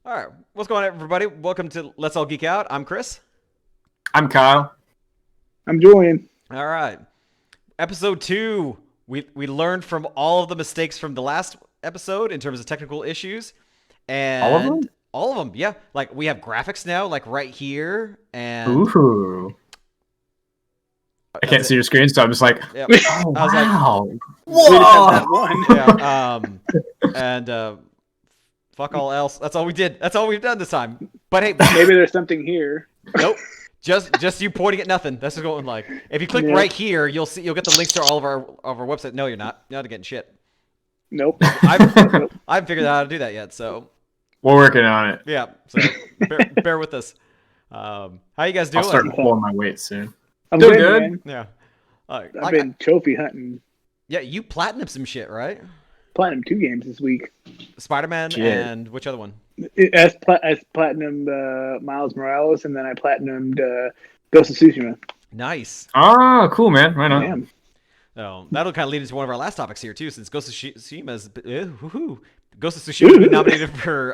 All right, what's going on, everybody? Welcome to Let's All Geek Out. I'm Chris. I'm Kyle. I'm Julian. All right, episode 2. We learned from all of the mistakes from the last episode in terms of technical issues, All of and them? all of them, yeah. Like we have graphics now, like right here, and Ooh. I that's can't see it. your screen, so I'm just like, Yep. oh, I was like, wow. We just have that Whoa. one. yeah. And fuck all else. That's all we did. That's all we've done this time. But hey, Maybe there's something here. nope. Just you pointing at nothing. That's just going like if you click Yeah. right here, you'll get the links to all of our website. No, you're not. You're not getting shit. Nope. I haven't figured out how to do that yet. So We're working on it. yeah. So bear with us. How you guys doing? I'll start pulling my weight soon. I'm Doing good, good. man. Yeah. I've been trophy hunting. Yeah, you platinum some shit, right? Platinum 2 games this week. Spider-Man Shit. and which other one? As platinumed Miles Morales, and then I platinumed Ghost of Tsushima. Nice. Oh, cool, man. Right on. Damn. Oh, that'll kind of lead into one of our last topics here too, since Ghost of Tsushima's Ghost of Tsushima been nominated for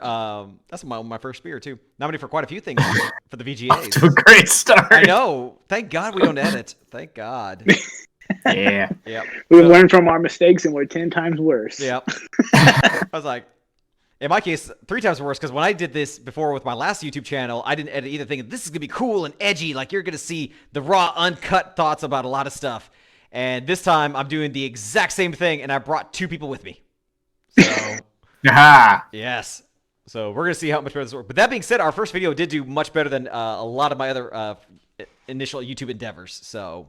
that's my first spear too. Nominated for quite a few things for the Off to a VGAs. great start. I know. Thank God we don't edit. Thank God. Yeah. Yep. We So- learned from our mistakes, and we're 10 times worse. Yep. I was like, in my case, 3 times worse because when I did this before with my last YouTube channel, I didn't edit either thinking this is gonna be cool and edgy, like you're gonna see the raw, uncut thoughts about a lot of stuff. And this time I'm doing the exact same thing, and I brought 2 people with me. So Aha. yes. So we're gonna see how much better this works. But that being said, our first video did do much better than a lot of my other initial YouTube endeavors. So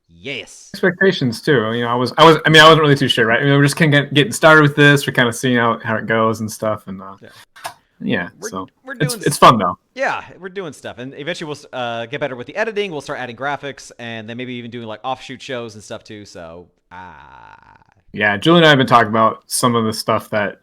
yes. Expectations too. I wasn't really too sure, right? We're just kind of getting started with this. We're kind of seeing how it goes and stuff, and yeah. So We're doing it's fun though. Yeah, we're doing stuff, and eventually we'll get better with the editing. We'll start adding graphics, and then maybe even doing like offshoot shows and stuff too. So, Yeah, Julie and I have been talking about some of the stuff that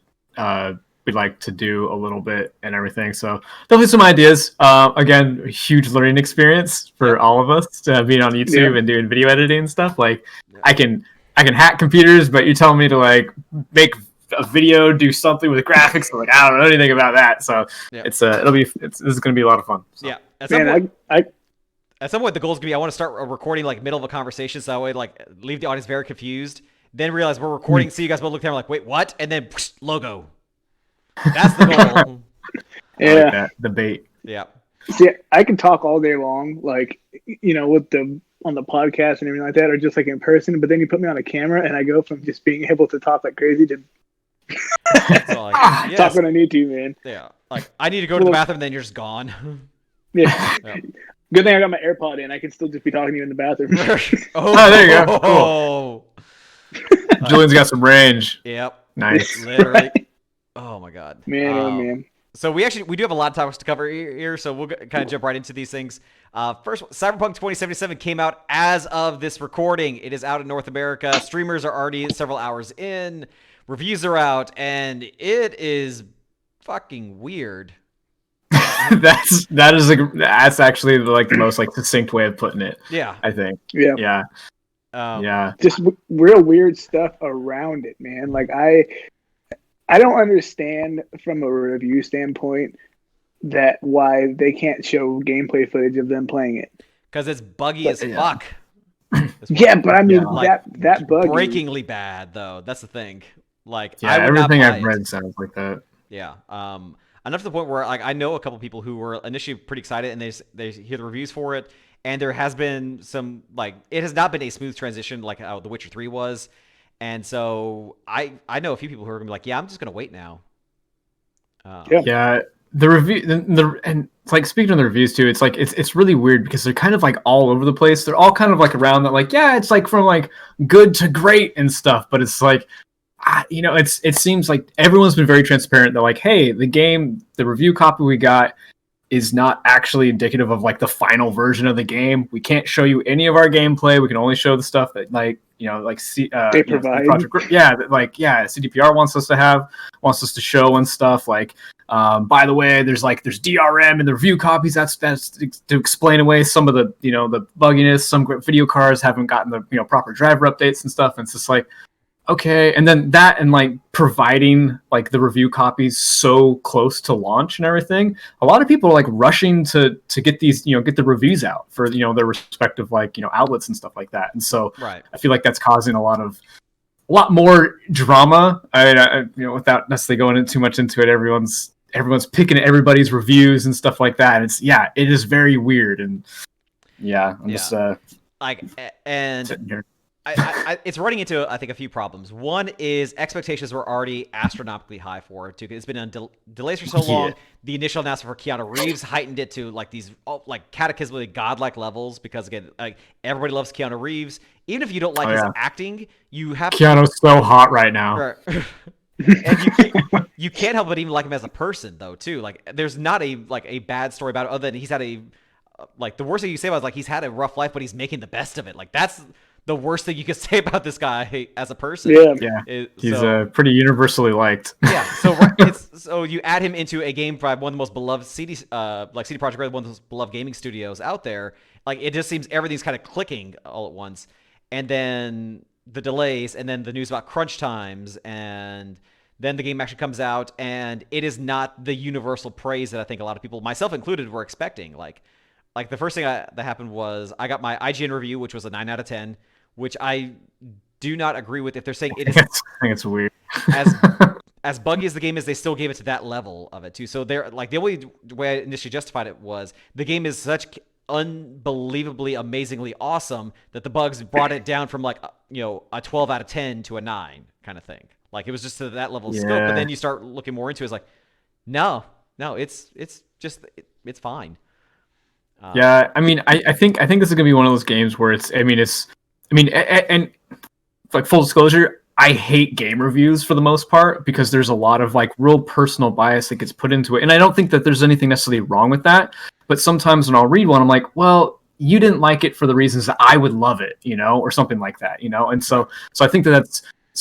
we'd like to do a little bit and everything. So definitely some ideas. Again, a huge learning experience for all of us being on YouTube and doing video editing and stuff. Like I can hack computers, but you're telling me to like make a video, do something with graphics. I'm like, I don't know anything about that. So this is going to be a lot of fun. So. yeah. At some point, the goal is gonna be I want to start recording like middle of a conversation, so that way like leave the audience very confused. Then realize we're recording, so you guys both look down like, wait, what? And then logo. That's the goal. I Yeah. like that. The bait. Yeah. See, I can talk all day long, like, with on the podcast and everything like that, or just like in person. But then you put me on a camera, and I go from just being able to talk like crazy to So, like, yes. talk when I need to, man. Yeah. Like I need to go to the bathroom, and then you're just gone. Yeah. Yeah. Good thing I got my AirPod in. I can still just be talking to you in the bathroom. Oh, there you go. Cool. Julian's got some range. Yep. Nice. Literally. Oh my god. Man, oh man. So we do have a lot of topics to cover here, so we'll kind of jump right into these things. First, Cyberpunk 2077 came out as of this recording. It is out in North America. Streamers are already several hours in. Reviews are out, and it is fucking weird. That's actually like the most like succinct way of putting it. Yeah. I think. Yeah. Yeah. Yeah. Just real weird stuff around it, man. Like I don't understand from a review standpoint that why they can't show gameplay footage of them playing it. Because it's buggy as fuck. Yeah, but I mean Like, that bug breakingly bad though. That's the thing. Like Yeah. I would not Everything buy I've it. read sounds like that. Yeah. Enough to the point where like I know a couple people who were initially pretty excited and they hear the reviews for it, and there has been some like it has not been a smooth transition like how The Witcher 3 was, and so I know a few people who are gonna be like, yeah, I'm just gonna wait now. Yeah. The review and it's like speaking of the reviews too, it's like it's really weird because they're kind of like all over the place. They're all kind of like around that, like, yeah, it's like from like good to great and stuff, but it's like it seems like everyone's been very transparent. They're like, hey, the review copy we got is not actually indicative of like the final version of the game. We can't show you any of our gameplay. We can only show the stuff that they provide. CDPR wants us to show and stuff. Like, by the way, there's DRM in the review copies. That's to explain away some of the the bugginess. Some video cards haven't gotten the proper driver updates and stuff. And it's just like, okay, and then that and like providing like the review copies so close to launch and everything, a lot of people are like rushing to get these, get the reviews out for their respective like outlets and stuff like that. And so Right. I feel like that's causing a lot more drama. Without necessarily going too much into it, everyone's picking at everybody's reviews and stuff like that. It is very weird. And I'm just like, and sitting here. it's running into, I think, a few problems. One is expectations were already astronomically high for it, too. It's been on delays for so long. The initial announcement for Keanu Reeves heightened it to like these like cataclysmically godlike levels because, again, like everybody loves Keanu Reeves. Even if you don't like his acting, you have Keanu's so hot right now. And you can't help but even like him as a person, though, too. Like, there's not a bad story about it, other than he's had the worst thing you say about it is like he's had a rough life, but he's making the best of it. Like, that's the worst thing you could say about this guy as a person. He's pretty universally liked. So you add him into a game by one of the most beloved CD Projekt Red, one of the most beloved gaming studios out there. Like, it just seems everything's kind of clicking all at once, and then the delays, and then the news about crunch times, and then the game actually comes out, and it is not the universal praise that I think a lot of people, myself included, were expecting. Like the first thing that happened was I got my IGN review, which was a 9 out of 10. Which I do not agree with if they're saying it is. I think it's weird. as buggy as the game is, they still gave it to that level of it too. So they're like, the only way I initially justified it was the game is such unbelievably, amazingly awesome that the bugs brought it down from like a 12 out of 10 to a 9 kind of thing. Like, it was just to that level of scope. But then you start looking more into it, it's like, no, it's just it's fine. I mean, I think this is gonna be one of those games where and like, full disclosure, I hate game reviews for the most part because there's a lot of like real personal bias that gets put into it. And I don't think that there's anything necessarily wrong with that. But sometimes when I'll read one, I'm like, well, you didn't like it for the reasons that I would love it, or something like that, And so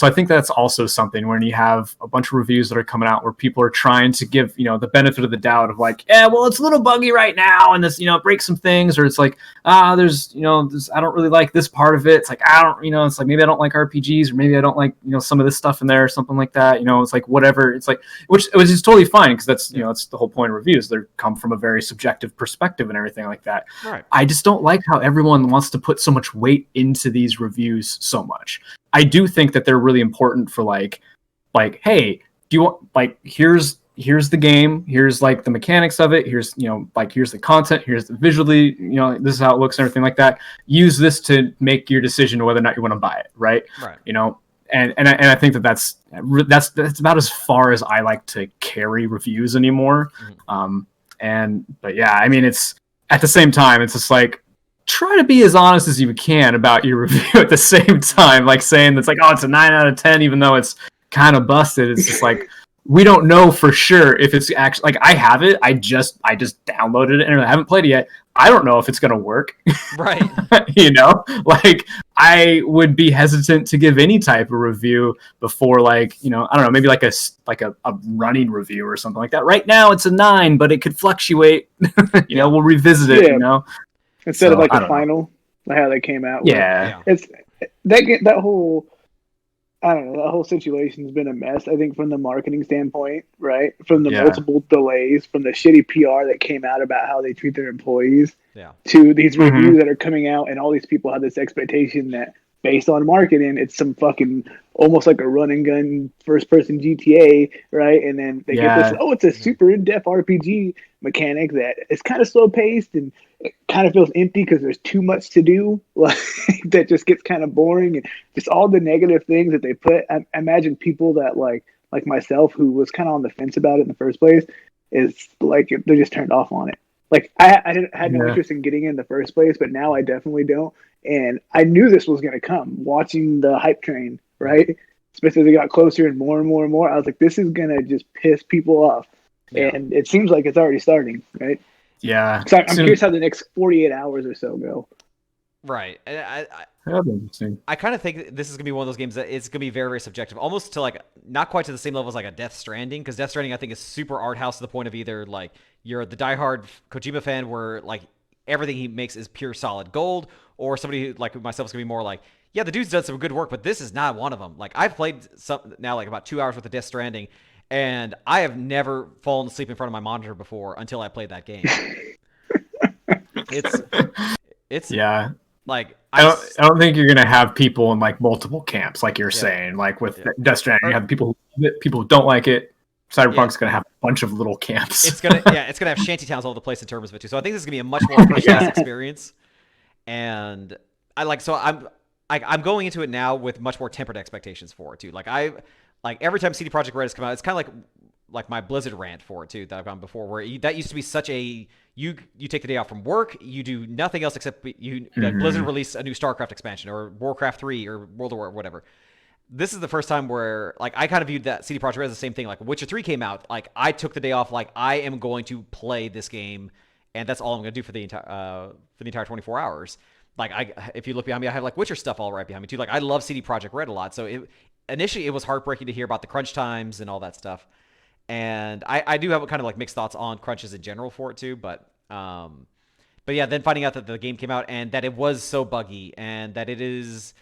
I think that's also something when you have a bunch of reviews that are coming out where people are trying to give, the benefit of the doubt of like, well, it's a little buggy right now, and this, breaks some things, or it's like, there's, I don't really like this part of it. It's like, I don't, it's like, maybe I don't like RPGs, or maybe I don't like, some of this stuff in there, or something like that. It's like, whatever. It's like, which is totally fine, because that's, that's the whole point of reviews. They come from a very subjective perspective and everything like that. Right. I just don't like how everyone wants to put so much weight into these reviews so much. I do think that they're really important for like, hey, do you want, like, here's the game, here's like the mechanics of it, here's here's the content, here's the visually, this is how it looks and everything like that. Use this to make your decision whether or not you want to buy it, right? And I think that's about as far as I like to carry reviews anymore. But yeah, I mean, it's at the same time, it's just like, try to be as honest as you can about your review at the same time, like saying that's like, oh, it's a 9 out of 10, even though it's kind of busted. It's just like, we don't know for sure if it's actually, like, I have it, I just downloaded it and I haven't played it yet. I don't know if it's gonna work. Right. Like, I would be hesitant to give any type of review before, like, I don't know, maybe like a running review or something like that. Right now it's a 9, but it could fluctuate. We'll revisit it. Instead of like a final, like how they came out. It's that whole, I don't know, that whole situation's been a mess. I think from the marketing standpoint, right? From the multiple delays, from the shitty PR that came out about how they treat their employees, to these reviews that are coming out, and all these people have this expectation that based on marketing, it's some fucking almost like a run and gun first person GTA, right? And then they get this, it's a super in-depth RPG mechanic that is kind of slow paced and it kind of feels empty because there's too much to do. Like, that just gets kind of boring, and just all the negative things that they put. I imagine people that like myself, who was kind of on the fence about it in the first place, is like, they're just turned off on it. Like, I had no interest in getting in the first place, but now I definitely don't. And I knew this was going to come, watching the hype train, right? Especially as it got closer and more and more and more. I was like, this is going to just piss people off. And it seems like it's already starting, right? Yeah. So I'm curious how the next 48 hours or so go. Right. And That'd be interesting. I kind of think this is going to be one of those games that it's going to be very, very subjective, almost to like, not quite to the same level as like a Death Stranding, because Death Stranding I think is super art house to the point of either like you're the diehard Kojima fan where like everything he makes is pure solid gold, or somebody like myself is going to be more like, yeah, the dude's done some good work, but this is not one of them. Like, I've played some now, like about 2 hours worth of Death Stranding, and I have never fallen asleep in front of my monitor before until I played that game. It's Yeah. like I don't think you're gonna have people in like multiple camps, like you're saying. Like with Death Stranding, you have people who don't like it. Cyberpunk's gonna have a bunch of little camps. It's gonna have shanty towns all over the place in terms of it too. So I think this is gonna be a much more personalized experience. And I'm going into it now with much more tempered expectations for it too. Like every time CD Projekt Red has come out, it's kind of like my Blizzard rant for it too that I've gone before, where that used to be such a you take the day off from work, you do nothing else except like Blizzard released a new StarCraft expansion or Warcraft 3 or World of War, whatever. This is the first time where like I kind of viewed that CD Projekt Red as the same thing. Like Witcher 3 came out, like I took the day off, like I am going to play this game, and that's all I'm going to do for the entire 24 hours. Like if you look behind me, I have like Witcher stuff all right behind me too. Like I love CD Projekt Red a lot, so initially it was heartbreaking to hear about the crunch times and all that stuff. And I do have kind of like mixed thoughts on crunches in general for it too, but yeah, then finding out that the game came out and that it was so buggy and that it is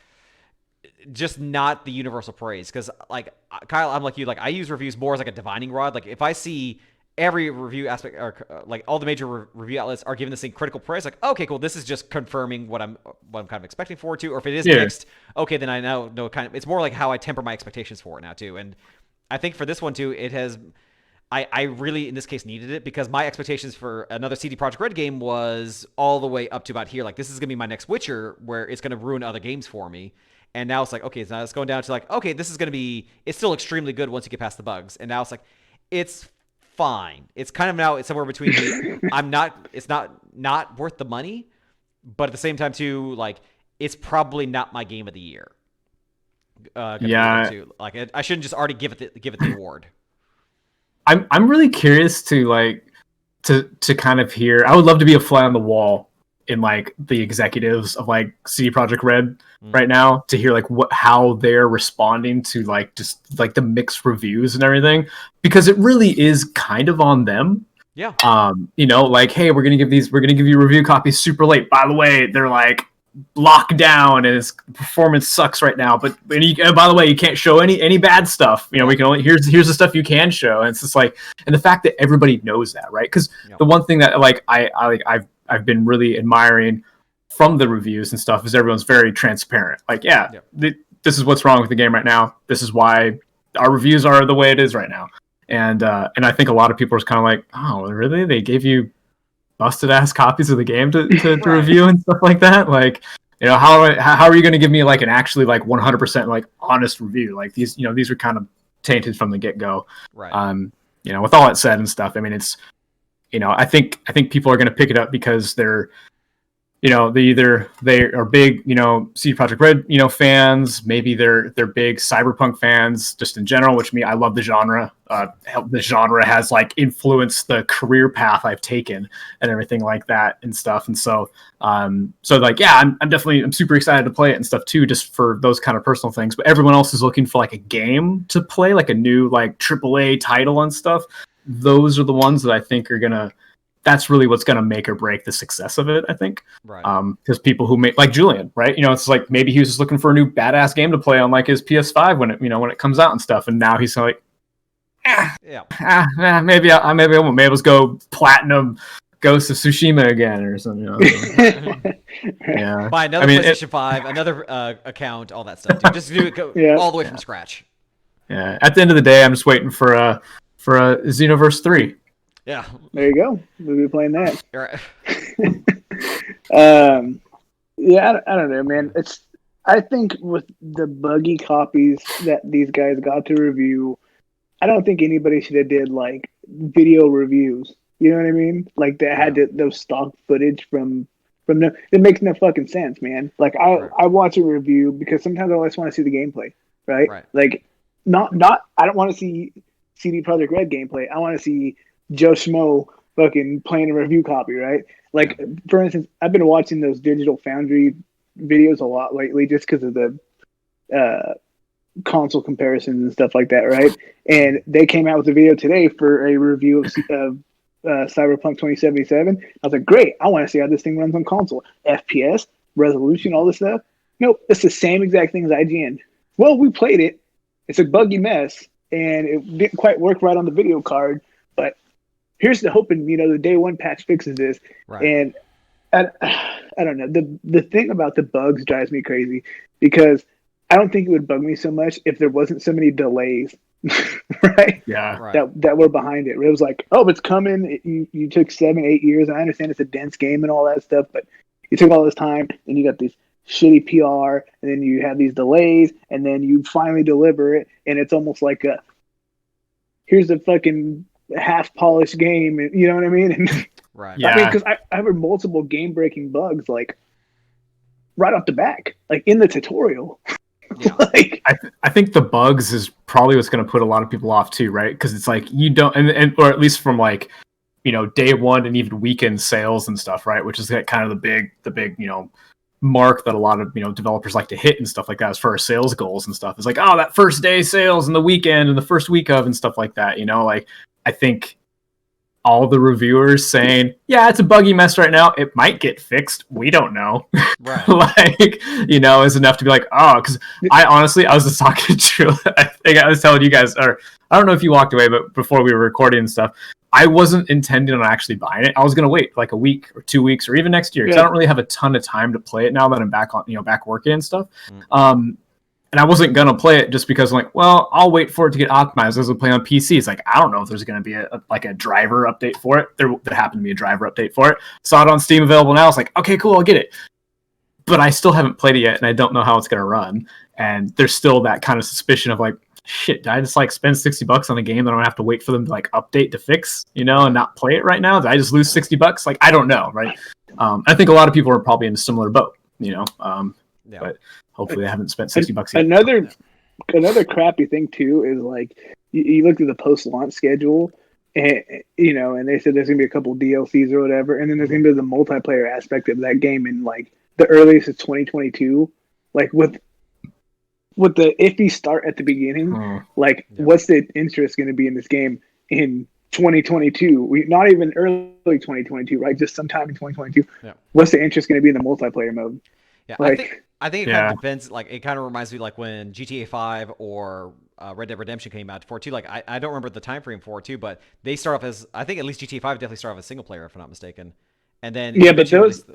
just not the universal praise. Because like Kyle, I'm like you, like I use reviews more as like a divining rod. Like if I see every review aspect or like all the major review outlets are giving this thing critical praise, like okay, cool, this is just confirming what I'm kind of expecting forward to. Or if it is mixed, okay, then I know kind of it's more like how I temper my expectations for it now too. And I think for this one too, it has. I really in this case needed it because my expectations for another CD Projekt Red game was all the way up to about here. Like this is gonna be my next Witcher, where it's gonna ruin other games for me. And now it's like okay, so now it's going down to like okay, this is gonna be. It's still extremely good once you get past the bugs. And now it's like it's fine. It's kind of now it's somewhere between the it's not worth the money, but at the same time too, like it's probably not my game of the year. Like I shouldn't just already give it the award. I'm really curious to kind of hear. I would love to be a fly on the wall in like the executives of like CD Projekt Red right now to hear like how they're responding to like just like the mixed reviews and everything, because it really is kind of on them. Yeah. Like hey, we're gonna give you review copies super late. By the way, they're like locked down and his performance sucks right now, but by the way, you can't show any bad stuff. We can only here's the stuff you can show. And it's just like, and the fact that everybody knows that, right? Because the one thing that like I've been really admiring from the reviews and stuff is everyone's very transparent. Like this is what's wrong with the game right now, this is why our reviews are the way it is right now. And I think a lot of people are kind of like, oh really, they gave you busted ass copies of the game to review and stuff like that. Like, how are you going to give me like an actually like 100% like honest review? Like these are kind of tainted from the get go. Right. With all that said and stuff, I mean, it's, I think people are going to pick it up because they're, they are big, CD Projekt Red, fans. Maybe they're big Cyberpunk fans just in general, which I love the genre. The genre has like influenced the career path I've taken and everything like that and stuff. And so I'm super excited to play it and stuff too, just for those kind of personal things. But everyone else is looking for like a game to play, like a new like AAA title and stuff. Those are the ones that I think are gonna. That's really what's going to make or break the success of it, I think. Right. Because people who make like Julian, right? It's like maybe he was just looking for a new badass game to play on like his PS5 when it comes out and stuff, and now he's like, maybe I won't. Maybe let's go platinum Ghost of Tsushima again or something. Yeah. Buy another PlayStation 5, another account, all that stuff. Dude. Just do it all the way from scratch. Yeah. At the end of the day, I'm just waiting for a Xenoverse 3. Yeah. There you go. We'll be playing that. Right. I don't know, man. I think with the buggy copies that these guys got to review, I don't think anybody should have did like video reviews. You know what I mean? Like they had those stock footage from them. It makes no fucking sense, man. Like I watch a review because sometimes I just want to see the gameplay, right? Like not I don't want to see CD Projekt Red gameplay. I want to see Joe Schmo fucking playing a review copy, right? Like, for instance, I've been watching those Digital Foundry videos a lot lately just because of the console comparisons and stuff like that, right? And they came out with a video today for a review of Cyberpunk 2077. I was like, great, I want to see how this thing runs on console. FPS, resolution, all this stuff. Nope, it's the same exact thing as IGN. Well, we played it. It's a buggy mess, and it didn't quite work right on the video card. But here's the hoping, the day one patch fixes this. Right. And I don't know. The thing about the bugs drives me crazy because I don't think it would bug me so much if there wasn't so many delays, right? Yeah. Right. That were behind it. It was like, oh, it's coming. You took 7-8 years. I understand it's a dense game and all that stuff, but you took all this time, and you got these shitty PR, and then you have these delays, and then you finally deliver it, and it's almost like here's a fucking half polished game. You know what I mean? And Right. Yeah. I mean, because I have multiple game breaking bugs like right off the back, like in the tutorial. Yeah. Like, I think the bugs is probably what's going to put a lot of people off too, right? Because it's like you don't, and or at least from like, day one and even weekend sales and stuff, right? Which is kind of the big, mark that a lot of developers like to hit and stuff like that as far as sales goals and stuff. It's like, oh, that first day sales and the weekend and the first week of and stuff like that. Like I think all the reviewers saying, yeah, it's a buggy mess right now. It might get fixed. We don't know. Right. Is enough to be like, oh, because I was just talking to, I think I was telling you guys, or I don't know if you walked away, but before we were recording and stuff, I wasn't intending on actually buying it. I was going to wait like a week or 2 weeks or even next year because I don't really have a ton of time to play it now that I'm back on, back working and stuff. Mm-hmm. And I wasn't going to play it just because I'm like, well, I'll wait for it to get optimized as I play on PC. It's like, I don't know if there's going to be a driver update for it. There happened to be a driver update for it. Saw it on Steam available now. I was like, okay, cool, I'll get it. But I still haven't played it yet, and I don't know how it's going to run. And there's still that kind of suspicion of like, shit, did I just like spend $60 on a game that I don't have to wait for them to like update to fix, and not play it right now? Did I just lose $60? Like, I don't know, right? I think a lot of people are probably in a similar boat, but hopefully they haven't spent $60 yet. Another crappy thing too is like you looked at the post-launch schedule, and and they said there's gonna be a couple DLCs or whatever, and then there's gonna be the multiplayer aspect of that game in like the earliest is 2022. Like with the iffy start at the beginning, what's the interest going to be in this game in 2022? Not even early 2022, right? Just sometime in 2022. Yeah. What's the interest going to be in the multiplayer mode? Yeah, Like, I think it kind of depends. Like, it kind of reminds me like when GTA 5 or Red Dead Redemption came out for 2. Like, I don't remember the time frame for it too, but they start off as, I think at least GTA 5 definitely start off as single player if I'm not mistaken, and then but those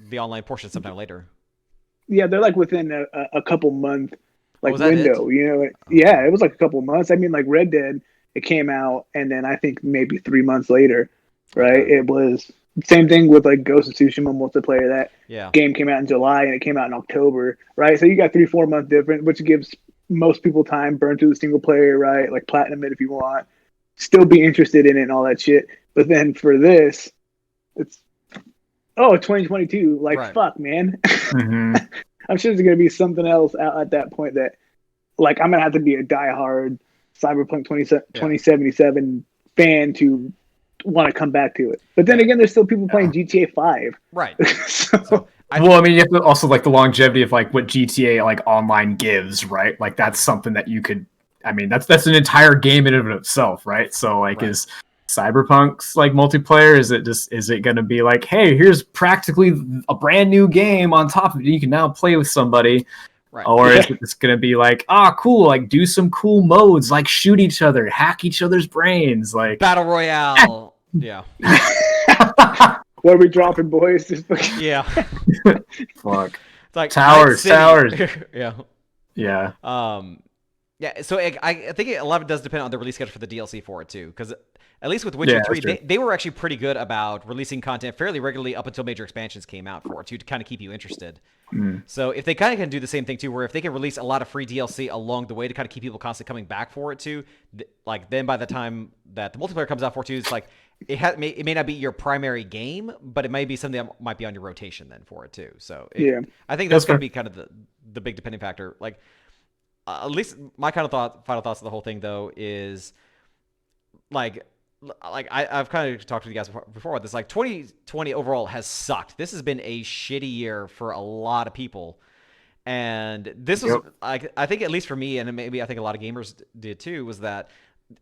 the online portion sometime later. Yeah, they're like within a couple month window. It? Yeah, it was like a couple months. I mean, like Red Dead, it came out, and then I think maybe 3 months later, right? Okay. It was same thing with like Ghost of Tsushima multiplayer. That game came out in July and it came out in October, right? So you got 3-4 month difference, which gives most people time, burn through the single player, right? Like platinum it if you want, still be interested in it and all that shit. But then for this, it's 2022. Like, right. Fuck, man. Mm-hmm. I'm sure there's going to be something else out at that point that, like, I'm going to have to be a diehard Cyberpunk 2077 fan to want to come back to it. But then again, there's still people playing GTA 5. Right. I mean, you have to also like the longevity of like what GTA like online gives, right? Like that's something that you could. I mean, that's an entire game in and of itself, right? So like, is Cyberpunk's like multiplayer? Is it going to be like, hey, here's practically a brand new game on top of it you can now play with somebody? Right. Or is it just going to be like, cool, like do some cool modes, like shoot each other, hack each other's brains, like Battle Royale. Yeah. What are we dropping, boys? Yeah. Fuck. It's like towers. Yeah. Yeah. Yeah. So I think a lot of it does depend on the release schedule for the DLC for it too, because at least with Witcher 3, they were actually pretty good about releasing content fairly regularly up until major expansions came out for it too, to kind of keep you interested. So if they kind of can do the same thing too, where if they can release a lot of free DLC along the way to kind of keep people constantly coming back for it too, like then by the time that the multiplayer comes out for it too, it's like it may not be your primary game, but it might be something that might be on your rotation then for it too. So I think that's going to be kind of the big depending factor. Like at least my kind of final thoughts of the whole thing though is like I've kind of talked to you guys before about this. Like 2020 overall has sucked. This has been a shitty year for a lot of people, and this was like I think at least for me, and maybe I think a lot of gamers did too, was that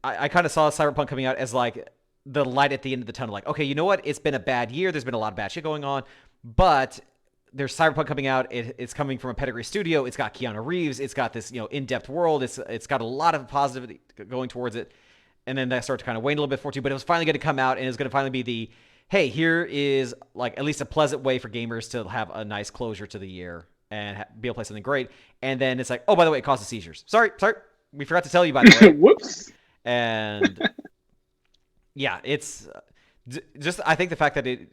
I kind of saw Cyberpunk coming out as like the light at the end of the tunnel. Like, okay, you know what? It's been a bad year. There's been a lot of bad shit going on, but there's Cyberpunk coming out. It's coming from a pedigree studio. It's got Keanu Reeves. It's got this in-depth world. It's got a lot of positivity going towards it. And then that started to kind of wane a little bit for too. But it was finally going to come out, and it's going to finally be the hey, here is like at least a pleasant way for gamers to have a nice closure to the year and be able to play something great. And then it's like, oh, by the way, it causes seizures. Sorry, we forgot to tell you, by the way. Whoops. And yeah, it's just I think the fact that it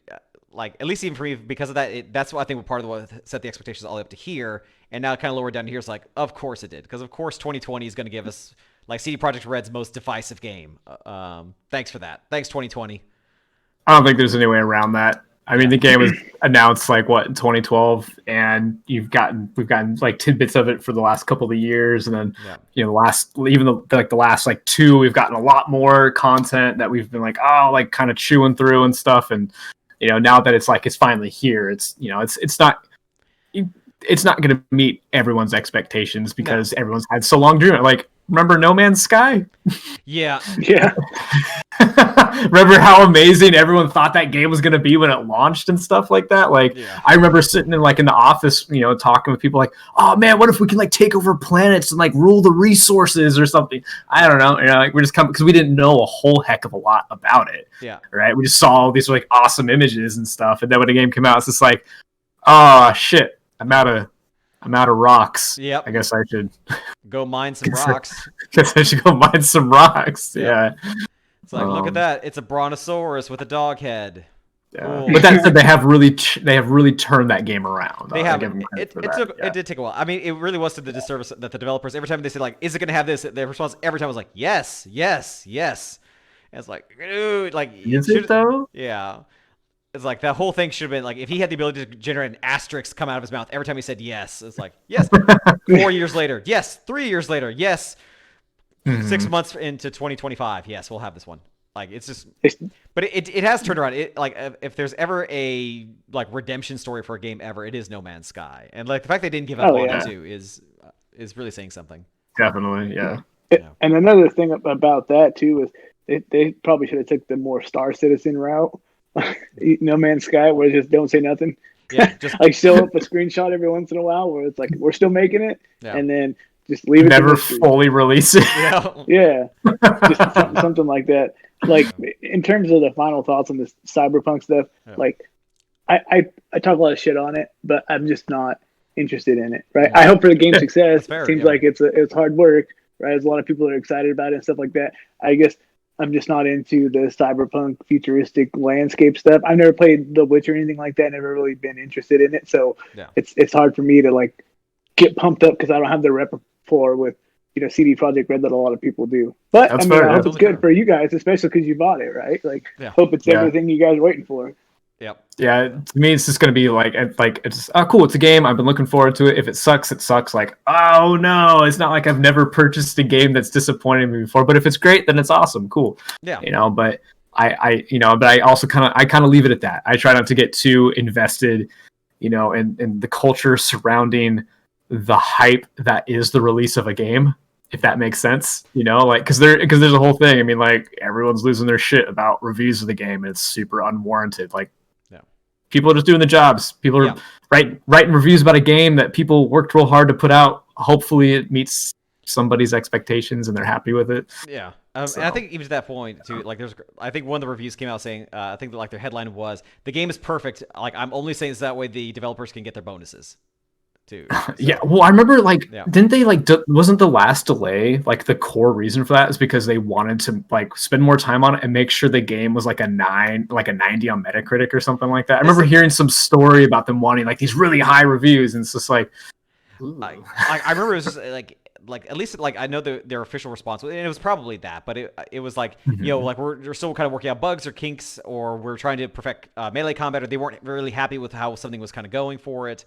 like at least even for me because of that, that's what I think part of what set the expectations all the way up to here. And now kind of lowered down to here is like, of course it did, because of course 2020 is going to give us like CD Projekt Red's most divisive game. Thanks for that. Thanks 2020. I don't think there's any way around that. I mean, the game was announced like what in 2012, and we've gotten like tidbits of it for the last couple of years, and then the last the last like two, we've gotten a lot more content that we've been like like kind of chewing through and stuff, and now that it's like it's finally here, it's it's not going to meet everyone's expectations because everyone's had so long doing it. Like, remember No Man's Sky? Yeah. Remember how amazing everyone thought that game was going to be when it launched and stuff like that? Like, I remember sitting in the office, talking with people like, oh man, what if we can like take over planets and like rule the resources or something? I don't know. Like we're just coming because we didn't know a whole heck of a lot about it. Yeah. Right. We just saw all these like awesome images and stuff. And then when the game came out, it's just like, oh shit, I'm out of rocks. Yep. I guess I should go mine some rocks. Guess I should go mine some rocks. Yep. Yeah. It's like, look at that. It's a brontosaurus with a dog head. Yeah. But that said, they have really turned that game around. They have. It did take a while. I mean, it really was to the disservice that the developers, every time they said like, is it going to have this? Their response every time was like, yes, yes, yes. And it's like, dude, like, is it though? Yeah. It's like that whole thing should have been like if he had the ability to generate an asterisk come out of his mouth every time he said yes. It's like yes, 4 years later, yes, 3 years later, yes, 6 months into 2025, yes, we'll have this one. Like it's just, but it has turned around. It like if there's ever a like redemption story for a game ever, it is No Man's Sky, and like the fact they didn't give up on it too is really saying something. Definitely, yeah. And another thing about that too is they probably should have took the more Star Citizen route. No Man's Sky, where just don't say nothing. Yeah, just like show up a screenshot every once in a while where it's like we're still making it, and then just leave it. Never fully release it. Yeah, just something like that. Like in terms of the final thoughts on this Cyberpunk stuff, like I talk a lot of shit on it, but I'm just not interested in it. Right? I hope for the game's success. Fair, seems like it's hard work. Right? There's a lot of people that are excited about it and stuff like that. I guess I'm just not into the cyberpunk futuristic landscape stuff. I've never played The Witcher or anything like that. Never really been interested in it. So it's hard for me to like get pumped up because I don't have the repertoire with CD Projekt Red that a lot of people do. But I hope it's good for you guys, especially because you bought it, right? Like hope it's everything you guys are waiting for. Yep. Yeah, to me, it's just going to be like it's cool. It's a game. I've been looking forward to it. If it sucks, it sucks. Like, oh no, it's not like I've never purchased a game that's disappointed me before. But if it's great, then it's awesome, cool. Yeah. But I also kind of leave it at that. I try not to get too invested, in the culture surrounding the hype that is the release of a game. If that makes sense, like because there's a whole thing. I mean, like everyone's losing their shit about reviews of the game, and it's super unwarranted. Like. People are just doing the jobs. People are writing reviews about a game that people worked real hard to put out. Hopefully it meets somebody's expectations and they're happy with it. Yeah. And I think even to that point too, like I think one of the reviews came out saying, I think that like their headline was, the game is perfect. Like I'm only saying this that way the developers can get their bonuses too. So, yeah. Well, I remember didn't they wasn't the last delay, like the core reason for that is because they wanted to like spend more time on it and make sure the game was like a 90 on Metacritic or something like that. I remember hearing some story about them wanting like these really high reviews, and it's just like, I remember it was just like at least like I know their official response, and it was probably that, but it was like like we're still kind of working out bugs or kinks, or we're trying to perfect melee combat, or they weren't really happy with how something was kind of going for it.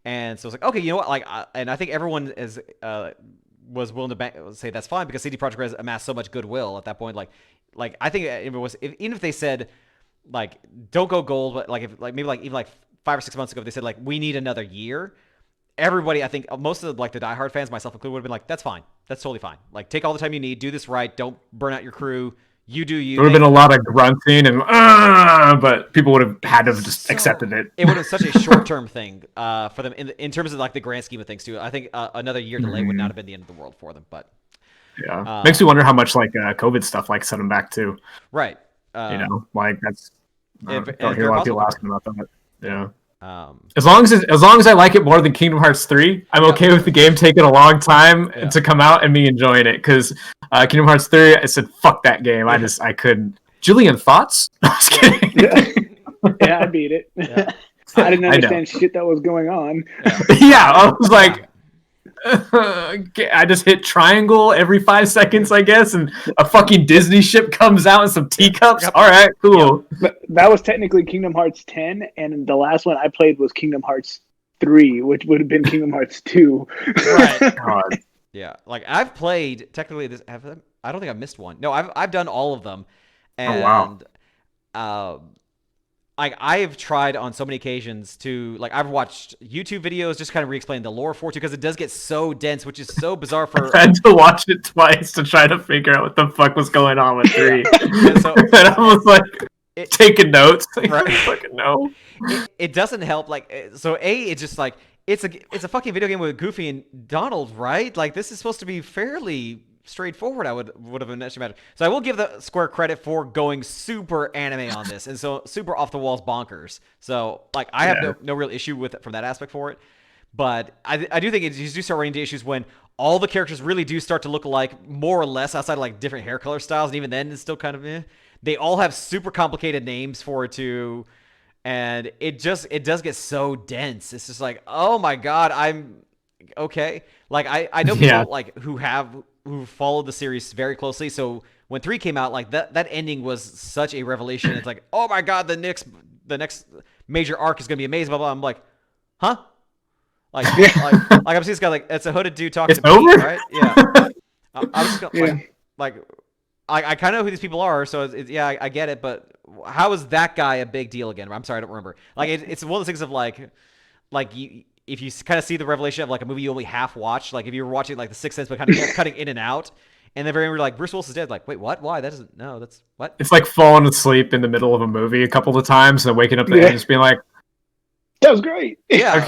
And so it's like, okay, you know what? Like, and I think everyone was willing to say that's fine because CD Projekt Red has amassed so much goodwill at that point. Like I think it was even if they said like don't go gold, but like if like maybe like even like 5 or 6 months ago if they said like we need another year, everybody, I think most of the diehard fans, myself included, would have been like that's fine, that's totally fine. Like take all the time you need, do this right, don't burn out your crew. You do you. There would have been a lot of grunting and but people would have had to have just accepted it. It would have been such a short-term thing for them in terms of like the grand scheme of things too. I think another year delay would not have been the end of the world for them. But yeah, makes me wonder how much like COVID stuff like set them back too. Right. Like that's don't hear a lot of people asking about that. Yeah. As long as I like it more than Kingdom Hearts 3, I'm okay with the game taking a long time to come out and me enjoying it. Because Kingdom Hearts 3, I said fuck that game. I couldn't. Julian, thoughts? No, I was kidding. Yeah, I beat it. Yeah. I didn't understand shit that was going on. Yeah, I was like, I just hit triangle every 5 seconds, I guess, and a fucking Disney ship comes out and some teacups. Yep. All right, cool. But that was technically Kingdom Hearts 10, and the last one I played was Kingdom Hearts 3, which would have been Kingdom Hearts 2. Right. God. Yeah, like I've played technically this. I don't think I've missed one. No, I've done all of them, and I have tried on so many occasions to I've watched YouTube videos just kind of re-explain the lore for it because it does get so dense, which is so bizarre for. I had to watch it twice to try to figure out what the fuck was going on with 3. And I was like taking notes. Right. Fucking no. It doesn't help. It's just like it's a fucking video game with Goofy and Donald, right? Like this is supposed to be fairly straightforward. I would have imagined. So I will give the Square credit for going super anime on this, and so super off the walls bonkers. So I have no real issue with it from that aspect for it, but I do think you do start running into issues when all the characters really do start to look alike, more or less, outside of different hair color styles, and even then it's still kind of They all have super complicated names for it too, and it does get so dense. It's just like, oh my god, I'm okay. I know people who followed the series very closely. So when 3 came out, that ending was such a revelation. It's like, oh my god, the next major arc is gonna be amazing. Blah blah. I'm like, huh? I'm seeing this guy it's a hooded dude talking to Pete, right? Yeah. I'm just gonna, I kind of know who these people are, so I get it. But how is that guy a big deal again? I'm sorry, I don't remember. It's one of those things of if you kind of see the revelation of a movie you only half watched, if you were watching The Sixth Sense but kind of kept cutting in and out, and then very end you're Bruce Willis is dead. Wait, what? Why? That's what? It's like falling asleep in the middle of a movie a couple of times and waking up at the end and just being like, that was great. Yeah.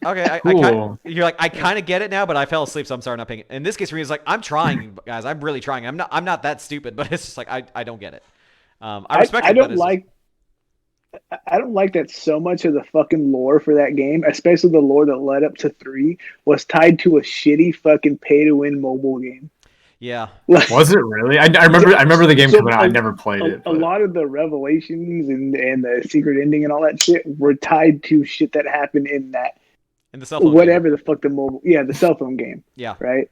Okay. Cool. You're I kind of get it now, but I fell asleep, so I'm sorry not paying. In this case, for me, it's I'm trying, guys. I'm really trying. I'm not that stupid, but it's just I don't get it. I respect it. I don't like that so much of the fucking lore for that game, especially the lore that led up to 3, was tied to a shitty fucking pay-to-win mobile game. Yeah. Was it really? I remember the game coming out. I never played it. A lot of the revelations and the secret ending and all that shit were tied to shit that happened in that. In the cell phone whatever game. The fuck the cell phone game. Yeah. Right?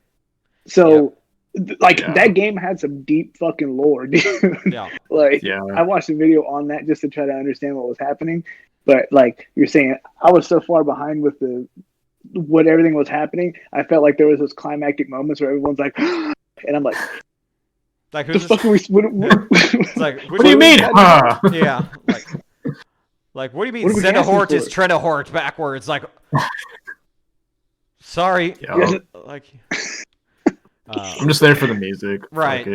So... that game had some deep fucking lore, dude. Yeah. I watched a video on that just to try to understand what was happening. But you're saying, I was so far behind with what everything was happening. I felt like there was those climactic moments where everyone's like, and I'm like who's the fuck are we? What do you mean? Yeah. What do you mean? Senahort is Trenahort backwards. Sorry. Yeah. I'm just there for the music. Right.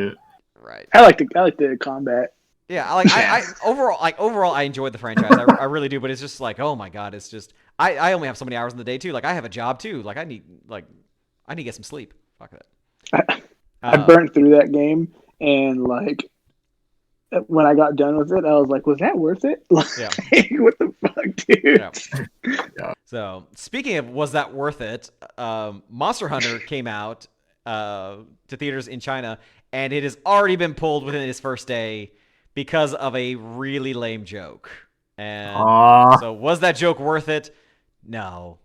Right. I like the combat. Yeah, I overall I enjoyed the franchise. I really do, but it's just oh my god, it's just I only have so many hours in the day too. I have a job too. I need to get some sleep. Fuck that. I burnt through that game and when I got done with it, I was like, was that worth it? Yeah. What the fuck, dude? Yeah. So speaking of was that worth it, Monster Hunter came out to theaters in China, and it has already been pulled within its first day because of a really lame joke. And so was that joke worth it? No,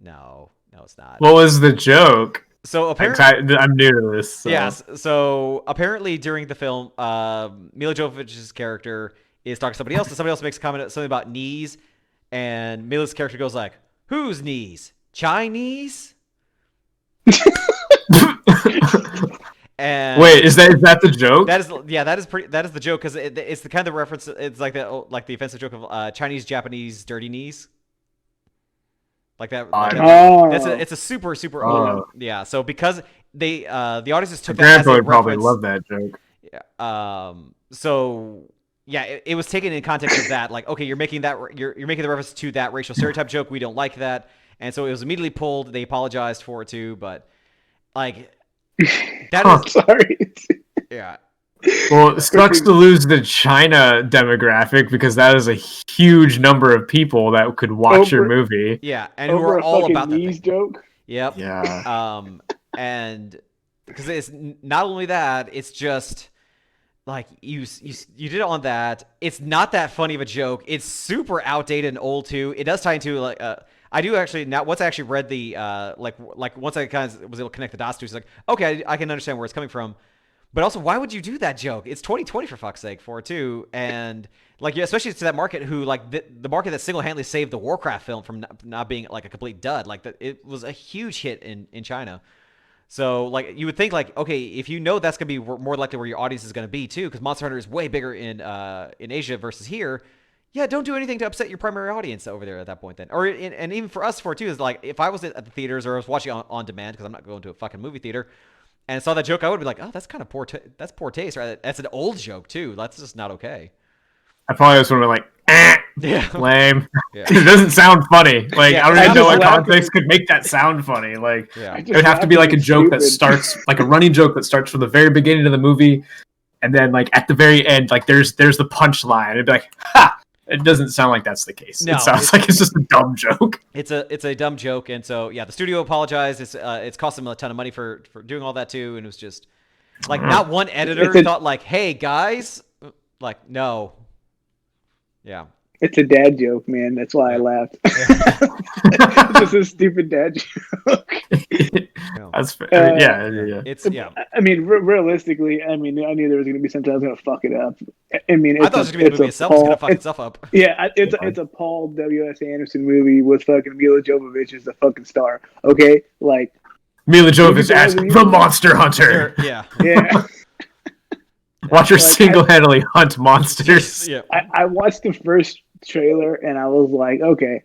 it's not. What was the joke? So apparently, I'm new to this. So. Yes. So apparently during the film, Mila Jovovich's character is talking to somebody else, and somebody else makes a comment something about knees, and Mila's character goes whose knees? Chinese? And wait, is that the joke? That is the joke because it's the kind of reference. It's the offensive joke of Chinese Japanese dirty knees. It's a super old. Yeah. So because the audiences took that as a reference. Grandpa would probably love that joke. Yeah. so yeah, it was taken in context of that. Like, okay, you're making you're making the reference to that racial stereotype joke. We don't like that, and so it was immediately pulled. They apologized for it too, but like that I'm is sorry. yeah. Well, it sucks to lose the China demographic because that is a huge number of people that could watch your movie. Yeah, and who over are a all fucking about that knees thing. joke. Yep. Yeah. And because it's not only that, it's just like you did it on that. It's not that funny of a joke. It's super outdated and old too. It does tie into like I do actually now once I actually read the like once I kind of was able to connect the dots to, it's like okay, I can understand where it's coming from. But also, why would you do that joke? It's 2020 for fuck's sake, for it too, and like yeah, especially to that market who like the market that single-handedly saved the Warcraft film from not being like a complete dud. Like that, it was a huge hit in China. So like you would think like okay, if you know that's gonna be more likely where your audience is gonna be too, because Monster Hunter is way bigger in Asia versus here. Yeah, don't do anything to upset your primary audience over there at that point then. Or and even for us for it too is like if I was at the theaters or I was watching on demand because I'm not going to a fucking movie theater and saw that joke, I would be like, oh, that's kind of poor. That's poor taste, right? That's an old joke too. That's just not okay. I probably was sort of like, Yeah. lame. Yeah. It doesn't sound funny. Like Yeah, I don't I even know just what laughed context could make that sound funny. Like Yeah. it would have to be like a joke that starts like a running joke that starts from the very beginning of the movie, and then like at the very end, like there's the punchline. It'd be like, ha! It doesn't sound like that's the case. No, it sounds like it's just a dumb joke. It's a dumb joke, and so yeah, the studio apologized. It's cost them a ton of money for doing all that too, and it was just like not one editor thought like, hey guys, like no, yeah. It's a dad joke, man. That's why I laughed. It's just a stupid dad joke. That's fair. Yeah. It's yeah. I mean, realistically, I mean, I knew there was going to be something I was going to fuck it up. I mean, I thought it was going to be the movie itself was going to fuck itself up. Yeah, it's a Paul W.S. Anderson movie with fucking Mila Jovovich as the fucking star. Okay, like Mila Jovovich as the Monster Hunter. Yeah. Yeah. Watch her single-handedly hunt monsters. Yeah. I watched the first trailer and I was like, okay,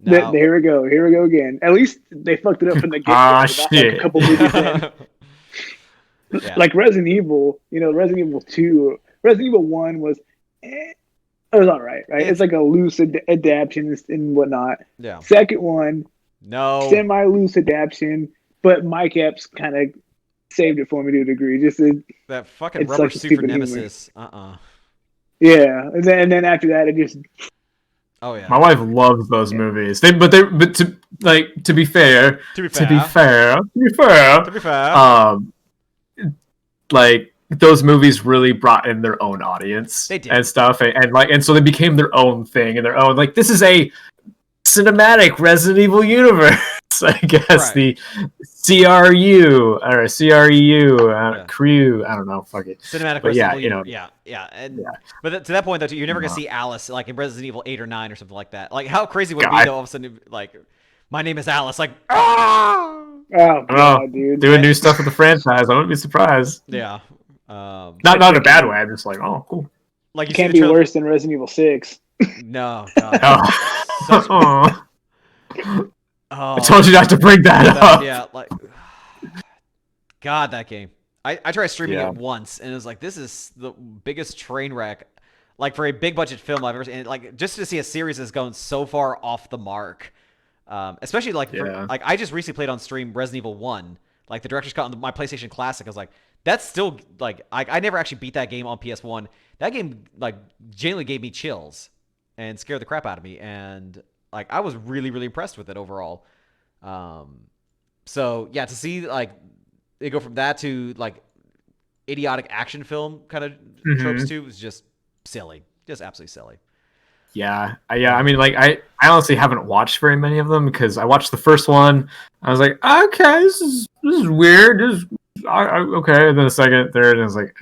No. here we go again. At least they fucked it up from the get-go. Shit. Like a couple movies in. Yeah. Like Resident Evil, Resident Evil 2, Resident Evil 1 was, it was all right, right? It's like a loose adaptation and whatnot. Yeah. Second one, No. semi-loose adaptation, but Mike Epps kind of saved it for me to a degree. That fucking it's rubber like a suit for stupid humor. Nemesis. Yeah, and then after that, it just. Oh yeah. My wife loves those movies. But to be fair, like those movies really brought in their own audience and stuff, and so they became their own thing and their own. Like this is a cinematic Resident Evil universe, I guess. Right. The CRU or CREU crew. I don't know. Fuck it. Cinematic but Resident Evil. Yeah. But to that point, though, you're never gonna see Alice like in Resident Evil 8 or 9 or something like that. Like how crazy would it be though? All of a sudden, like my name is Alice. Like oh god, dude, doing new stuff with the franchise. I wouldn't be surprised. Yeah. Not in a bad way. I'm just like, oh, cool. Like you can't be worse than Resident Evil 6. No. God. I told you not to bring that up. Yeah, like God, that game. I tried streaming it once, and it was like, this is the biggest train wreck, like for a big budget film I've ever seen. And, like just to see a series that's going so far off the mark, especially like like I just recently played on stream Resident Evil 1, like the director's cut on my PlayStation Classic. I was like, that's still like I never actually beat that game on PS1. That game like genuinely gave me chills and scared the crap out of me, and like I was really impressed with it overall. So yeah, to see like they go from that to like idiotic action film kind of tropes too was just silly, just absolutely silly. Yeah. I mean, like I honestly haven't watched very many of them because I watched the first one. I was like, okay, this is weird. Okay, and then the second, third, and I was like,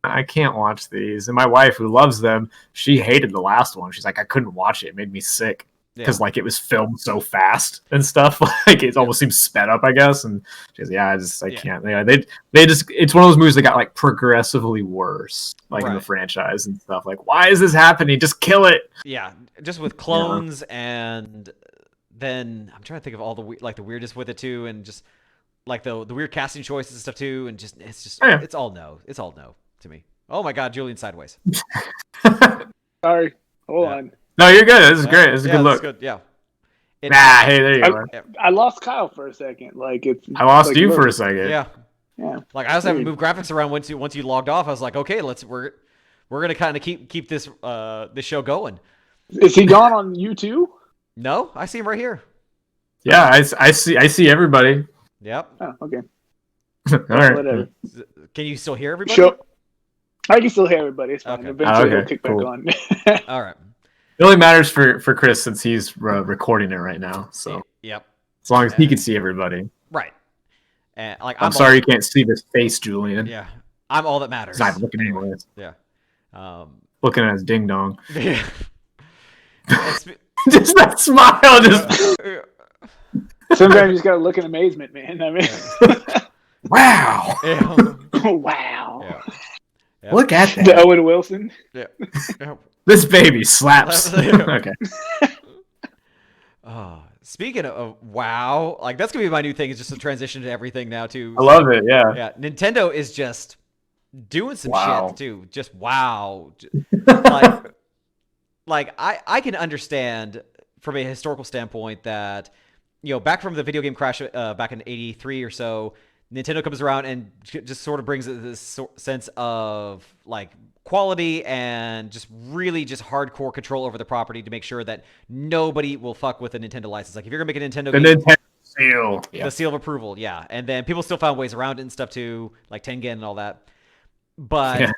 I can't watch these. And my wife, who loves them, she hated the last one. She's like, I couldn't watch it. It made me sick because like it was filmed so fast and stuff. Like it almost seems sped up, I guess. And she's I can't. They just it's one of those movies that got like progressively worse, like in the franchise and stuff. Like, why is this happening? Just kill it. Yeah, just with clones and then I'm trying to think of all the like the weirdest with it too, and just like the weird casting choices and stuff too, and just it's all no to me. Oh my God, Julian sideways. Sorry. Hold on. No, you're good. This is great. This is a good look. Good. Yeah. Hey, there you are. I lost Kyle for a second. Like I lost you for a second. Yeah. Yeah. Like I was having to move graphics around once you logged off. I was like, okay, we're gonna kind of keep this this show going. Is he gone on you too? No, I see him right here. Yeah, I see everybody. Yep. Oh, okay. All right. Whatever. Can you still hear everybody? Sure. I can still hear everybody. It's fine. Okay. Eventually it'll kick back on. All right. It only matters for Chris since he's recording it right now. So yep. As long as he can see everybody. Right. And like I'm sorry you can't see this face, Julian. Yeah. I'm all that matters. He's not looking anyways. Yeah. Looking at his ding dong. Yeah. Just that smile. Just sometimes you just gotta look in amazement, man. I mean, wow. Wow. Yeah. Yep. Look at that. The Owen Wilson. Yeah. This baby slaps. Okay. Speaking of wow, like that's gonna be my new thing. Is just a transition to everything now too. I love it. Yeah. Yeah. Nintendo is just doing some shit too. Just wow. like I can understand from a historical standpoint that back from the video game crash back in '83 or so. Nintendo comes around and just sort of brings this sense of like quality and just really just hardcore control over the property to make sure that nobody will fuck with a Nintendo license. Like if you're gonna make a Nintendo game, Nintendo seal, the seal of approval, yeah. And then people still found ways around it and stuff too, like Tengen and all that. But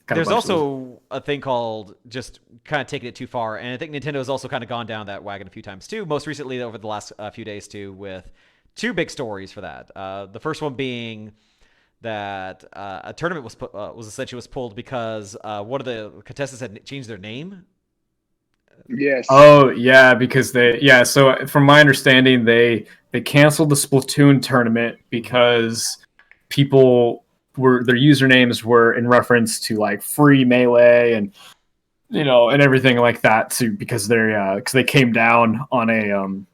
there's also a thing called just kind of taking it too far, and I think Nintendo has also kind of gone down that wagon a few times too. Most recently over the last few days too, with two big stories for that. The first one being that a tournament was essentially pulled because one of the contestants had changed their name. Yes. Oh yeah, because so from my understanding, they canceled the Splatoon tournament because people their usernames were in reference to like free Melee and and everything like that too, because they came down on an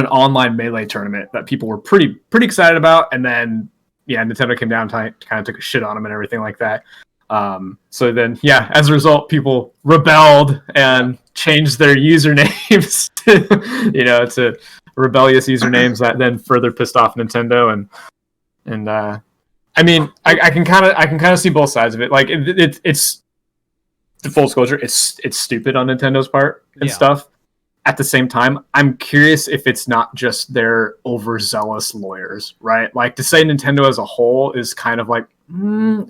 online Melee tournament that people were pretty excited about, and then Nintendo came down and kind of took a shit on them and everything like that. So then as a result, people rebelled and changed their usernames to rebellious usernames that then further pissed off Nintendo and I mean I can kind of see both sides of it. Like it's the full disclosure, it's stupid on Nintendo's part and stuff. At the same time, I'm curious if it's not just their overzealous lawyers, right? Like to say Nintendo as a whole is kind of like, I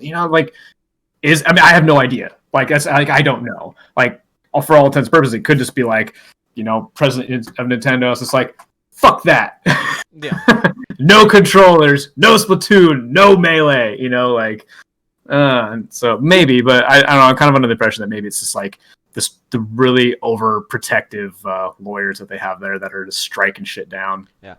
have no idea. Like that's like I don't know. Like for all intents and purposes, it could just be like, president of Nintendo is just like, fuck that. Yeah. No controllers, no Splatoon, no Melee. So maybe, but I don't know. I'm kind of under the impression that maybe it's just like the really overprotective lawyers that they have there that are just striking shit down. Yeah,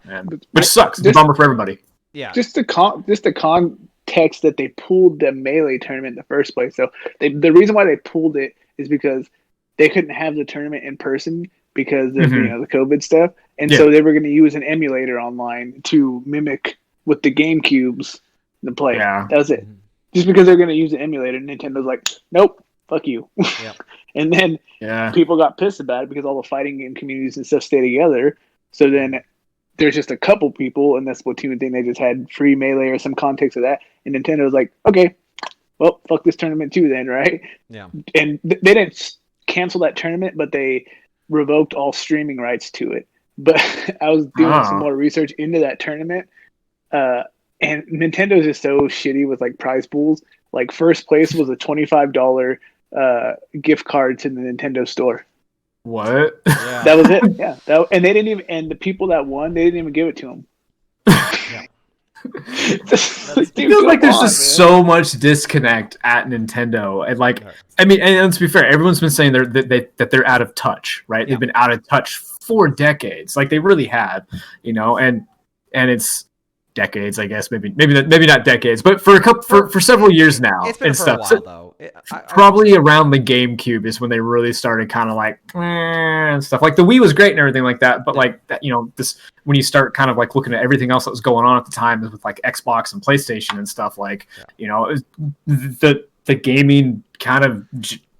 which sucks. It's a bummer for everybody. Yeah, just the context that they pulled the Melee tournament in the first place. So the reason why they pulled it is because they couldn't have the tournament in person because of the COVID stuff, and so they were going to use an emulator online to mimic with the GameCubes the play. Yeah, that was it. Just because they're going to use an emulator, Nintendo's like, nope. Fuck you. Yeah. And then people got pissed about it because all the fighting game communities and stuff stay together. So then there's just a couple people in that Splatoon thing. They just had free Melee or some context of that. And Nintendo was like, okay, well, fuck this tournament too then, right? Yeah. And they didn't cancel that tournament, but they revoked all streaming rights to it. But I was doing some more research into that tournament. And Nintendo is just so shitty with like prize pools. Like first place was a $25 gift card to the Nintendo store. What? Yeah. That was it. Yeah. And they didn't even. And the people that won, they didn't even give it to them. Yeah. It feels like there's just so much disconnect at Nintendo, and like, I mean, and let's be fair, everyone's been saying that they're out of touch, right? They've been out of touch for decades, like they really have, and it's decades, I guess, maybe not decades, but for several years now. It's been and for stuff. a while, though. Probably around the GameCube is when they really started kind of like and stuff. Like the Wii was great and everything like that, but like that, this when you start kind of like looking at everything else that was going on at the time with like Xbox and PlayStation and stuff, like the the gaming kind of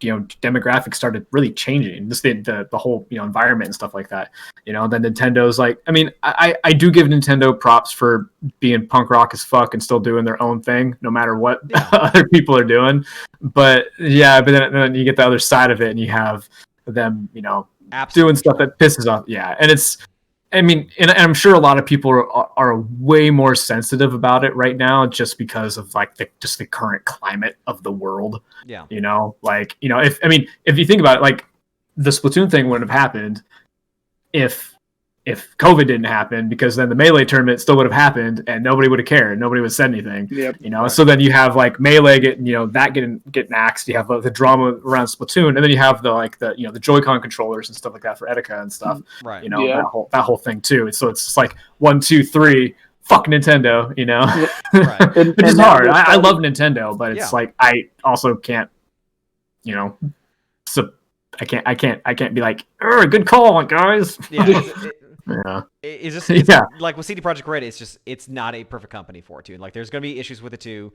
demographic started really changing, just the whole environment and stuff like that. Then Nintendo's like, I mean, I do give Nintendo props for being punk rock as fuck and still doing their own thing no matter what other people are doing. But then you get the other side of it and you have them doing stuff that pisses off. And it's, I mean, and I'm sure a lot of people are way more sensitive about it right now, just because of like the current climate of the world. Yeah. If you think about it, like the Splatoon thing wouldn't have happened if COVID didn't happen, because then the Melee tournament still would have happened and nobody would have cared. Nobody would have said anything. Yep. Right. So then you have like Melee getting axed. You have the drama around Splatoon, and then you have the Joy-Con controllers and stuff like that for Etika and stuff. Right. That whole thing too. So it's just like 1, 2, 3. Fuck Nintendo. Right. Which is hard. I love Nintendo, but it's like I also can't. I can't be like, good call, guys. Yeah. It's just like with CD Projekt Red, it's not a perfect company for it too. Like there's going to be issues with it too,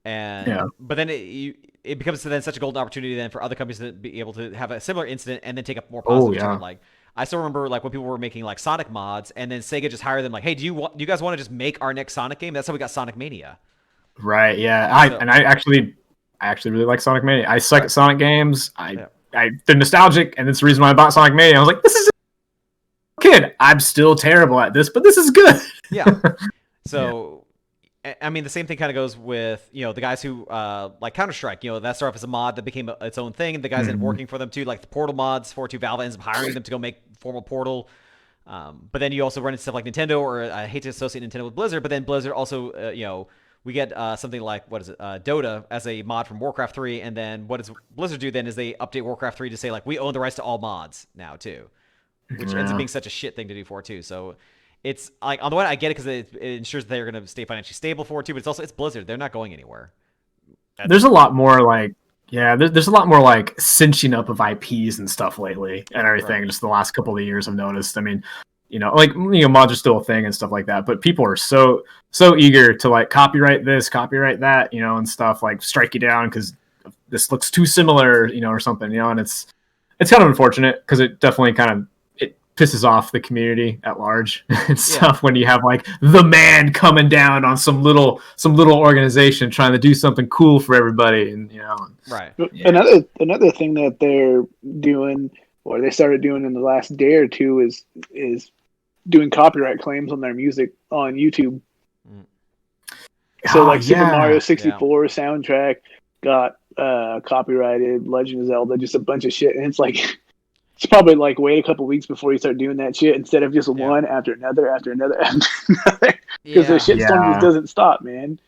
but then it becomes then such a golden opportunity then for other companies to be able to have a similar incident and then take a more positive turn. Like I still remember like when people were making like Sonic mods, and then Sega just hired them like, hey, do you guys want to just make our next Sonic game? That's how we got Sonic Mania. Right. Yeah. I actually really like Sonic Mania. I suck at Sonic games. They're nostalgic, and that's the reason why I bought Sonic Mania. I was like, this is kid. I'm still terrible at this, but this is good. Yeah. So, I mean, the same thing kind of goes with the guys who like Counter-Strike. That started off as a mod that became its own thing, and the guys ended up working for them too, like the Portal mods for Valve ends up hiring them to go make formal Portal. But then you also run into stuff like Nintendo, or I hate to associate Nintendo with Blizzard, but then Blizzard also we get something like, Dota as a mod from Warcraft 3, and then what does Blizzard do then is they update Warcraft 3 to say, like, we own the rights to all mods now, too. Which ends up being such a shit thing to do for it, too. So it's, like, on the one hand, I get it because it ensures that they're going to stay financially stable for it, too, but it's Blizzard. They're not going anywhere. There's a lot more, like, there's a lot more, like, cinching up of IPs and stuff lately and everything, just the last couple of years I've noticed. I mean, mods are still a thing and stuff like that, but people are so eager to like copyright this, copyright that, and stuff, like strike you down because this looks too similar, or something, and it's kind of unfortunate because it definitely it pisses off the community at large and stuff when you have like the man coming down on some little organization trying to do something cool for everybody, and right. Another thing that they're doing, or they started doing in the last day or two, is doing copyright claims on their music on YouTube. So Super Mario 64 soundtrack got copyrighted, Legend of Zelda, just a bunch of shit, and it's like it's probably like wait a couple weeks before you start doing that shit instead of just one after another after another because the shitstorm just doesn't stop, man.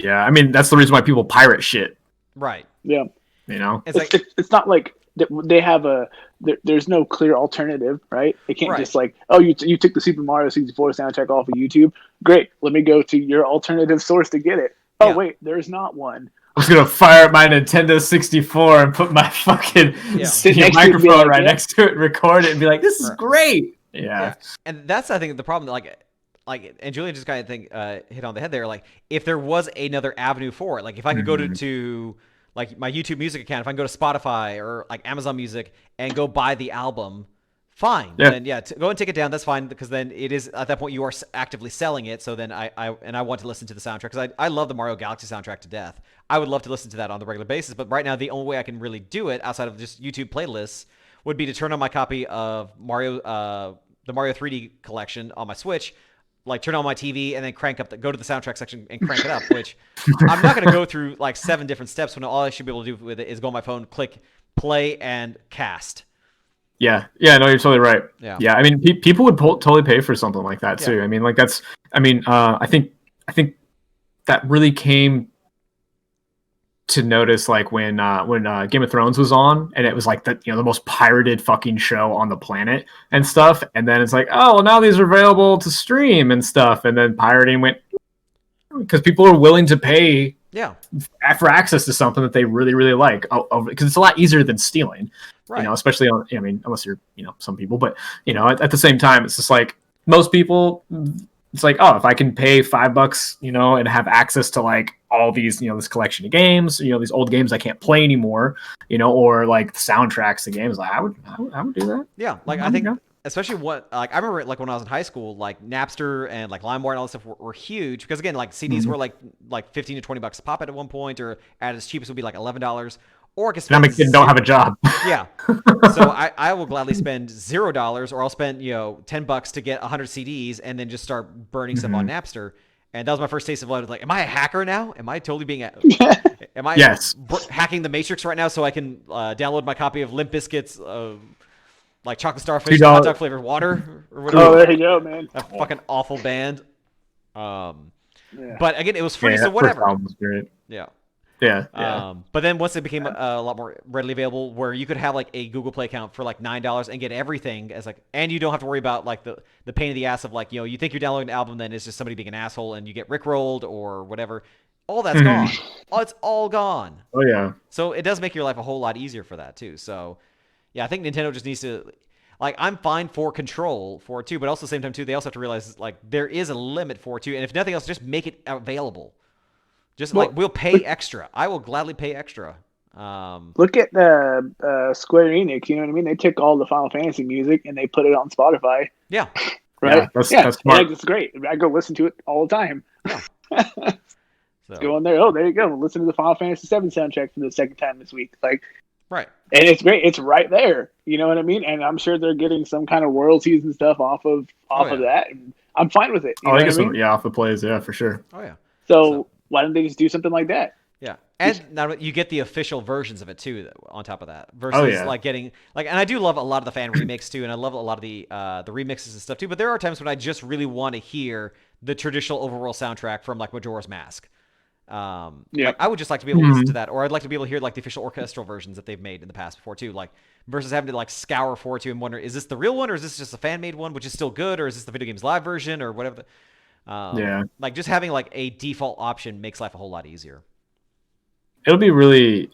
I mean, that's the reason why people pirate shit, right? Yeah, it's not like they have there's no clear alternative, right? They can't just like, oh, you took the Super Mario 64 soundtrack off of YouTube. Great, let me go to your alternative source to get it. Oh, wait, there's not one. I was going to fire up my Nintendo 64 and put my fucking microphone right next to it, record it, and be like, this is great. Yeah. And that's, I think, the problem, like, and Julian just kind of hit on the head there. Like, if there was another avenue for it, like if I could go to like my YouTube Music account, if I can go to Spotify or like Amazon Music and go buy the album, fine. Then go and take it down. That's fine, because then it is at that point you are actively selling it. So then I want to listen to the soundtrack, because I love the Mario Galaxy soundtrack to death. I would love to listen to that on the regular basis, but right now the only way I can really do it outside of just YouTube playlists would be to turn on my copy of the Mario 3D collection on my Switch, like turn on my TV and then go to the soundtrack section and crank it up, which I'm not going to go through like 7 different steps when all I should be able to do with it is go on my phone, click play and cast. No, you're totally right. I mean, people would totally pay for something like that too. I mean, like I think that really came to notice like when Game of Thrones was on, and it was like the most pirated fucking show on the planet and stuff, and then it's like, oh well, now these are available to stream and stuff, and then pirating went because people are willing to pay for access to something that they really really like, because it's a lot easier than stealing, right? Especially on, I mean, unless you're some people, but at the same time, it's just like most people, it's like, oh, if I can pay $5 and have access to like all these, this collection of games, these old games I can't play anymore, or like the soundtracks of games. Like I would do that. Yeah, like I think especially I remember like when I was in high school, like Napster and like LimeWire and all this stuff were huge because again, like CDs were like 15 to $20 a pop at one point, or at its cheapest would be like $11. Or I could spend. I'm a kid and don't have a job. Yeah, so I will gladly spend $0, or I'll spend $10 to get 100 CDs and then just start burning stuff on Napster. And that was my first taste of like, am I a hacker now? Am I totally being? Am I hacking the Matrix right now so I can download my copy of Limp Bizkit's like chocolate starfish hot dog flavored water or whatever? Oh, there you go, man. That fucking awful band. But again, it was free, so whatever. First album was great. Yeah. Yeah. But then once it became a lot more readily available, where you could have like a Google Play account for like $9 and get everything as like, and you don't have to worry about like the pain in the ass of like, you think you're downloading an album, then it's just somebody being an asshole and you get rickrolled or whatever. All that's gone. It's all gone. Oh yeah. So it does make your life a whole lot easier for that too. So yeah, I think Nintendo just needs to, like, I'm fine for Control for it too, but also at the same time too, they also have to realize like there is a limit for it too, and if nothing else, just make it available. Just we'll pay extra. I will gladly pay extra. Look at Square Enix. You know what I mean? They took all the Final Fantasy music and they put it on Spotify. Yeah. Right. Yeah, that's smart. It's great. I go listen to it all the time. Yeah. So. Go in there. Oh, there you go. Listen to the Final Fantasy VII soundtrack for the second time this week. Like, right. And it's great. It's right there. You know what I mean? And I'm sure they're getting some kind of royalties and stuff off of that. And I'm fine with it. I guess off the plays. Yeah, for sure. Oh yeah. So why don't they just do something like that? Yeah, and now you get the official versions of it too. On top of that, versus like getting like, and I do love a lot of the fan remakes too, and I love a lot of the remixes and stuff too. But there are times when I just really want to hear the traditional overall soundtrack from like Majora's Mask. Like, I would just like to be able to listen to that, or I'd like to be able to hear like the official orchestral versions that they've made in the past before too. Like versus having to like scour for it too and wonder, is this the real one or is this just a fan made one, which is still good, or is this the video game's live version or whatever? Like just having like a default option makes life a whole lot easier. It'll be really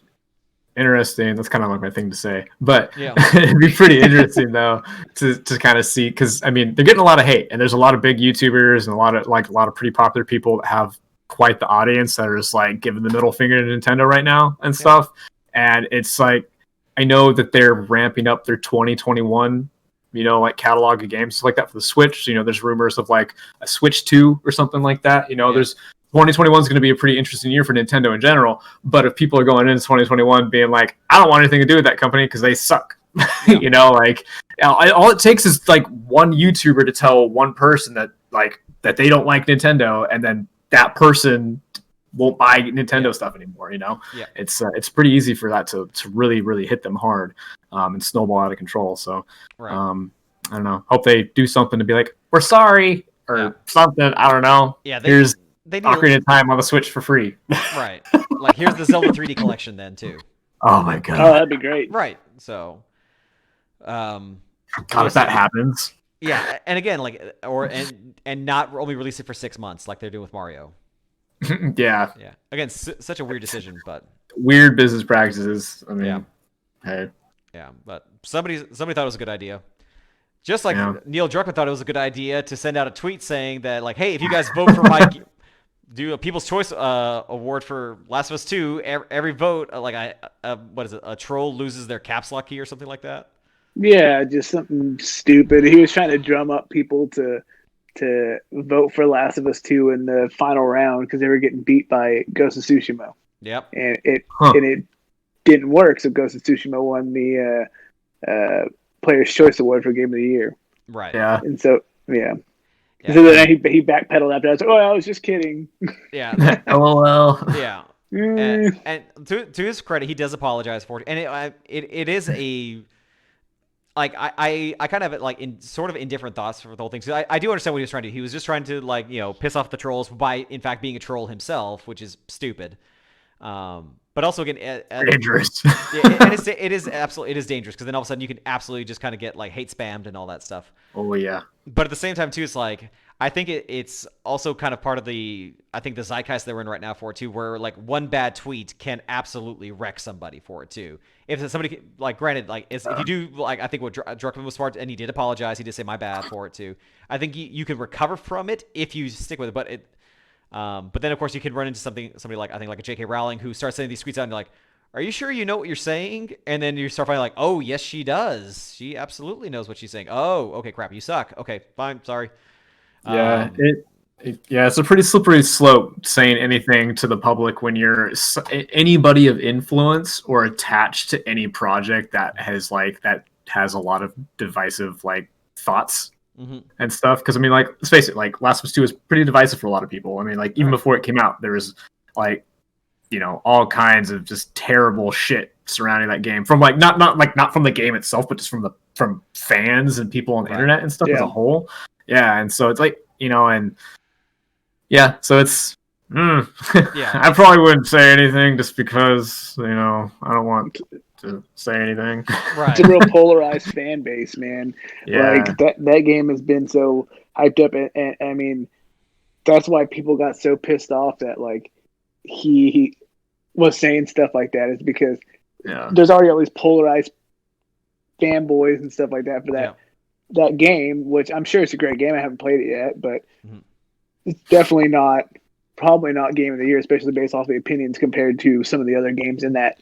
interesting. That's kind of like my thing to say, but it'd be pretty interesting though to kind of see, because I mean they're getting a lot of hate, and there's a lot of big YouTubers and a lot of pretty popular people that have quite the audience that are just like giving the middle finger to Nintendo right now and stuff. And it's like, I know that they're ramping up their 2021 like catalog of games like that for the Switch. There's rumors of like a Switch 2 or something like that. There's 2021 is going to be a pretty interesting year for Nintendo in general. But if people are going into 2021 being like, I don't want anything to do with that company because they suck, like all it takes is like one YouTuber to tell one person that they don't like Nintendo, and then that person won't buy Nintendo stuff anymore. It's pretty easy for that to really, really hit them hard and snowball out of control. So I don't know. Hope they do something to be like, we're sorry or something. I don't know. Yeah, here's Ocarina of Time on the Switch for free. Right. Like here's the Zelda 3D collection then too. Oh my god. Oh, that'd be great. Right. So, God, if that happens. Yeah, and again, like, and not only release it for 6 months like they're doing with Mario. Yeah. Again, such a weird decision, but weird business practices. I mean, hey. Yeah, but somebody thought it was a good idea. Just like Neil Druckmann thought it was a good idea to send out a tweet saying that, like, hey, if you guys vote for my do a People's Choice award for Last of Us 2, every vote, what is it? A troll loses their caps lock key or something like that. Yeah, just something stupid. He was trying to drum up people to vote for Last of Us 2 in the final round because they were getting beat by Ghost of Tsushima. Yep. And it didn't work, so Ghost of Tsushima won the Player's Choice Award for Game of the Year. Right. Yeah. And so, so then he backpedaled after that. I was just kidding. Yeah. LOL. Yeah. And to his credit, he does apologize for it, and it is a. Like I kind of like in sort of indifferent thoughts for the whole thing. So I do understand what he was trying to do. He was just trying to piss off the trolls by in fact being a troll himself, which is stupid. But also again, dangerous. And it is dangerous because then all of a sudden you can absolutely just kind of get like hate spammed and all that stuff. Oh yeah. But at the same time too, it's like I think it's also kind of part of the zeitgeist that we're in right now for it too, where like one bad tweet can absolutely wreck somebody for it too. If somebody like, granted, like if you do like, I think what Druckmann was smart and he did apologize, he did say my bad for it too. I think you can recover from it if you stick with it, but But then of course you could run into somebody like I think like a J.K. Rowling who starts sending these tweets out and you're like, are you sure you know what you're saying? And then you start finding like, oh yes she does. She absolutely knows what she's saying. Oh okay, crap, you suck. Okay, fine, sorry. Yeah, it's a pretty slippery slope saying anything to the public when you're anybody of influence or attached to any project that has a lot of divisive like thoughts and stuff. Because I mean, like, let's face it, like Last of Us 2 is pretty divisive for a lot of people. I mean, like even before it came out, there was like, you know, all kinds of just terrible shit surrounding that game from like not from the game itself, but just from fans and people on the internet and stuff as a whole. Yeah, and so it's like, you know, and yeah, so it's I probably wouldn't say anything just because, you know, I don't want to say anything. Right. It's a real polarized fan base, man. Yeah. Like that game has been so hyped up, and I mean, that's why people got so pissed off that like he was saying stuff like that, is because there's already all these polarized fanboys and stuff like that for that game, which I'm sure it's a great game. I haven't played it yet, but it's definitely probably not game of the year, especially based off the opinions compared to some of the other games in that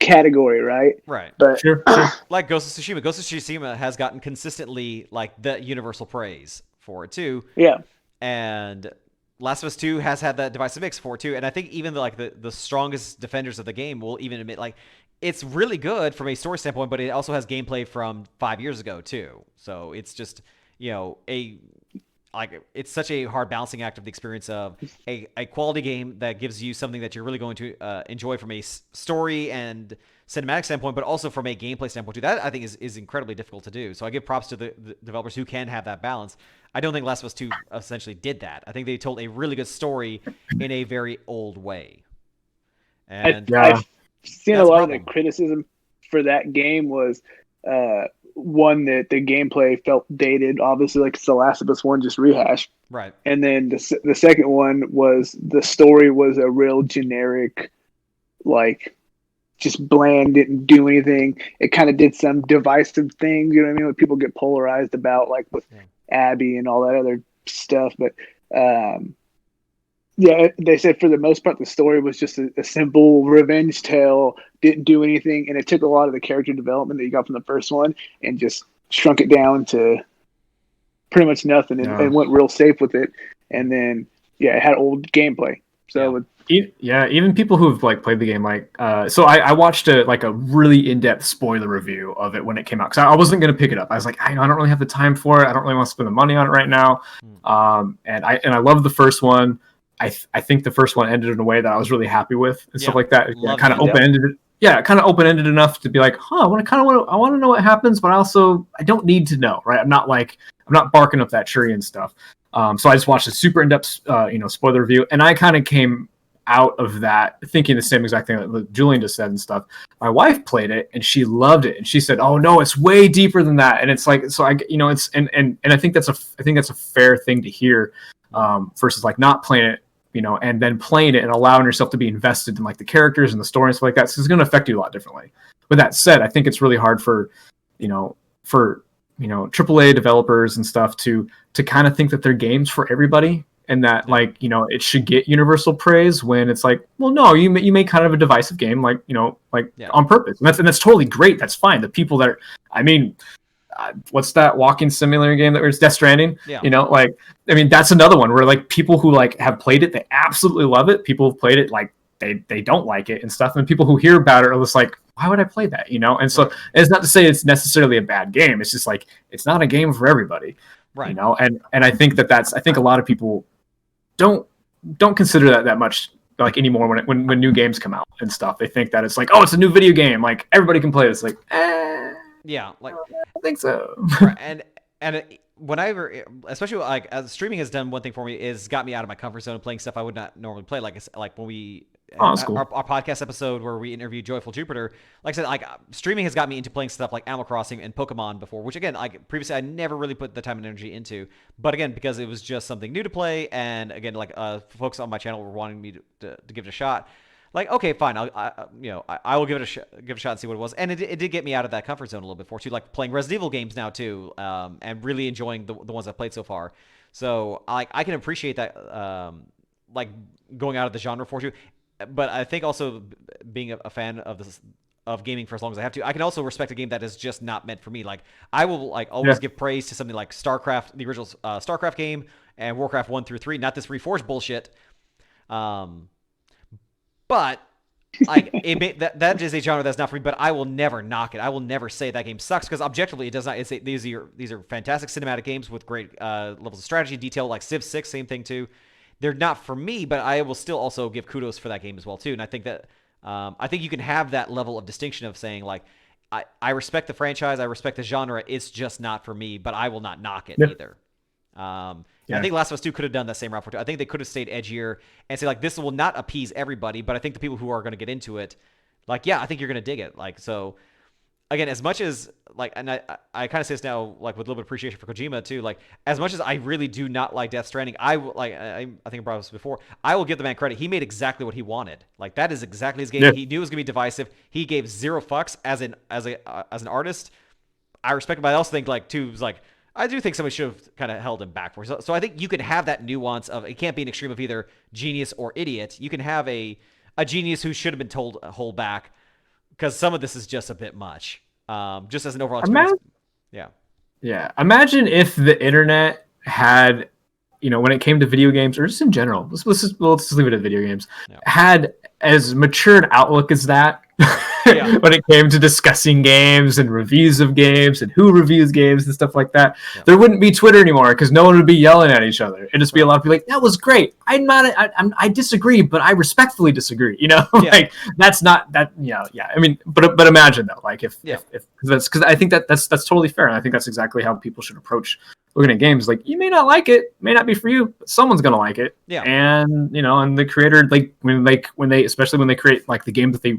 category, right? Right. But sure. Like Ghost of Tsushima. Ghost of Tsushima has gotten consistently like the universal praise for it too. Yeah. And Last of Us 2 has had that divisive mix for it too. And I think even the strongest defenders of the game will even admit like it's really good from a story standpoint, but it also has gameplay from 5 years ago too. So it's just, you know, it's such a hard balancing act of the experience of a quality game that gives you something that you're really going to enjoy from a story and cinematic standpoint, but also from a gameplay standpoint too. That I think is incredibly difficult to do. So I give props to the developers who can have that balance. I don't think Last of Us 2 essentially did that. I think they told a really good story in a very old way. And I've seen a lot of the criticism for that game was one that the gameplay felt dated, obviously, like it's the Last of Us 1 just rehashed. Right. And then the second one was the story was a real generic, like just bland, didn't do anything. It kind of did some divisive things, you know what I mean? When people get polarized about like with Abby and all that other stuff. But they said for the most part the story was just a simple revenge tale, didn't do anything, and it took a lot of the character development that you got from the first one and just shrunk it down to pretty much nothing and went real safe with it. And then it had old gameplay. So even people who've like played the game, like so I watched a really in-depth spoiler review of it when it came out, because I wasn't going to pick it up. I was like, I don't really have the time for it. I don't really want to spend the money on it right now. And I love the first one. I think the first one ended in a way that I was really happy with and stuff like that. Kind of open-ended. Kind of open-ended enough to be like, I want to know what happens, but I don't need to know, right? I'm not barking up that tree and stuff. So I just watched a super in-depth, spoiler review, and I kind of came out of that thinking the same exact thing that Julian just said and stuff. My wife played it and she loved it, and she said, "Oh no, it's way deeper than that." And it's like, so it's and I think that's a fair thing to hear, versus like not playing it, and then playing it and allowing yourself to be invested in like the characters and the story and stuff like that. So it's going to affect you a lot differently. With that said, I think it's really hard for AAA developers and stuff to kind of think that they're games for everybody, and that it should get universal praise, when it's like, well, no, you made kind of a divisive game, on purpose, and that's totally great. That's fine. The people that what's that walking simulator game that was Death Stranding? That's another one where like people who like have played it, they absolutely love it. People who've played it, like they don't like it and stuff, and people who hear about it are just like, why would I play that? And so it's not to say it's necessarily a bad game. It's just like, it's not a game for everybody, right? And I think I think a lot of people don't consider that much like anymore when new games come out and stuff. They think that it's like, oh, it's a new video game, like everybody can play this. Like, yeah, like I don't think so. and whenever, especially like as streaming has done one thing for me, is got me out of my comfort zone and playing stuff I would not normally play. Like when we cool. our podcast episode where we interviewed Joyful Jupiter, like I said, like streaming has got me into playing stuff like Animal Crossing and Pokemon before, which again, like previously I never really put the time and energy into, but again, because it was just something new to play, and again, like folks on my channel were wanting me to give it a shot. Like, okay, fine, I will give it a shot and see what it was, and it did get me out of that comfort zone a little bit more too, like playing Resident Evil games now too, and really enjoying the ones I've played so far. So I can appreciate that like going out of the genre for you. But I think also being a fan of this of gaming for as long as I have to, I can also respect a game that is just not meant for me. Like I will like always give praise to something like StarCraft, the original StarCraft game, and Warcraft 1 through 3. Not this Reforged bullshit. But like that is a genre that's not for me. But I will never knock it. I will never say that game sucks because objectively it does not. These are fantastic cinematic games with great levels of strategy detail. Like Civ 6, same thing too. They're not for me, but I will still also give kudos for that game as well too. And I think that I think you can have that level of distinction of saying like I respect the franchise, I respect the genre. It's just not for me, but I will not knock it either. I think Last of Us 2 could have done that same route for 2. I think they could have stayed edgier and say like this will not appease everybody, but I think the people who are going to get into it, like I think you're going to dig it. Like so, again, as much as like, and I kind of say this now like with a little bit of appreciation for Kojima too. Like as much as I really do not like Death Stranding, I think I brought this before. I will give the man credit. He made exactly what he wanted. Like that is exactly his game. Yeah. He knew it was going to be divisive. He gave zero fucks as an artist. I respect him, but I also think like too was like. I do think somebody should have kind of held him back for. So I think you can have that nuance of it can't be an extreme of either genius or idiot. You can have a genius who should have been told hold back because some of this is just a bit much. Just as an overall experience. Yeah. Imagine if the internet had, when it came to video games or just in general, let's just leave it at video games, had as mature an outlook as that. When it came to discussing games and reviews of games and who reviews games and stuff like that, there wouldn't be Twitter anymore because no one would be yelling at each other. It'd just be a lot of people like, that was great. I disagree, but I respectfully disagree. Like that's not that. I mean, but imagine though, like if because I think that's totally fair, and I think that's exactly how people should approach looking at games. Like you may not like it, may not be for you, but someone's gonna like it. And and the creator, like when they especially when they create like the game that they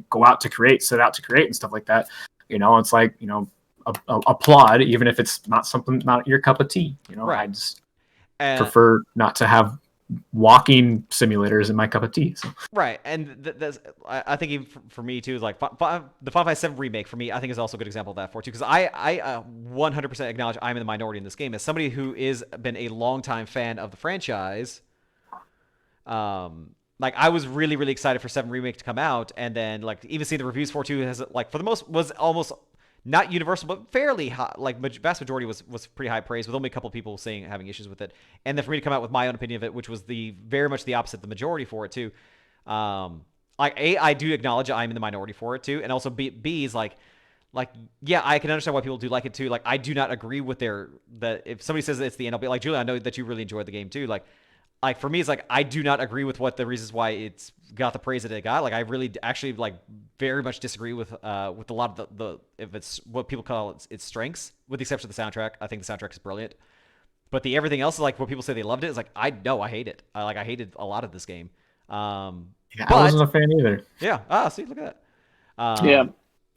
set out to create and stuff like that, it's like applaud even if it's not your cup of tea. I just prefer not to have walking simulators in my cup of tea. So. Right, and that's I think even for me too is like the Final Fantasy 7 remake for me I think is also a good example of that for too because I 100% acknowledge I'm in the minority in this game as somebody who is been a longtime fan of the franchise. Like I was really really excited for 7 remake to come out, and then like even seeing the reviews for 2 has like for the most was almost not universal but fairly high, like vast majority was pretty high praise with only a couple of people having issues with it, and then for me to come out with my own opinion of it, which was very much the opposite, the majority for it too. Like I do acknowledge I'm in the minority for it too, and also B is like yeah, I can understand why people do like it too. Like I do not agree with that if somebody says it's the NLP, like Julie, I know that you really enjoyed the game too. Like for me, it's like I do not agree with what the reasons why it's got the praise that it got. Like I really actually like very much disagree with a lot of the if it's what people call its strengths, with the exception of the soundtrack. I think the soundtrack is brilliant, but everything else is like what people say they loved it is like I hate it. I hated a lot of this game. I wasn't a fan either. Yeah. See, look at that.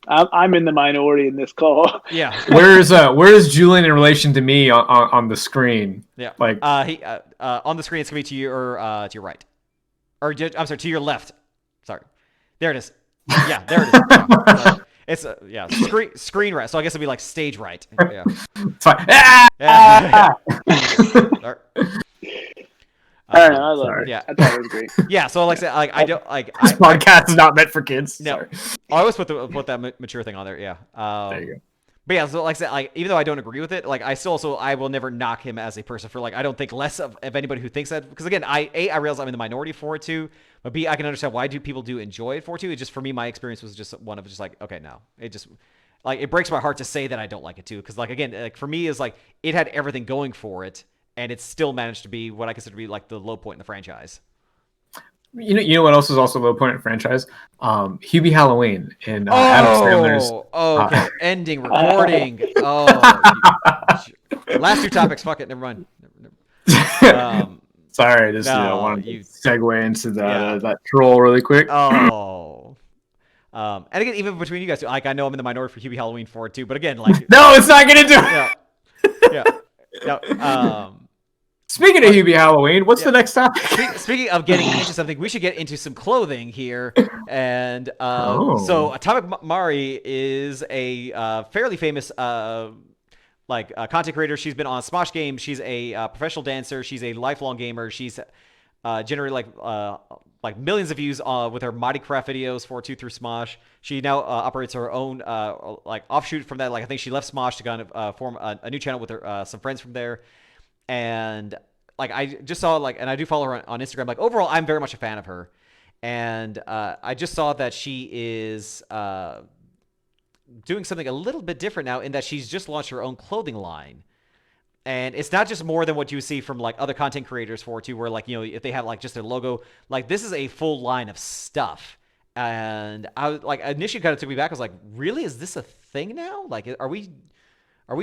I'm in the minority in this call. Yeah. Where's Julian in relation to me on the screen? Yeah. Like he on the screen it's gonna be to your right, or I'm sorry, to your left. Sorry, there it is. Yeah, there it is. It's screen right. So I guess it'd be like stage right. Yeah. It's fine. Yeah. I don't know. I love it. Yeah, I thought it was great. Yeah, so like I said, like I don't like this podcast is not meant for kids. No, I always put that mature thing on there. Yeah. There you go. But yeah, so like I said, like even though I don't agree with it, like I will never knock him as a person for like I don't think less of anybody who thinks that, because again I realize I'm in the minority for it too, but B I can understand why people do enjoy it for it too. It's just for me my experience was just one of just like okay no, it just like it breaks my heart to say that I don't like it too, because like again like for me is like it had everything going for it. And it still managed to be what I consider to be like the low point in the franchise. You know what else is also a low point in the franchise? Hubie Halloween and Adam Sandler's. Okay. Ending recording. Last 2 topics. Fuck it. Never mind. Sorry, I just wanted to segue into that troll really quick. And again, even between you guys, like I know I'm in the minority for Hubie Halloween for it too, but again, like no, it's not gonna do it. Yeah. No. Speaking of Hubie Halloween, what's the next topic? Speaking of getting into something, we should get into some clothing here. And so Atomic Mari is a fairly famous content creator. She's been on Smosh Games. She's a professional dancer. She's a lifelong gamer. She's generate like millions of views with her Mighty Craft videos for 2 through Smosh. She now operates her own like offshoot from that. Like I think she left Smosh to kind of form a new channel with her some friends from there. And like I just saw like, and I do follow her on Instagram. Like overall, I'm very much a fan of her. And I just saw that she is doing something a little bit different now in that she's just launched her own clothing line. And it's not just more than what you see from like other content creators for too, where like, you know, if they have like just their logo, like this is a full line of stuff. And I was like, initially kind of took me back. I was like, really, is this a thing now? Like, are we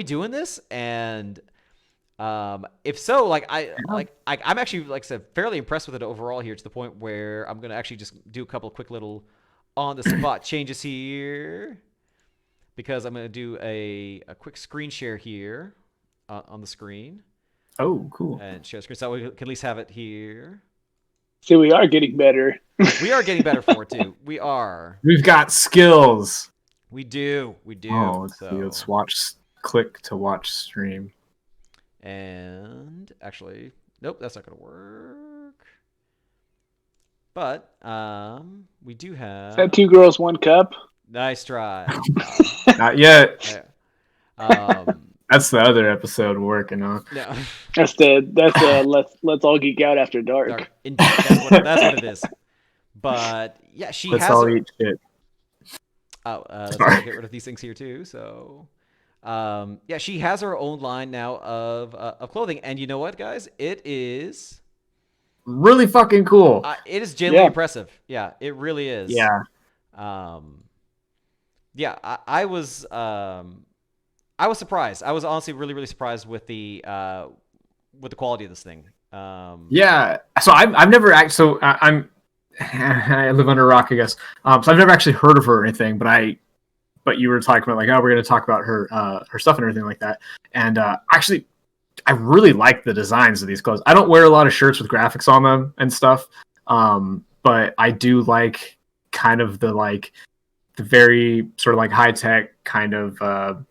doing this? And if so, like I'm actually like I said, fairly impressed with it overall here to the point where I'm gonna actually just do a couple of quick little on the spot changes here because I'm gonna do a quick screen share here on the screen. Oh, cool. And share screen so we can at least have it here. So we are getting better. We are getting better for it too. We are. We've got skills. We do. Oh, let's watch. Click to watch stream. And actually, nope, that's not gonna work. But we do have. Is that 2 girls, 1 cup? Nice try. Not yet. Yeah. That's the other episode we're working on. No. That's let's all geek out after dark. Indeed, that's what it is. But yeah, Let's all eat shit. Let's get rid of these things here too. So, yeah, she has her own line now of clothing, and you know what, guys? It is really fucking cool. It is genuinely impressive. Yeah, it really is. Yeah. Yeah, I was surprised. I was honestly really, really surprised with the quality of this thing. Yeah. So I've never actually. So I live under a rock, I guess. So I've never actually heard of her or anything. But you were talking about like, oh, we're going to talk about her stuff and everything like that. And actually, I really like the designs of these clothes. I don't wear a lot of shirts with graphics on them and stuff. But I do like kind of the very sort of like high tech kind of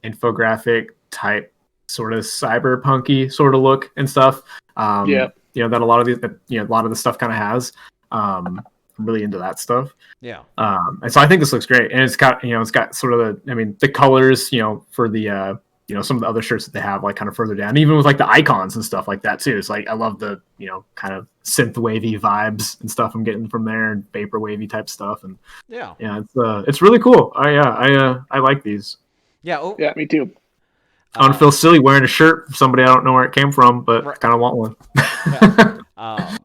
infographic type sort of cyberpunky sort of look and stuff. You know, that a lot of the stuff kind of has. I'm really into that stuff. Yeah. And so I think this looks great. And it's got sort of the colors, for the some of the other shirts that they have like kind of further down, even with like the icons and stuff like that too. It's like I love the kind of synth wavy vibes and stuff I'm getting from there, and vapor wavy type stuff. And yeah, it's really cool. I like these. Yeah. Oh. Yeah, me too. I don't feel silly wearing a shirt from somebody I don't know where it came from, but I kind of want one. Yeah.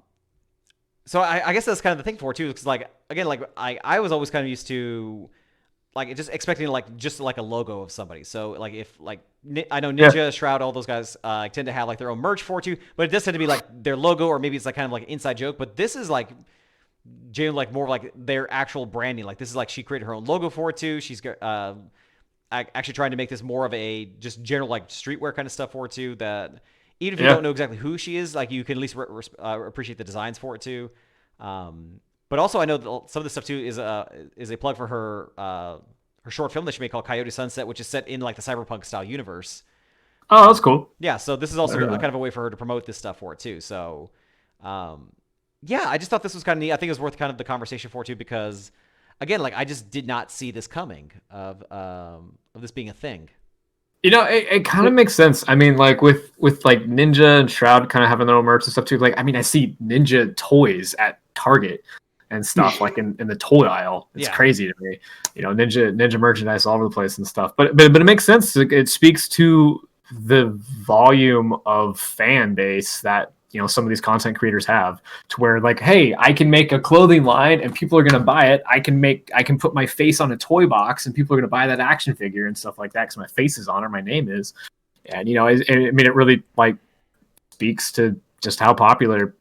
So I guess that's kind of the thing for it too, because like again, like I was always kind of used to like just expecting just like a logo of somebody. So like if like I know Ninja, Shroud, all those guys tend to have like their own merch for it too, but it does tend to be like their logo, or maybe it's like kind of like an inside joke. But this is like genuinely like more like their actual branding. Like this is like she created her own logo for it too. She's actually trying to make this more of a just general like streetwear kind of stuff for it too, that even if you don't know exactly who she is, like you can at least appreciate the designs for it too. But also I know that some of this stuff too is a plug for her short film that she made called Coyote Sunset, which is set in like the cyberpunk style universe. Oh, that's cool. Yeah, so this is also kind of a way for her to promote this stuff for it too. So yeah, I just thought this was kind of neat. I think it was worth kind of the conversation for it too, because again, like I just did not see this coming of this being a thing. It kind of makes sense. I mean, like with like Ninja and Shroud kind of having their own merch and stuff too. Like, I mean, I see Ninja toys at Target and stuff like in the toy aisle. It's crazy to me. Ninja merchandise all over the place and stuff. But it makes sense. It speaks to the volume of fan base that some of these content creators have, to where like, hey, I can make a clothing line and people are going to buy it. I can put my face on a toy box and people are going to buy that action figure and stuff like that because my face is on it, my name is. And it really like speaks to just how popular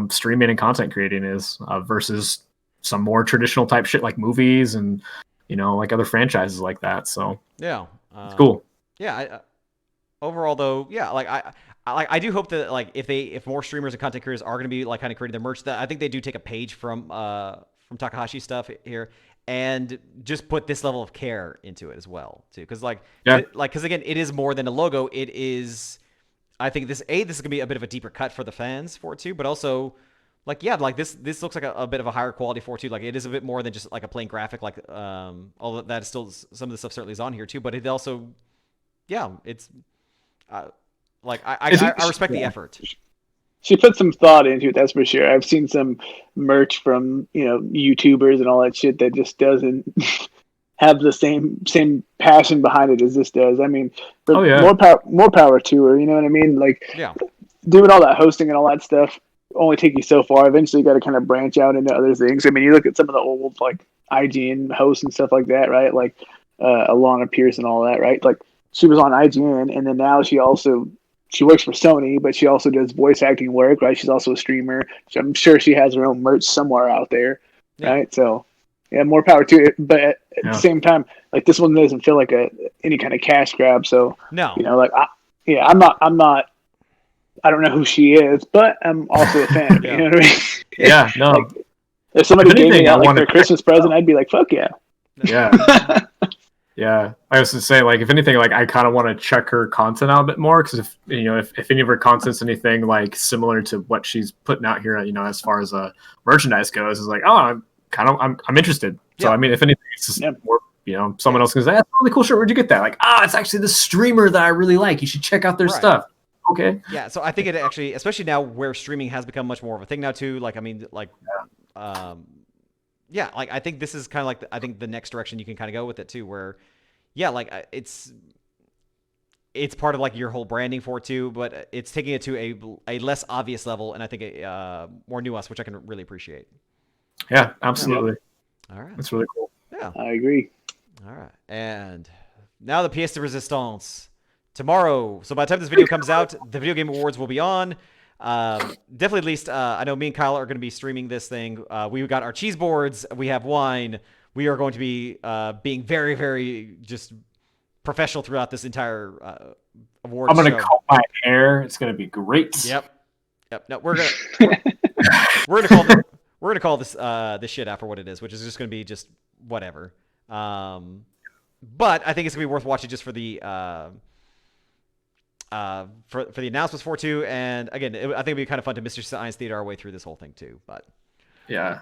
streaming and content creating is versus some more traditional type shit like movies and like other franchises like that. So yeah, it's cool. Yeah. Overall though, yeah, like I do hope that like if more streamers and content creators are going to be like kind of creating their merch, that I think they do take a page from Takahashi's stuff here and just put this level of care into it as well too, because because again, it is more than a logo. It is I think this is gonna be a bit of a deeper cut for the fans for it too, but also like this looks like a bit of a higher quality for it too. Like it is a bit more than just like a plain graphic. Like although that is still some of the stuff certainly is on here too, but it also it's like I respect the effort. She put some thought into it, that's for sure. I've seen some merch from YouTubers and all that shit that just doesn't have the same passion behind it as this does. I mean, more power to her. You know what I mean? Like, doing all that hosting and all that stuff only take you so far. Eventually, you got to kind of branch out into other things. I mean, you look at some of the old like IGN hosts and stuff like that, right? Like Alana Pierce and all that, right? Like she was on IGN, and then now she works for Sony, but she also does voice acting work, right? She's also a streamer. So I'm sure she has her own merch somewhere out there, right? So, yeah, more power to it. But at the same time, like this one doesn't feel like any kind of cash grab. So, like, I'm not. I don't know who she is, but I'm also a fan. You know what I mean? Yeah, no. Like, if somebody gave me that for a Christmas present, I'd be like, "Fuck yeah!" Yeah. Yeah, I was to say, like, if anything, like, I kind of want to check her content out a bit more, because if any of her content's anything like similar to what she's putting out here, as far as merchandise goes, is like, oh, I'm interested. So I mean, if anything, it's just more, someone else can say, that's really cool shirt. Where'd you get that? Like, it's actually the streamer that I really like. You should check out their stuff. Okay. Yeah, so I think it actually, especially now where streaming has become much more of a thing now too. Like, I mean, like, like I think this is kind of like I think the next direction you can kind of go with it too, where, like it's part of like your whole branding for it too, but it's taking it to a less obvious level, and I think a more nuanced, which I can really appreciate. Yeah, absolutely. All right, that's really cool. Yeah, I agree. All right, and now the pièce de résistance. Tomorrow, so by the time this video comes out, the Video Game Awards will be on. Definitely, at least I know me and Kyle are going to be streaming this thing. We got our cheese boards. We have wine. We are going to be being very, very just professional throughout this entire awards. I'm going to comb my hair. It's going to be great. Yep. No, we're gonna call this this shit out for what it is, which is just going to be just whatever. But I think it's going to be worth watching just for the. For the announcements for too, and again, I think it'd be kind of fun to Mystery Science Theater our way through this whole thing too. But yeah,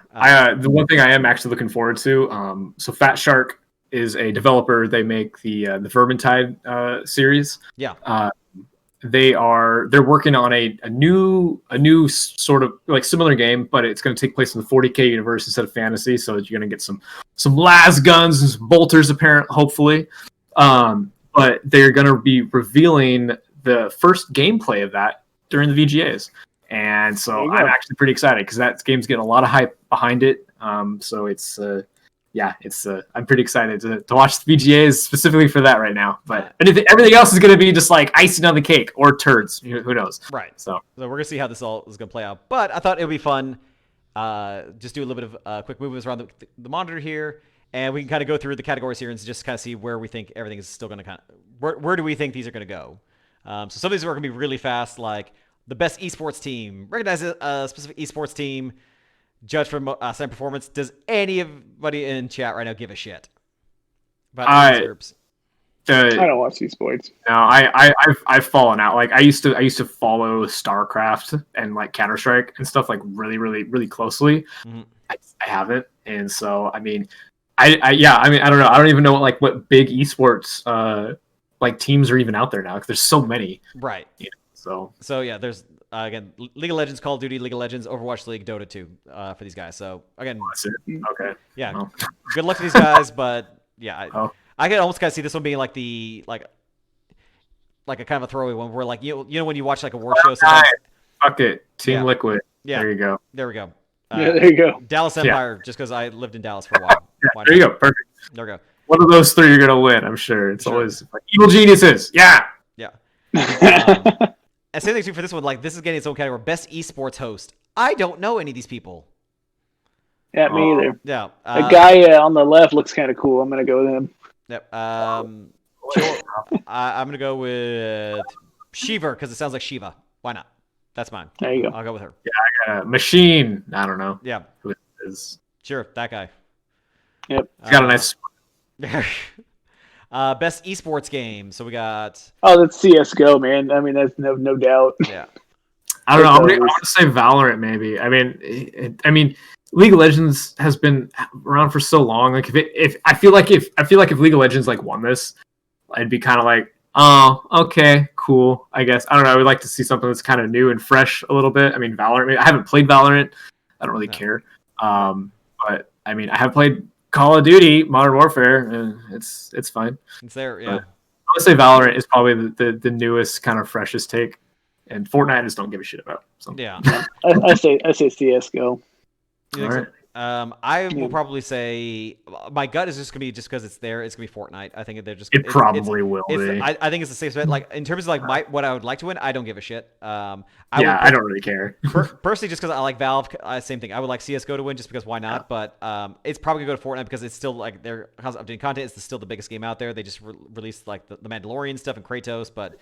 the one thing I am actually looking forward to. So Fat Shark is a developer. They make the Vermintide series. Yeah. They're working on a new sort of like similar game, but it's going to take place in the 40K universe instead of fantasy. So you're going to get some las guns and some bolters, hopefully. But they're going to be revealing the first gameplay of that during the VGAs. And so I'm actually pretty excited because that game's getting a lot of hype behind it. So it's, I'm pretty excited to watch the VGAs specifically for that right now. But everything else is going to be just like icing on the cake or turds. Who knows? Right. So we're going to see how this all is going to play out. But I thought it would be fun. Just do a little bit of quick movements around the monitor here. And we can kind of go through the categories here and just kind of see where we think everything is still going to where do we think these are going to go. So some of these are going to be really fast, like the best esports team. Recognize a specific esports team, judge from same performance. Does anybody in chat right now give a shit about these groups? I don't watch esports. No, I've fallen out. Like I used to follow StarCraft and like Counter-Strike and stuff like really, really, really closely. Mm-hmm. I haven't, and so I mean. I don't know. I don't even know what big esports like teams are even out there now because there's so many. Right. So yeah, there's again League of Legends, Call of Duty, League of Legends, Overwatch League, Dota 2 for these guys. So again, okay. Yeah. Well. Good luck to these guys, but yeah, I can almost kind of see this one being like like a kind of a throwaway one where like you know when you watch like award shows. Fuck it, Team Liquid. Yeah. There you go. There we go. There you go. Dallas Empire, just because I lived in Dallas for a while. There you go. Perfect. There we go. One of those three you're gonna win, I'm sure. It's always like evil geniuses. Yeah. And same thing too for this one. Like this is getting its own category. Best esports host. I don't know any of these people. Yeah, me either. Yeah. The guy on the left looks kind of cool. I'm gonna go with him. Yep. I'm gonna go with Shiva because it sounds like Shiva. Why not? That's mine. There you go. I'll go with her. Yeah, I got a Machine. I don't know. Yeah. Who it is. Sure, that guy. Yep. He's got a nice. Best esports game. So we got. Oh, that's CS:GO, man. I mean, that's no doubt. Yeah. I don't know. I'm gonna say Valorant, maybe. I mean, League of Legends has been around for so long. Like, if I feel like if League of Legends like won this, I'd be kind of like, oh, okay, cool. I guess I don't know. I would like to see something that's kind of new and fresh a little bit. I mean, Valorant. I haven't played Valorant. I don't really care. But I mean, I have played Call of Duty, Modern Warfare, and it's fine. It's there, yeah. But I would say Valorant is probably the newest, kind of freshest take. And Fortnite I just don't give a shit about. So. Yeah. I say CS:GO. All right. I will probably say my gut is just gonna be just because it's there. It's gonna be Fortnite. I think they're just. It probably will be. I think it's the safe bet. Like in terms of like what I would like to win, I don't give a shit. I don't really care. Personally, just because I like Valve, same thing. I would like CS:GO to win just because why not? Yeah. But it's probably gonna go to Fortnite because it's still like they're updating content. It's still the biggest game out there. They just released like the Mandalorian stuff and Kratos, but.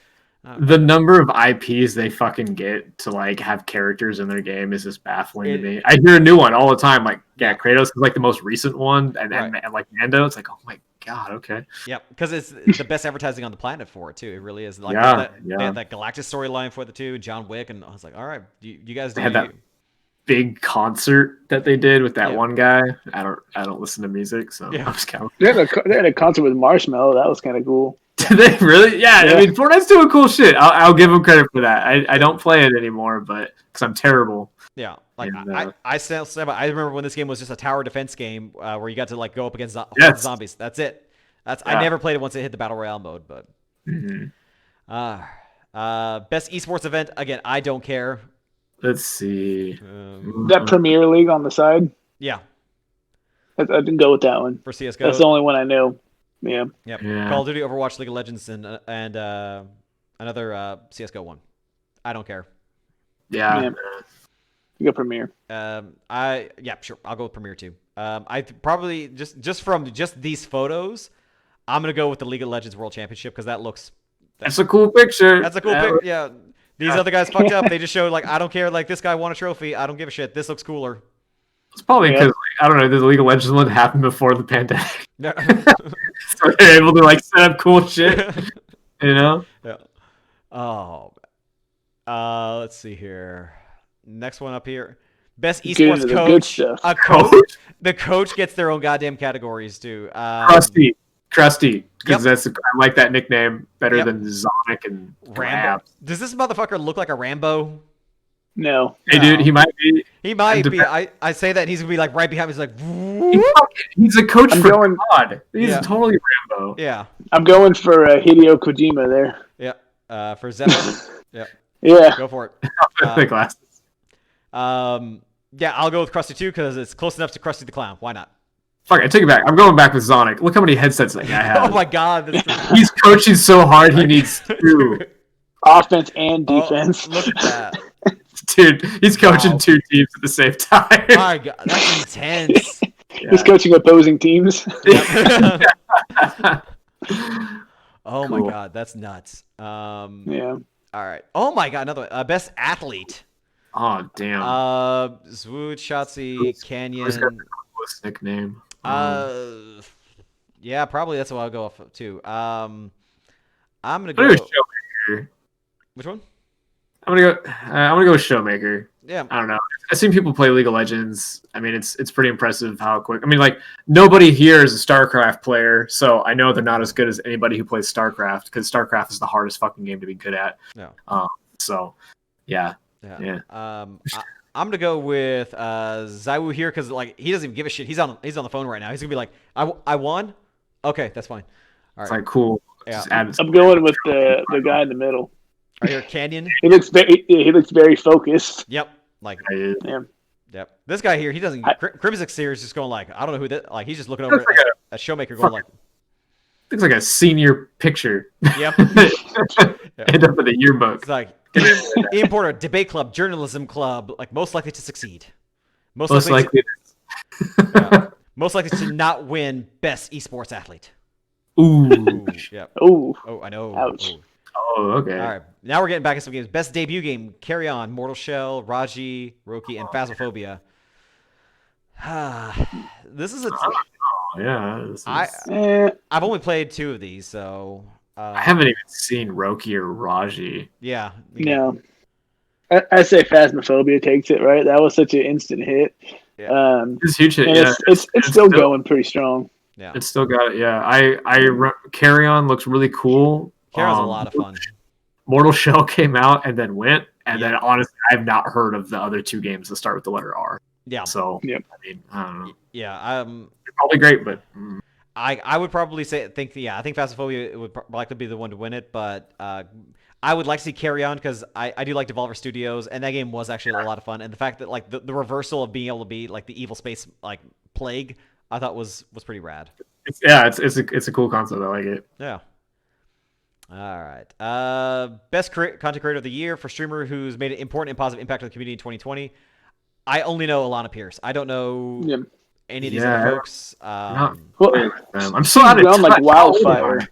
The number of IPs they fucking get to like have characters in their game is just baffling to me. I hear a new one all the time. Like, yeah, Kratos is like the most recent one, and like Mando, it's like, oh my god, okay. Yeah, because it's the best advertising on the planet for it too. It really is. Like, they had that Galactus storyline for the two, John Wick, and I was like, all right, you guys. They had that big concert that they did with that one guy. I don't listen to music, so I'm just counting. They had a concert with Marshmello. That was kind of cool. Did they really? Yeah, I mean, Fortnite's doing cool shit. I'll give them credit for that. I don't play it anymore, but because I'm terrible. Yeah, like I remember when this game was just a tower defense game where you got to like go up against zombies. That's it. I never played it once it hit the battle royale mode, but. Best esports event again. I don't care. Let's see. That Premier League on the side. Yeah, I didn't go with that one for CS:GO. That's the only one I know. Yeah. Yep. Yeah. Call of Duty, Overwatch, League of Legends, and another CS:GO one. I don't care. Yeah. You go Premier. Sure. I'll go with Premier too. I probably just from these photos, I'm gonna go with the League of Legends World Championship because that's a cool picture. That's a cool picture. Yeah. These other guys fucked up. They just showed like I don't care. Like this guy won a trophy. I don't give a shit. This looks cooler. It's probably because I don't know. The League of Legends one happened before the pandemic, so they're able to like set up cool shit. You know? Yeah. Oh. Let's see here. Next one up here. Best esports coach. A coach. The coach gets their own goddamn categories too. Krusty, because I like that nickname better than Zonic and Rambo. Does this motherfucker look like a Rambo? No. Hey, dude, he might be. He might be. I say that and he's gonna be like right behind me. He's like, he's a coach for God. He's totally Rambo. Yeah. I'm going for Hideo Kojima there. Yeah. For Zeppelin. Yeah. Go for it. The glasses. Yeah, I'll go with Krusty too because it's close enough to Krusty the Clown. Why not? Fuck, I take it back. I'm going back with Zonic. Look how many headsets that guy has. Oh my god. He's coaching so hard he needs two. Offense and defense. Look at that. Dude, he's coaching two teams at the same time. My god, that's intense. He's coaching opposing teams. Oh my god, that's nuts. Yeah. All right. Oh my god, another one. Best athlete. Oh damn. Swoot, Shotzi, Canyon. What's the nickname? Yeah, probably that's what I'll go off of too. I'm gonna go. Showmaker. Which one? I'm gonna go with Showmaker. Yeah. I don't know. I've seen people play League of Legends. I mean, it's pretty impressive how quick. I mean, like nobody here is a StarCraft player, so I know they're not as good as anybody who plays StarCraft because StarCraft is the hardest fucking game to be good at. Yeah. So, yeah. I'm gonna go with Zywoo here because like he doesn't even give a shit. He's on the phone right now. He's gonna be like, I won. Okay, that's fine. All right. It's like cool. Yeah. I'm going with the guy in the middle. Right here, Canyon. He looks very focused. Yep. Like. Yeah. Yep. This guy here, he doesn't. Crimsix here is just going like, I don't know who that. Like he's just looking over at Showmaker going like. Looks like a senior picture. Yep. End up in the yearbook. It's like Ian Porter, debate club, journalism club, like most likely to succeed. Most likely to not win best esports athlete. Ooh. Yep. Ooh. Oh, I know. Ouch. Ooh. Oh, okay. All right. Now we're getting back to some games. Best debut game: Carry On, Mortal Shell, Raji, Roki, and Phasmophobia. This is Yeah, I've only played 2 of these, so I haven't even seen Roki or Raji. yeah. No, I say Phasmophobia takes it, right? That was such an instant hit. Yeah. It's huge hit. And Yeah, it's still going pretty strong. Yeah. It's still got it. Yeah, Carry On looks really cool. Carry-On's a lot of fun. Mortal Shell came out and then went, and Yeah. then honestly, I've not heard of the other 2 games that start with the letter R. Yeah. So Yep. I mean, I don't know. Yeah. They're probably great, but I would probably I think Phasmophobia would likely be the one to win it, but I would like to see Carry On because I do like Devolver Studios, and that game was actually a lot of fun. And the fact that like the reversal of being able to be like the evil space like plague, I thought was pretty rad. it's a cool concept. I like it. Yeah. All right. Best content creator of the year for streamer who's made an important and positive impact on the community in 2020. I only know Alana Pierce. I don't know any of these other folks. I'm so out of like wildfire.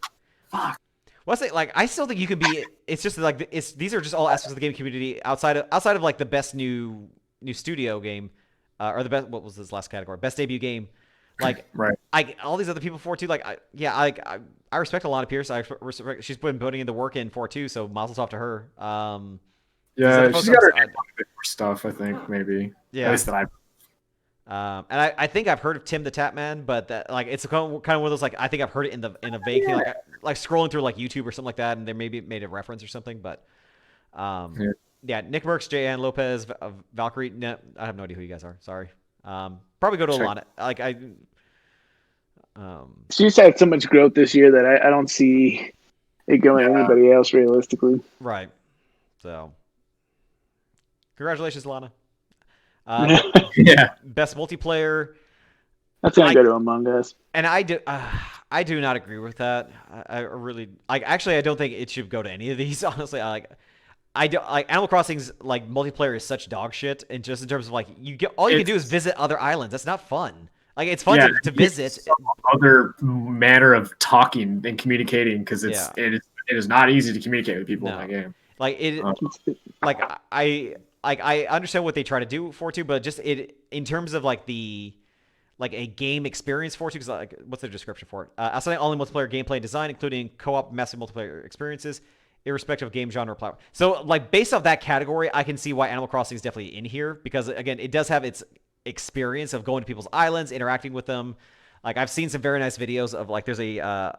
Fuck. Well, I still think you can be. It's just like these are just all aspects of the game community outside of like the best new studio game, or the best. What was this last category? Best debut game. Like right. All these other people for too. Like I respect Alana Pierce. I respect she's been putting in the work in for too. So mazel tov to her. Yeah, she's got her name on a bit more stuff. I think maybe. Yeah. At least that and I think I've heard of Tim the Tapman, but that like it's kind of one of those like I think I've heard it in a vague thing, like scrolling through like YouTube or something like that, and they maybe made a reference or something. But Nick Merckx, J.Ann Lopez, Valkyrie. No, I have no idea who you guys are. Sorry. Probably go to Alana. Like she's had so much growth this year that I don't see it going anybody else realistically. Right. So, congratulations, Lana. Best multiplayer. That's gonna go to Among Us. And I do not agree with that. I really Actually, I don't think it should go to any of these. Honestly, I don't like Animal Crossing's like multiplayer is such dog shit, and just in terms of like you can do is visit other islands. That's not fun. Like it's fun to visit. Some other manner of talking and communicating because it is not easy to communicate with people in that game. Like I understand what they try to do for too, but just in terms of like a game experience for too, because like what's the description for it? Outstanding all-in multiplayer gameplay and design, including co-op massive multiplayer experiences, irrespective of game genre or platform. So like based off that category, I can see why Animal Crossing is definitely in here because again, it does have its experience of going to people's islands, interacting with them. Like I've seen some very nice videos of like there's a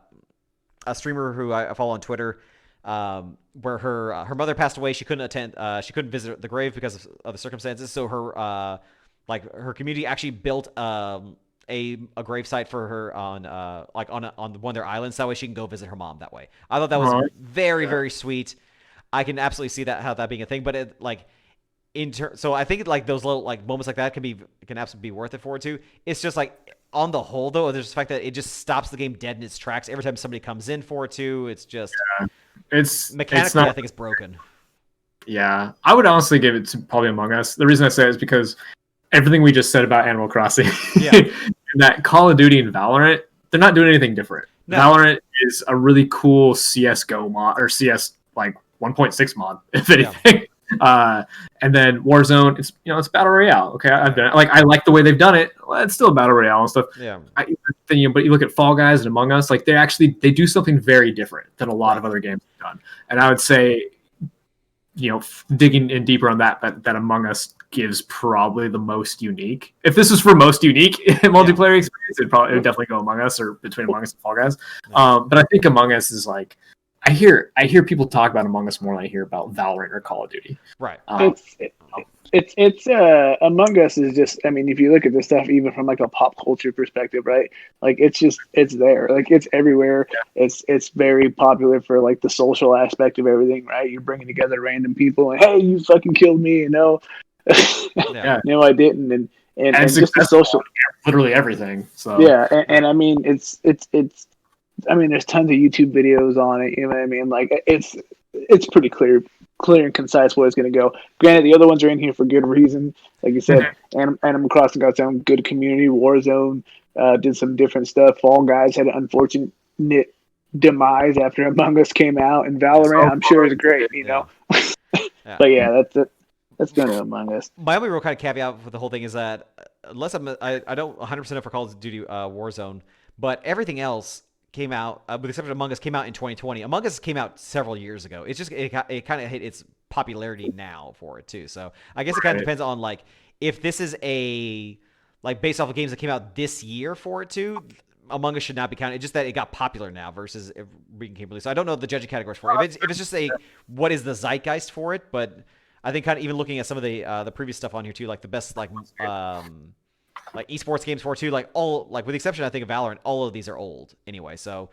streamer who I follow on Twitter. Where her mother passed away, she couldn't visit the grave because of the circumstances. So her community actually built a gravesite for her on one of their islands. That way she can go visit her mom that way. I thought that was very very sweet. I can absolutely see how that being a thing, but it like so I think like those little like moments like that can absolutely be worth it for it too. It's just like on the whole though, there's the fact that it just stops the game dead in its tracks every time somebody comes in for it too. It's just. It's mechanically, I think it's broken. Yeah, I would honestly give it to probably Among Us. The reason I say it is because everything we just said about Animal Crossing, that Call of Duty and Valorant, they're not doing anything different. No. Valorant is a really cool CS:GO mod or CS like 1.6 mod, if anything. And then Warzone, it's battle royale. Okay, I've done it. Like I like the way they've done it. Well, it's still battle royale and stuff. Yeah. But you look at Fall Guys and Among Us, like they do something very different than a lot of other games have done. And I would say, digging in deeper on that Among Us gives probably the most unique. If this is for most unique multiplayer experience, it would definitely go Among Us or between Among Us and Fall Guys. Yeah. But I think Among Us is like. I hear people talk about Among Us more than I hear about Valorant or Call of Duty. Right. It's Among Us is just. I mean, if you look at this stuff, even from like a pop culture perspective, right? Like it's there. Like it's everywhere. Yeah. It's very popular for like the social aspect of everything, right? You're bringing together random people and hey, you fucking killed me, No, I didn't, and just the social, literally everything. So and I mean it's. I mean, there's tons of YouTube videos on it. You know what I mean? Like it's pretty clear and concise where it's going to go. Granted, the other ones are in here for good reason. Like you said, Animal Crossing got some good community. Warzone did some different stuff. Fall Guys had an unfortunate demise after Among Us came out, and Valorant, I'm sure, is great. But that's it. Let's go to Among Us. My only real kind of caveat with the whole thing is that unless I don't 100% know for Call of Duty Warzone, but everything else came out, with the exception of Among Us, came out in 2020. Among Us came out several years ago. It's just it kind of hit its popularity now for it too. So I guess it kind of depends on like if this is a like based off of games that came out this year for it too. Among Us should not be counted. It's just that it got popular now versus it being released. So I don't know the judging categories for it. If it's just a what is the zeitgeist for it, but I think kind of even looking at some of the previous stuff on here too, like the best like esports games for it too, like all like with the exception I think of Valorant, all of these are old anyway. So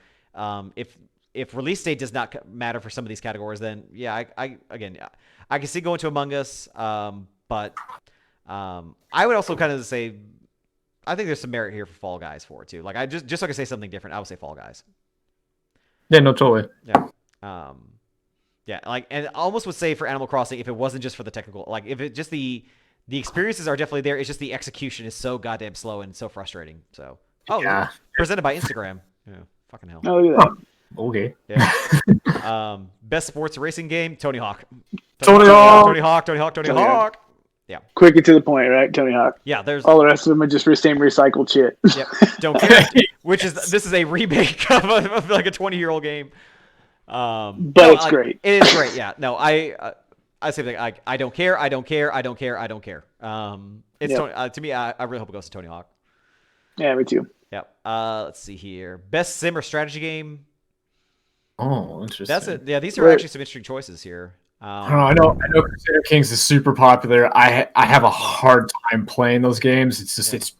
if release date does not matter for some of these categories, then yeah, I can see going to Among Us, but I would also kind of say. I think there's some merit here for Fall Guys for it too. Like I just so I can say something different, I would say Fall Guys. Yeah, no, totally. Yeah. Yeah, like and I almost would say for Animal Crossing if it wasn't just for the technical, like if it just the experiences are definitely there, it's just the execution is so goddamn slow and so frustrating. So yeah. Presented by Instagram. Yeah, fucking hell. Oh, look at that. Okay. Yeah. Best sports racing game, Tony Hawk. Tony Hawk. Yeah. Quick and to the point, right? Tony Hawk. Yeah, there's all the rest of them are just the same recycled shit. Yep. Don't care. This is a remake of like a 20-year-old game. But no, it's great. It is great. Yeah. No, I say like I don't care. I don't care. I don't care. I don't care. It's Tony, to me. I really hope it goes to Tony Hawk. Yeah, me too. Yeah. Let's see here. Best sim or strategy game. Oh, interesting. That's it. Yeah, these are actually some interesting choices here. I know Crusader Kings is super popular. I have a hard time playing those games. It's just it's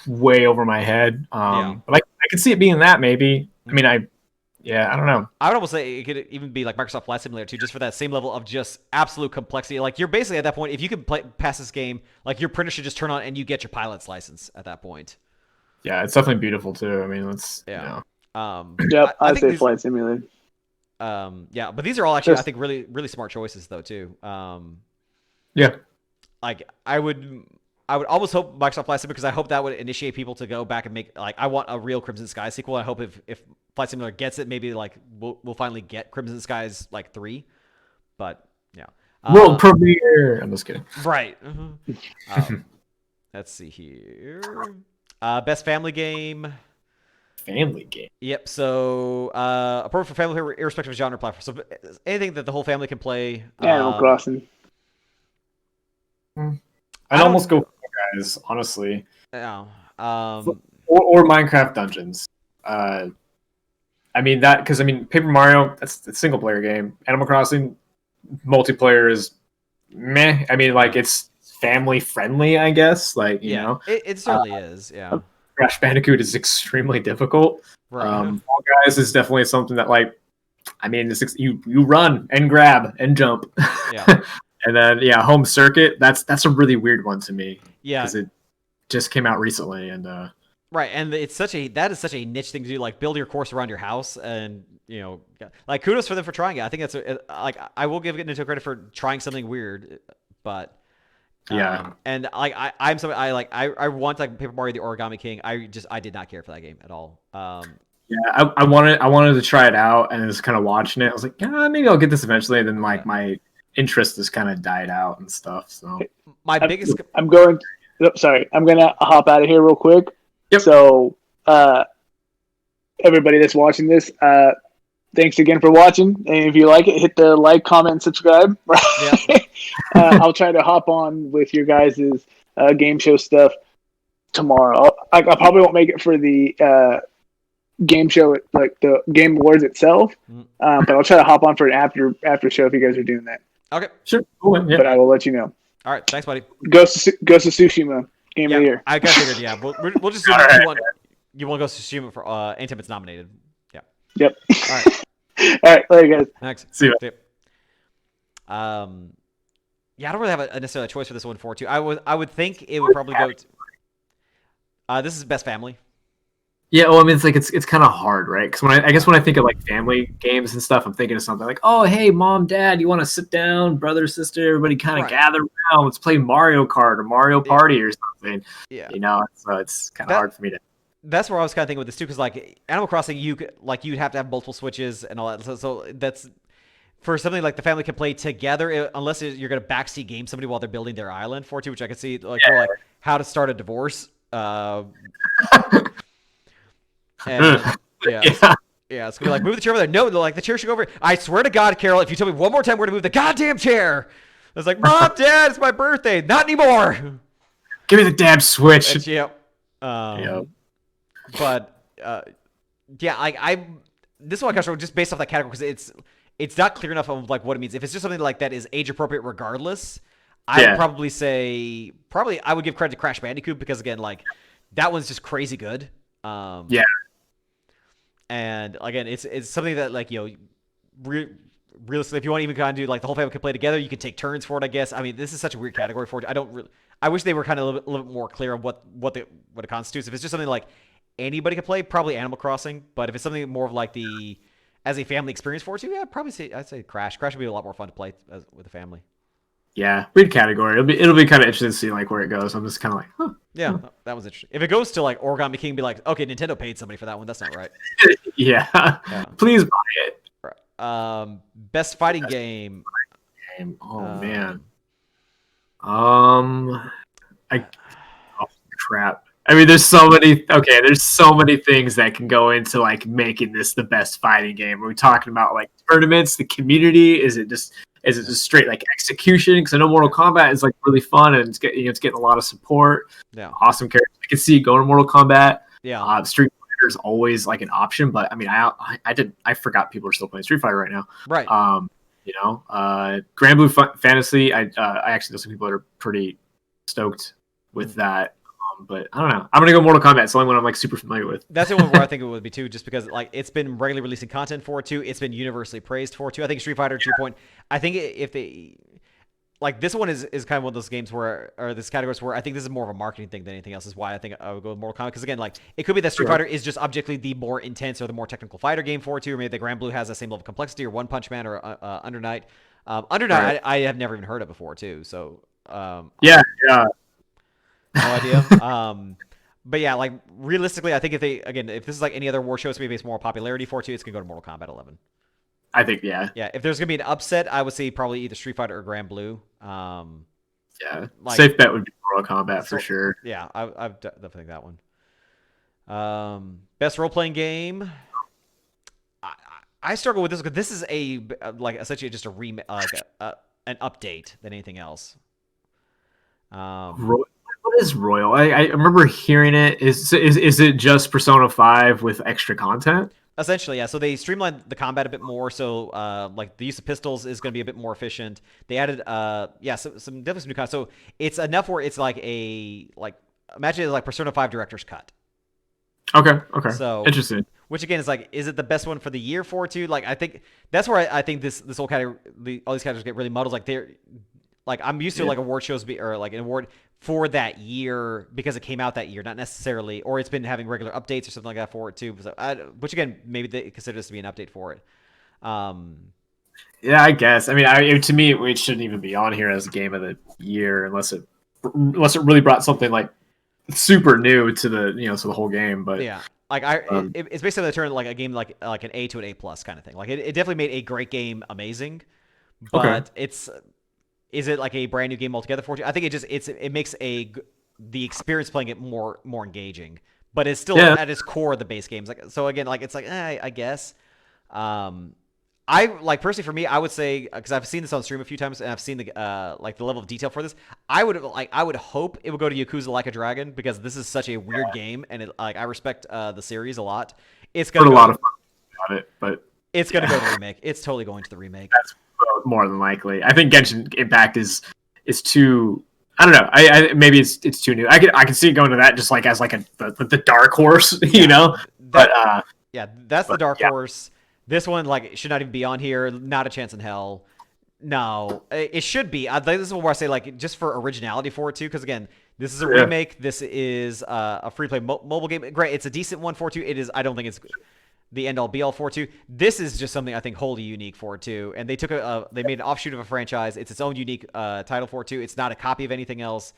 way over my head. But I could see it being that maybe. I mean, I don't know. I would almost say it could even be like Microsoft Flight Simulator too, just for that same level of just absolute complexity. Like you're basically at that point, if you can pass this game, like your printer should just turn on and you get your pilot's license at that point. Yeah, it's definitely beautiful too. I mean, let's I'd say Flight Simulator. Yeah, but these are all actually I think really really smart choices though too. Yeah, like I would almost hope Microsoft Flight Simulator because I hope that would initiate people to go back and make like I want a real Crimson Skies sequel. I hope if Flight Simulator gets it, maybe like we'll finally get Crimson Skies like 3. But yeah, world premiere. I'm just kidding. Right. Let's see here. Best family game. Family game. Yep. So appropriate for family irrespective of genre or platform. So anything that the whole family can play. Animal Crossing. I'd almost go Fall Guys, honestly. Yeah. Or Minecraft Dungeons. I mean that because Paper Mario, that's a single player game. Animal Crossing multiplayer is meh. I mean, like it's family friendly, I guess. Like you know, it certainly is. Yeah. Crash Bandicoot is extremely difficult. Right. Fall Guys is definitely something that like, I mean, you run and grab and jump. Yeah. And then home circuit. That's a really weird one to me. Yeah. Because it just came out recently and. Right, and that is such a niche thing to do, like build your course around your house, and like kudos for them for trying it. I think that's like I will give Nintendo credit for trying something weird, but. And like I want like Paper Mario the Origami King. I did not care for that game at all. I wanted to try it out and just kind of watching it. I was like, maybe I'll get this eventually. And then like my interest has kind of died out and stuff. So I'm going to hop out of here real quick. Yep. So everybody that's watching this, thanks again for watching. And if you like it, hit the like, comment, and subscribe. Yeah. I'll try to hop on with your guys' game show stuff tomorrow. I probably won't make it for the game show, like the Game Awards itself, but I'll try to hop on for an after show if you guys are doing that. Okay. Sure. Cool. Yeah. But I will let you know. All right. Thanks, buddy. Ghost of Tsushima, game of the year. I got figured. Yeah. We'll just do you want to go to Tsushima for anytime it's nominated. Yeah. Yep. All right. All right, later, guys. Thanks. See you. Yeah, I don't really have a necessarily a choice for this one for too. I would think it would probably go to, this is Best Family. Yeah, well, I mean, it's kind of hard, right? Because when I think of like family games and stuff, I'm thinking of something like, oh, hey, mom, dad, you want to sit down, brother, sister, everybody kind of gather around, let's play Mario Kart or Mario Party or something. Yeah, so it's kind of hard for me to. That's where I was kind of thinking with this too, because like Animal Crossing, you'd have to have multiple switches and all that. So that's for something like the family can play together, unless you're going to backseat game somebody while they're building their island for which I could see like for like how to start a divorce. And yeah. Yeah, it's gonna be like, move the chair over there. No, like the chair should go over. I swear to God, Carol, if you tell me one more time we're gonna move the goddamn chair. I was like, Mom, Dad, it's my birthday. Not anymore. Give me the damn Switch. Yep. But yeah, I this one kind of just based off that category because it's not clear enough of like what it means. If it's just something like that is age appropriate regardless, I would probably say I would give credit to Crash Bandicoot because again, like that one's just crazy good. Yeah. And again, it's something that like realistically, if you want to even kind of do like the whole family can play together, you can take turns for it. I guess. I mean, this is such a weird category for it. I wish they were kind of a little bit more clear on what it constitutes. If it's just something like anybody can play, probably Animal Crossing. But if it's something more of like as a family experience for it too, yeah, I'd say Crash. Crash would be a lot more fun to play with a family. Yeah, weird category. It'll be kind of interesting to see like where it goes. I'm just kind of like, huh. Yeah, that was interesting. If it goes to like Origami King, be like, okay, Nintendo paid somebody for that one. That's not right. yeah. Please buy it. Best fighting game. Oh man. Crap. I mean, there's so many things that can go into like making this the best fighting game. Are we talking about like tournaments, the community? Is it just straight like execution? Because I know Mortal Kombat is like really fun and it's getting a lot of support. Yeah, awesome characters. I can see going to Mortal Kombat. Yeah, Street Fighter is always like an option, but I mean, I forgot people are still playing Street Fighter right now. Right. Grand Blue Fantasy. I actually know some people that are pretty stoked with that. But I don't know. I'm gonna go Mortal Kombat. It's the only one I'm like super familiar with. That's the one where I think it would be too, just because like it's been regularly releasing content for it too. It's been universally praised for it too. I think Street Fighter, to your point, I think if they like this one is kind of one of those games where, or this category where I think this is more of a marketing thing than anything else. Is why I think I would go with Mortal Kombat because again, like it could be that Street Fighter is just objectively the more intense or the more technical fighter game for it too, or maybe the Grand Blue has the same level of complexity, or One Punch Man or Under Night. Under Night, I have never even heard of before too. So yeah. No idea. But yeah, like realistically, I think if this is like any other war show, maybe it's more popularity for it too. It's gonna go to Mortal Kombat 11. I think yeah. Yeah, if there's gonna be an upset, I would say probably either Street Fighter or Grand Blue. Yeah, safe bet would be Mortal Kombat for sure. Yeah, I definitely think that one. Best role playing game. I struggle with this because this is essentially just a an update than anything else. What is Royal? I remember hearing it. Is it just Persona 5 with extra content? Essentially, yeah. So they streamlined the combat a bit more. So like the use of pistols is going to be a bit more efficient. They added some definitely some new content. So it's enough where it's like imagine it's like Persona 5 director's cut. Okay. So interesting. Which again is like, is it the best one for the year for it too? Like I think that's where I think this whole category, all these categories get really muddled. Like they're like I'm used to like award shows or like an award for that year because it came out that year, not necessarily, or it's been having regular updates or something like that for it too. So which again, maybe they consider this to be an update for it. Yeah, I guess. I mean, to me, it shouldn't even be on here as a game of the year unless it really brought something like super new to the to the whole game. But yeah, like it's basically the turn like a game like an A to an A plus kind of thing. Like it definitely made a great game amazing, but is it like a brand new game altogether for you? I think it makes the experience playing it more engaging, but it's still at its core the base games. Like so again, like it's like I guess. I like personally for me, I would say because I've seen this on stream a few times and I've seen the like the level of detail for this. I would hope it would go to Yakuza Like a Dragon because this is such a weird game and I respect the series a lot. It's gonna a lot of fun about it, but it's gonna go to the remake. It's totally going to the remake. That's more than likely. I think Genshin Impact is too. I don't know. I maybe it's too new. I can see it going to that just like as like the dark horse, know. But that's the dark horse. This one like should not even be on here. Not a chance in hell. No, it should be. This is where I say like just for originality for it too, because again, this is a remake. This is a free play mobile game. Great, it's a decent one for it too. It is. I don't think it's the end all be all for it too. This is just something I think wholly unique for it too. And they took they made an offshoot of a franchise. It's its own unique title for it too. It's not a copy of anything else.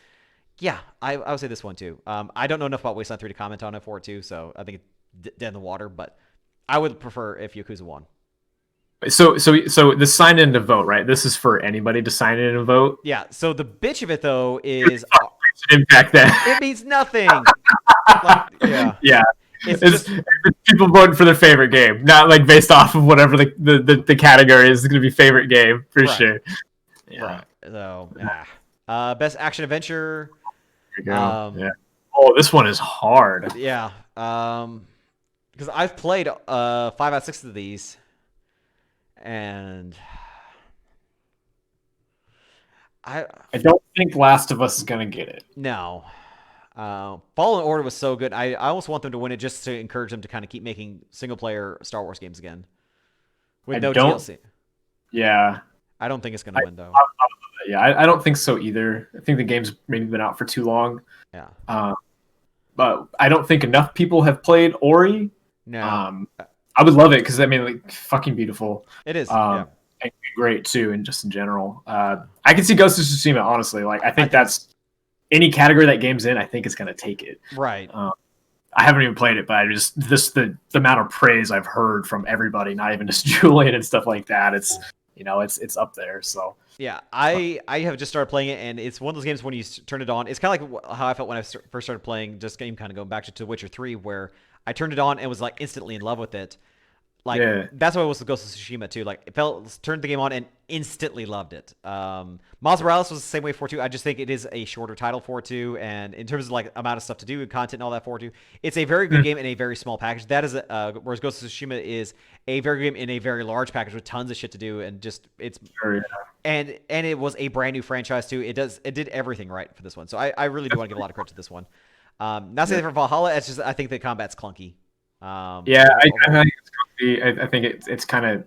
Yeah, I would say this one too. I don't know enough about Wasteland 3 to comment on it for it too, so I think it's dead in the water. But I would prefer if Yakuza won. So the sign in to vote, right? This is for anybody to sign in and vote. Yeah. So the bitch of it though is impact that. it means nothing. Yeah. Yeah. It's just people voting for their favorite game, not like based off of whatever the category is going to be favorite game for sure. Yeah. Right. So, best action adventure. There you go. Yeah. Oh, this one is hard. Yeah. Because I've played 5 out of 6 of these, and I don't think Last of Us is gonna get it. No. Fallen Order was so good. I almost want them to win it just to encourage them to kind of keep making single player Star Wars games again with no DLC. Yeah. I don't think it's gonna win though. Yeah, I don't think so either. I think the game's maybe been out for too long. Yeah. But I don't think enough people have played Ori. No. I would love it because I mean, like, fucking beautiful. It is. And great too, and just in general. I can see Ghost of Tsushima. Honestly, like I think that's any category that game's in. I think it's gonna take it. Right. I haven't even played it, but I just the amount of praise I've heard from everybody, not even just Julian and stuff like that. It's it's up there. So yeah, I have just started playing it, and it's one of those games when you turn it on. It's kind of like how I felt when I first started playing this game, kind of going back to Witcher 3, where I turned it on and was like instantly in love with it. Like that's what it was with Ghost of Tsushima too. Like turned the game on and instantly loved it. Miles Morales was the same way for 2. I just think it is a shorter title for 2, and in terms of like amount of stuff to do and content and all that for 2, it's a very good game in a very small package. That is whereas Ghost of Tsushima is a very good game in a very large package with tons of shit to do, and just and it was a brand new franchise too. It did everything right for this one. So I really do want to give a lot of credit to this one. Not saying for Valhalla, it's just I think the combat's clunky. I think it's clunky. I think it's kind of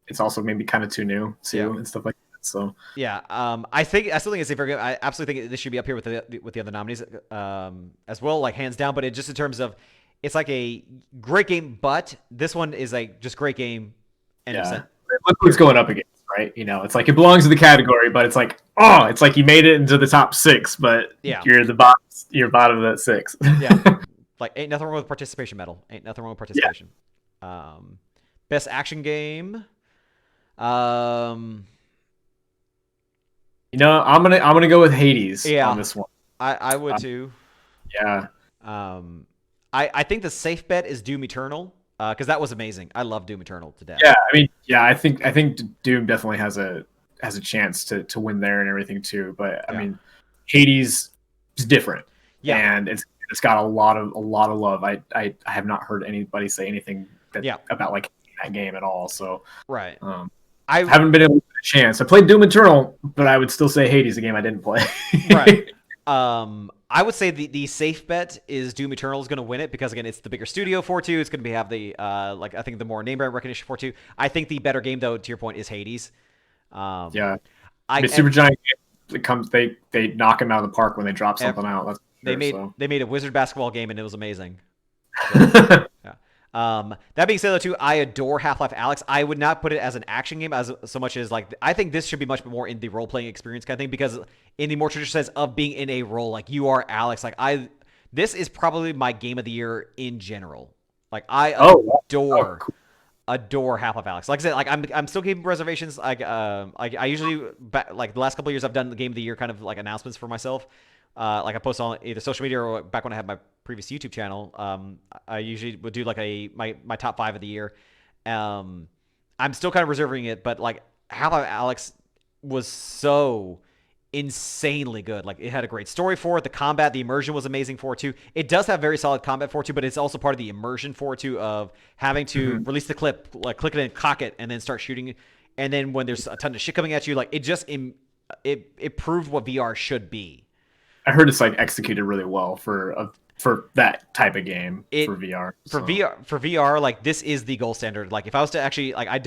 it's also maybe kind of too new too and stuff like that. So I still think it's a very good. I absolutely think this should be up here with the other nominees as well, like hands down. But it just in terms of it's like a great game, but this one is like just great game. Look who's going up against, right? It's like it belongs to the category, but it's like it's like you made it into the top 6, but you're the bottom. You're bottom of that 6. Yeah. Like, ain't nothing wrong with participation medal. Ain't nothing wrong with participation. Yeah. Best action game. I'm gonna go with Hades on this one. I would too. Yeah. I think the safe bet is Doom Eternal because that was amazing. I love Doom Eternal to death. Yeah, I mean, I think Doom definitely has a chance to win there and everything too. But I mean, Hades is different. Yeah, and it's got a lot of love. I have not heard anybody say anything about like that game at all. So right. I haven't been able to get a chance. I played Doom Eternal, but I would still say Hades, a game I didn't play. Right. I would say the safe bet is Doom Eternal is going to win it because again it's the bigger studio for 2. It's going to have the like I think the more name brand recognition for 2. I think the better game though, to your point, is Hades. Supergiant comes they knock him out of the park when they drop something out. That's they made a wizard basketball game and it was amazing. So, that being said though too, I adore Half-Life Alyx. I would not put it as an action game as so much as like I think this should be much more in the role-playing experience kind of thing because in the more traditional sense of being in a role, like you are Alex. Like this is probably my game of the year in general. Like I adore Half-Life Alyx. Like I said, like I'm still keeping reservations. Like I usually like the last couple of years I've done the game of the year kind of like announcements for myself. Like I post on either social media or back when I had my previous YouTube channel. I usually would do like my top 5 of the year. I'm still kind of reserving it, but like Half-Life Alyx was so insanely good. Like it had a great story for it. The combat, the immersion was amazing for it too. It does have very solid combat for it too, but it's also part of the immersion for it too of having to release the clip, like click it and cock it, and then start shooting. And then when there's a ton of shit coming at you, like it just it proved what VR should be. I heard it's like executed really well for that type of game for VR. For VR, like this is the gold standard. Like if I was to actually like I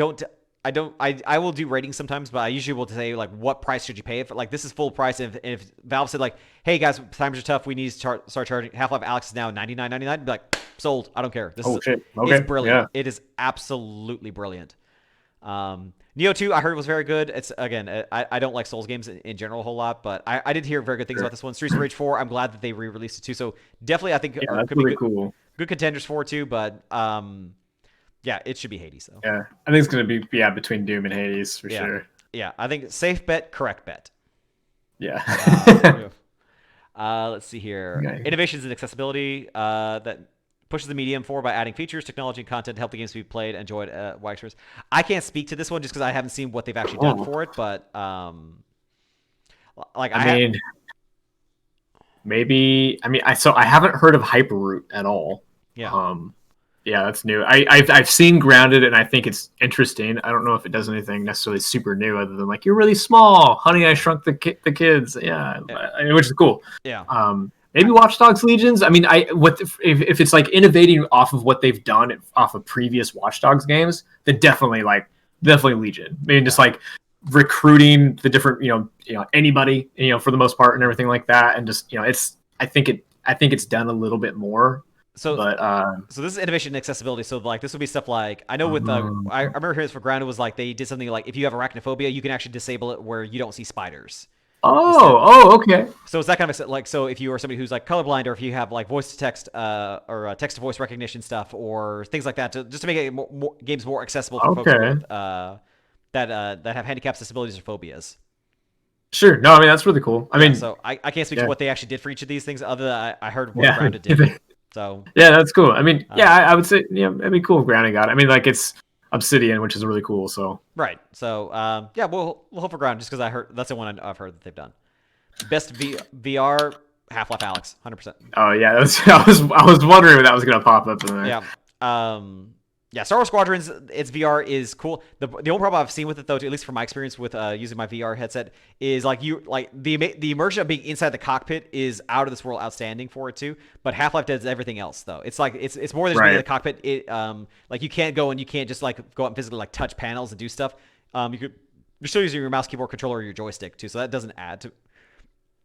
will do ratings sometimes, but I usually will say like what price should you pay if like this is full price. And if Valve said like, hey guys, times are tough, we need to start charging. Half-Life Alyx is now $99.99. Be like, sold. I don't care. This is okay. It's brilliant. Yeah. It is absolutely brilliant. Neo 2, I heard was very good. It's again, I don't like Souls games in general a whole lot, but I did hear very good things about this one. Streets of Rage 4, I'm glad that they re-released it too. So definitely, I think that's could really be cool. Good contenders for it too. But Yeah, it should be Hades though. Yeah, I think it's gonna be between Doom and Hades for sure. Yeah, I think safe bet, correct bet. Yeah. Let's see here. Okay. Innovations in accessibility that pushes the medium forward by adding features, technology, and content to help the games be played and enjoyed at wide experience. I can't speak to this one just because I haven't seen what they've actually done for it, but maybe I haven't heard of Hyperroot at all. Yeah. Yeah, that's new. I've seen Grounded, and I think it's interesting. I don't know if it does anything necessarily super new, other than like you're really small. Honey, I Shrunk the Kids. Yeah, which is cool. Yeah. Maybe Watch Dogs Legions. I mean, if it's like innovating off of what they've done off of previous Watch Dogs games, then definitely Legion. I mean, just like recruiting the different, anybody, for the most part and everything like that, and just I think it's done a little bit more. So this is innovation and accessibility. So like this would be stuff like I know with I remember hearing this for Grounded was like they did something like if you have arachnophobia, you can actually disable it where you don't see spiders. Okay. So it's that kind of like so if you are somebody who's like colorblind or if you have like voice to text or text to voice recognition stuff or things like that just to make it games more accessible for folks with, that have handicaps, disabilities, or phobias. Sure. No, I mean that's really cool. I mean, so I can't speak to what they actually did for each of these things other than I heard what Grounded did. So yeah, that's cool. I mean, I would say it'd be cool if Grounded got it. I mean, like it's Obsidian, which is really cool. So right. So we'll hope for Grounded just because I heard that's the one I've heard that they've done. Best VR Half-Life Alyx, 100%. Oh yeah, I was wondering if that was gonna pop up in there. Yeah. Star Wars Squadrons, its VR is cool. The only problem I've seen with it though, at least from my experience with using my VR headset, is the immersion of being inside the cockpit is out of this world outstanding for it too. But Half-Life does everything else though. It's like it's more than just being in the cockpit. Like you can't go and you can't just like go out and physically like touch panels and do stuff. You're still using your mouse, keyboard, controller, or your joystick too. So that doesn't add to.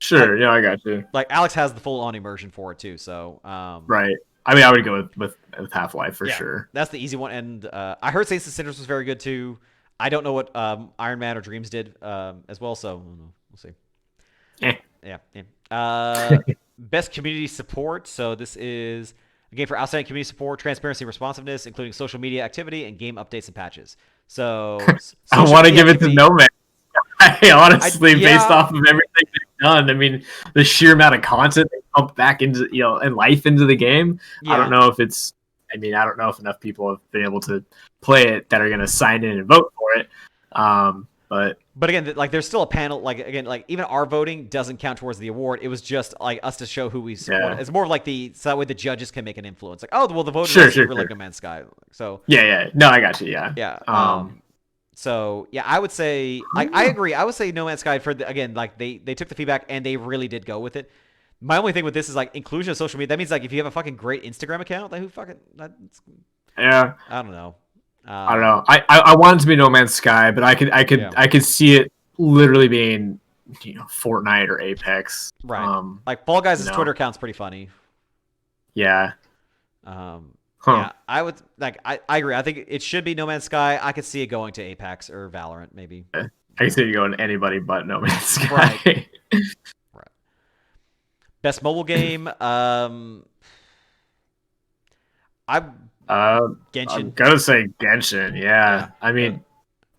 Sure. Yeah, I got you. Like Alyx has the full-on immersion for it too. So right. I mean, I would go with Half-Life for sure. That's the easy one. And I heard Saints and Sinners was very good too. I don't know what Iron Man or Dreams did as well, so we'll see. Yeah. Best community support. So this is a game for outstanding community support, transparency, responsiveness, including social media activity and game updates and patches. So I want to give it to No Man. I honestly, based off of everything they've done, I mean, the sheer amount of content they pump back into, and life into the game. Yeah. I don't know if enough people have been able to play it that are going to sign in and vote for it. But again, like there's still a panel. Like again, like even our voting doesn't count towards the award. It was just like us to show who we support. Yeah. It's more like so that way the judges can make an influence. Like, oh, well, the voters really like No Man's Sky. So yeah. No, I got you. Yeah. Yeah. So yeah, I would say I agree. I would say No Man's Sky again, like they took the feedback and they really did go with it. My only thing with this is like inclusion of social media. That means like if you have a fucking great Instagram account, like yeah. I don't know. I don't know. I want it to be No Man's Sky, but I could see it literally being Fortnite or Apex. Right. Like Fall Guys' Twitter account's pretty funny. Yeah. Yeah, I would I agree. I think it should be No Man's Sky. I could see it going to Apex or Valorant, maybe. I can see it going to anybody but No Man's Sky. Right. Right. Best mobile game. Genshin. I'm gonna say Genshin. Yeah. I mean,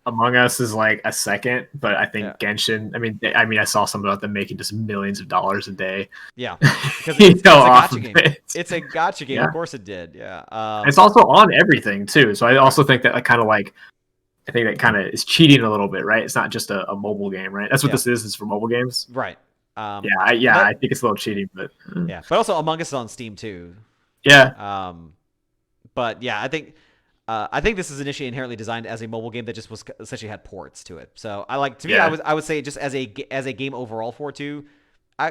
Among Us is like a second, but I think Genshin. I mean, I saw something about them making just millions of dollars a day. Yeah, because it's a gacha game. It's a gacha game. Yeah. Of course, it did. Yeah. It's also on everything too, so I also think that I think that kind of is cheating a little bit, right? It's not just a mobile game, right? That's what this is. It's for mobile games, right? I think it's a little cheating, but yeah. But also, Among Us is on Steam too. Yeah. But yeah, I think this is initially inherently designed as a mobile game that just was essentially had ports to it. So I would say just as a game overall for it too. I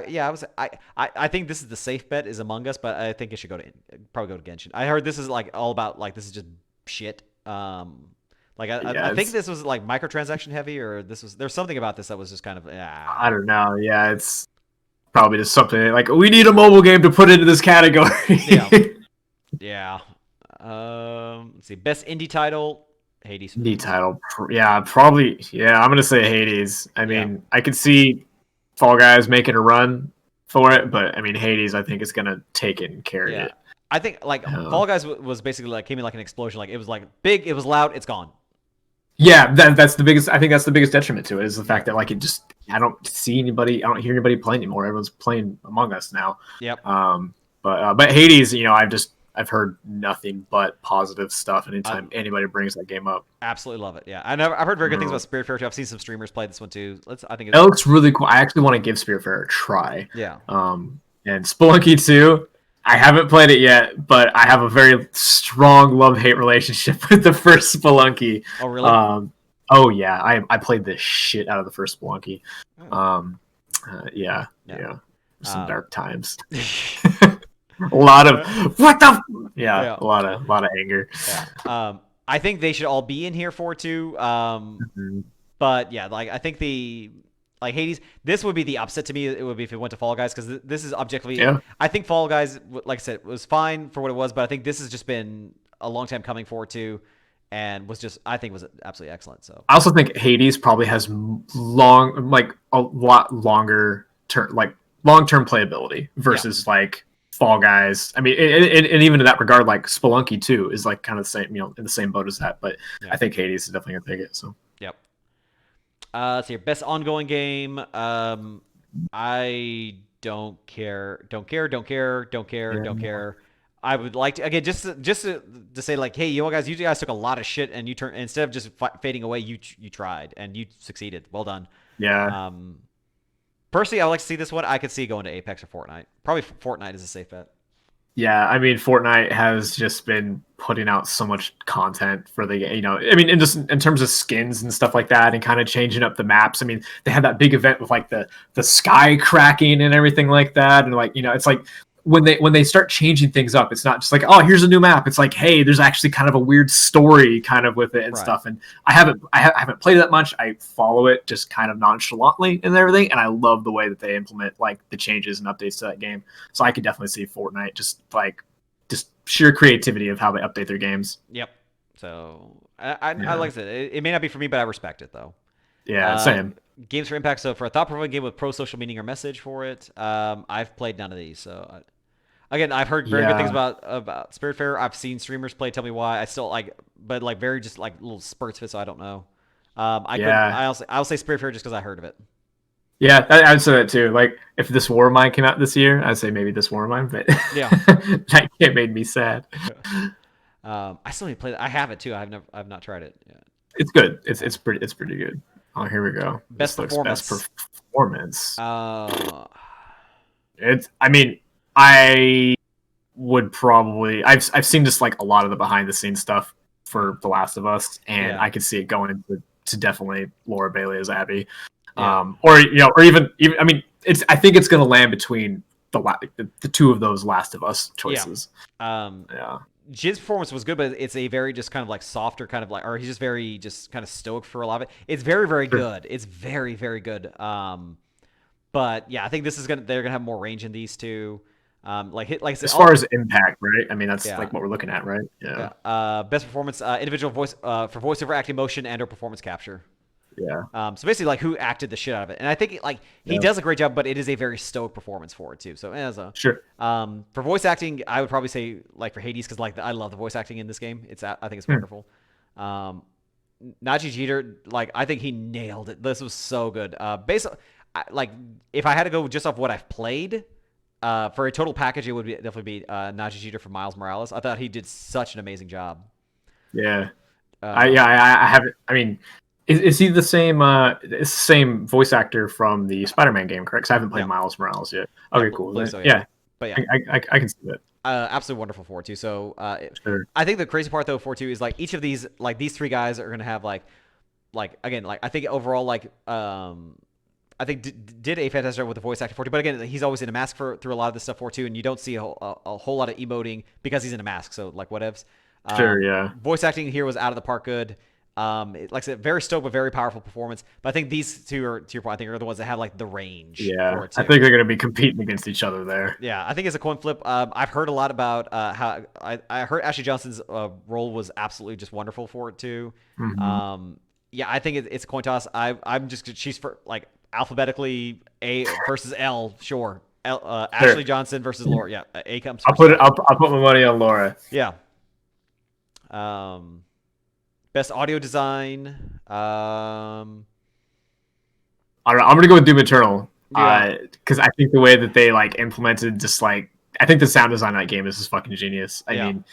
think this is the safe bet is Among Us, but I think it should probably go to Genshin. I heard this is like all about like this is just shit. I think this was like microtransaction heavy, or there's something about this that was just kind of I don't know. Yeah, it's probably just something like we need a mobile game to put into this category. Yeah. Let's see. Best indie title, Hades. Indie title, probably. Yeah, I'm gonna say Hades. I mean, I could see Fall Guys making a run for it, but I mean, Hades, I think is gonna take it and carry it. I think like Fall Guys was basically like came in like an explosion. Like it was like big, it was loud, it's gone. Yeah, that's the biggest. I think that's the biggest detriment to it is the fact that like it just I don't see anybody, I don't hear anybody playing anymore. Everyone's playing Among Us now. Yep. But Hades, I've heard nothing but positive stuff anytime anybody brings that game up. Absolutely love it. Yeah, I've heard very good things about Spiritfarer too. I've seen some streamers play this one too. I think it looks really cool. I actually want to give Spiritfarer a try. Yeah. And Spelunky 2, I haven't played it yet, but I have a very strong love-hate relationship with the first Spelunky. Oh, really? Oh yeah, I played the shit out of the first Spelunky. Yeah. Some dark times. A lot of what the a lot of anger. Yeah. I think they should all be in here for too. But yeah, like I think like Hades, this would be the upset to me. It would be if it went to Fall Guys because this is objectively. Yeah. I think Fall Guys, like I said, was fine for what it was, but I think this has just been a long time coming for too, and was absolutely excellent. So I also think Hades probably has a lot longer term, like long-term playability versus like Fall Guys. I mean, and even in that regard, like Spelunky 2 is like kind of the same, in the same boat as that. But I think Hades is definitely gonna take it. So yep. So your best ongoing game. I don't care. I would like to again just to say like, hey, guys, you guys took a lot of shit and you turned instead of just fading away, you tried and you succeeded. Well done. Yeah. Personally, I would like to see this one. I could see going to Apex or Fortnite. Probably Fortnite is a safe bet. Yeah, I mean, Fortnite has just been putting out so much content for the game. I mean, in terms of skins and stuff like that, and kind of changing up the maps. I mean, they had that big event with like the sky cracking and everything like that, and like it's like when they start changing things up, it's not just like, oh, here's a new map. It's like, hey, there's actually kind of a weird story kind of with it and stuff. And I haven't played it that much. I follow it just kind of nonchalantly and everything. And I love the way that they implement like the changes and updates to that game. So I could definitely see Fortnite just sheer creativity of how they update their games. Yep. So I like it. It may not be for me, but I respect it though. Yeah, same. Games for impact. So for a thought-provoking game with pro-social meaning or message for it, I've played none of these. So again, I've heard very good things about Spiritfarer. I've seen streamers play. Tell me why. I still but like very just like little spurts of it. So I don't know. I'll say Spiritfarer just because I heard of it. Yeah, I'd say that too. Like if this War of Mine came out this year, I'd say maybe this War of Mine. But yeah, that game made me sad. I still need to play that. I have it too. I've not tried it yet. It's good. It's pretty good. Oh, here we go. Best performance. I mean, I would probably. I've seen just like a lot of the behind the scenes stuff for The Last of Us, and I could see it going to definitely Laura Bailey as Abby, or even. I mean, I think it's going to land between the two of those Last of Us choices. Jin's performance was good, but it's a very just kind of like softer kind of like, or he's just very just kind of stoic for a lot of it. It's very, very good. It's very, very good. But yeah, I think they're gonna have more range in these two. Like I said, as far as impact, right? I mean, that's like what we're looking at, right? Yeah. Best performance, individual voice for voiceover acting, motion, and/or performance capture. Yeah. So basically, like who acted the shit out of it, and I think he does a great job, but it is a very stoic performance for it too. So sure. For voice acting, I would probably say like for Hades because like I love the voice acting in this game. I think it's wonderful. Najee Jeter, like I think he nailed it. This was so good. Basically, like if I had to go just off what I've played, for a total package, it would definitely be Najee Jeter for Miles Morales. I thought he did such an amazing job. Yeah. I haven't. I mean. Is he the same voice actor from the Spider-Man game, correct? 'Cause I haven't played Miles Morales yet. Okay, cool. So, yeah. But yeah, I can see that. Absolutely wonderful for it too. So sure. I think the crazy part though for too is like each of these these three guys are gonna have like again I think overall I think did a fantastic job with the voice acting for too. But again, he's always in a mask through a lot of this stuff for too, and you don't see a whole lot of emoting because he's in a mask. So like whatevs. Sure. Yeah. Voice acting here was out of the park good. Like I said, very stoked but very powerful performance. But I think these two are, to your point, I think are the ones that have like the range. Yeah, I think they're going to be competing against each other there. Yeah, I think it's a coin flip. I've heard a lot about how I heard Ashley Johnson's role was absolutely just wonderful for it too. Mm-hmm. Yeah, I think it's a coin toss. She's for like alphabetically A versus L, sure. Ashley Johnson versus Laura. Yeah, A comes I'll first. I'll put my money on Laura. Yeah. Best audio design. I don't know. I'm gonna go with Doom Eternal. Yeah. Because I think the way that they like implemented just like I think the sound design of that game is just fucking genius. I mean,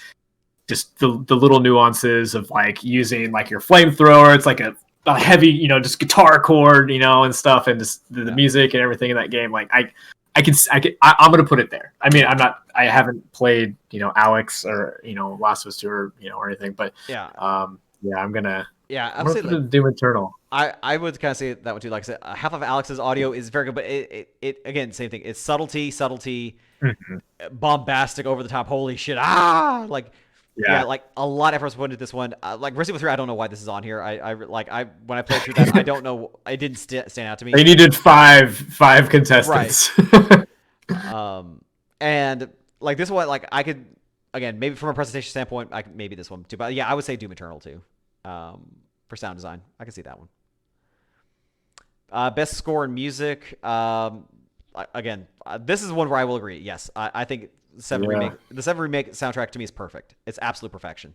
just the little nuances of like using like your flamethrower. It's like a heavy, just guitar chord, and stuff, and just the music and everything in that game. Like I'm gonna put it there. I mean, I haven't played, Alex or Last of Us 2 or anything, but I'm gonna put it Doom Eternal. I would kind of say that one too. Like I said, half of Alex's audio is very good, but it again, same thing. It's subtlety, bombastic, over the top. Holy shit! Like like a lot of effort was put into this one. Like Resident Evil 3, I don't know why this is on here. I when I played through that, I don't know. It didn't stand out to me. They needed five contestants. Right. And like this one, like I could again maybe from a presentation standpoint, maybe this one too. But yeah, I would say Doom Eternal too. For sound design, I can see that one. Best score in music. Again, this is one where I will agree. Yes, I think the 7 remake soundtrack to me is perfect. It's absolute perfection.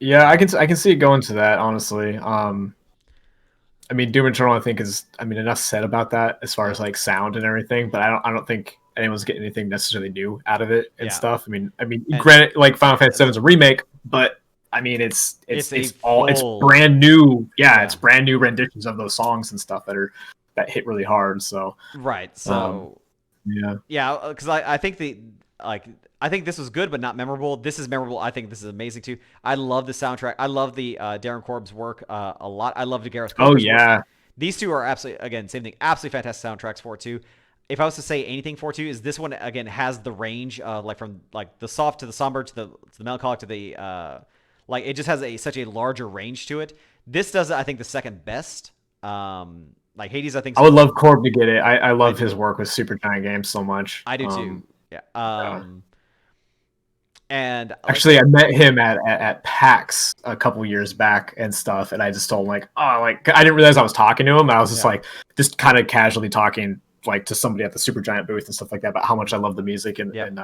Yeah, I can see it going to that, honestly. I mean, Doom Eternal, I think enough said about that as far as like sound and everything, but I don't think anyone's getting anything necessarily new out of it and stuff. I mean, granted, like Final Fantasy 7 is a remake, but I mean, it's brand new. Yeah, it's brand new renditions of those songs and stuff that hit really hard. So right. So because I think I think this was good but not memorable. This is memorable. I think this is amazing too. I love the soundtrack. I love the Darren Korb's work a lot. I love the Gareth Corb's work. These two are absolutely, again, same thing, absolutely fantastic soundtracks for it too. If I was to say anything for 2, is this one again has the range like from like the soft to the somber to the melancholic to the like it just has such a larger range to it. This does, I think, the second best. Like Hades, I think. I would love Korb to get it. I love his work with Supergiant Games so much. I do too. Yeah. And actually, I met him at PAX a couple years back and stuff, and I just told him I didn't realize I was talking to him. I was just just kind of casually talking like to somebody at the Supergiant booth and stuff like that about how much I love the music and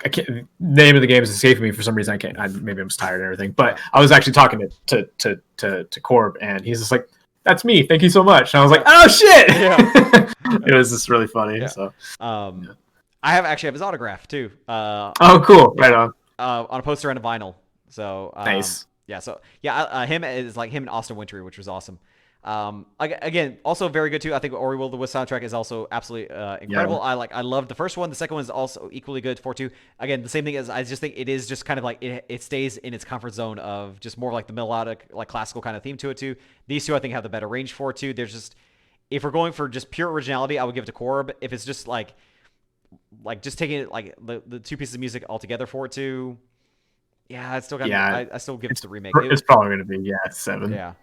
I can't name of the game is escaping me for some reason. I can't. Maybe I'm just tired and everything. But I was actually talking to Korb, and he's just like, "That's me. Thank you so much." And I was like, "Oh shit!" Yeah. It was just really funny. Yeah. So, I have his autograph too. Oh, cool! Right on. On a poster and a vinyl. So nice. Yeah. So him is like him and Austin Wintory, which was awesome. Again, also very good too. I think Ori Will the Wisp soundtrack is also absolutely incredible. Yeah. I love the first one. The second one is also equally good for 2. Again, the same thing as I just think it is just kind of like it stays in its comfort zone of just more like the melodic, like classical kind of theme to it too. These two I think have the better range for 2. There's just, if we're going for just pure originality, I would give it to Korb. If it's just like just taking it like the 2 pieces of music all together for 2, I still give it to the remake. It's probably going to be 7. Yeah.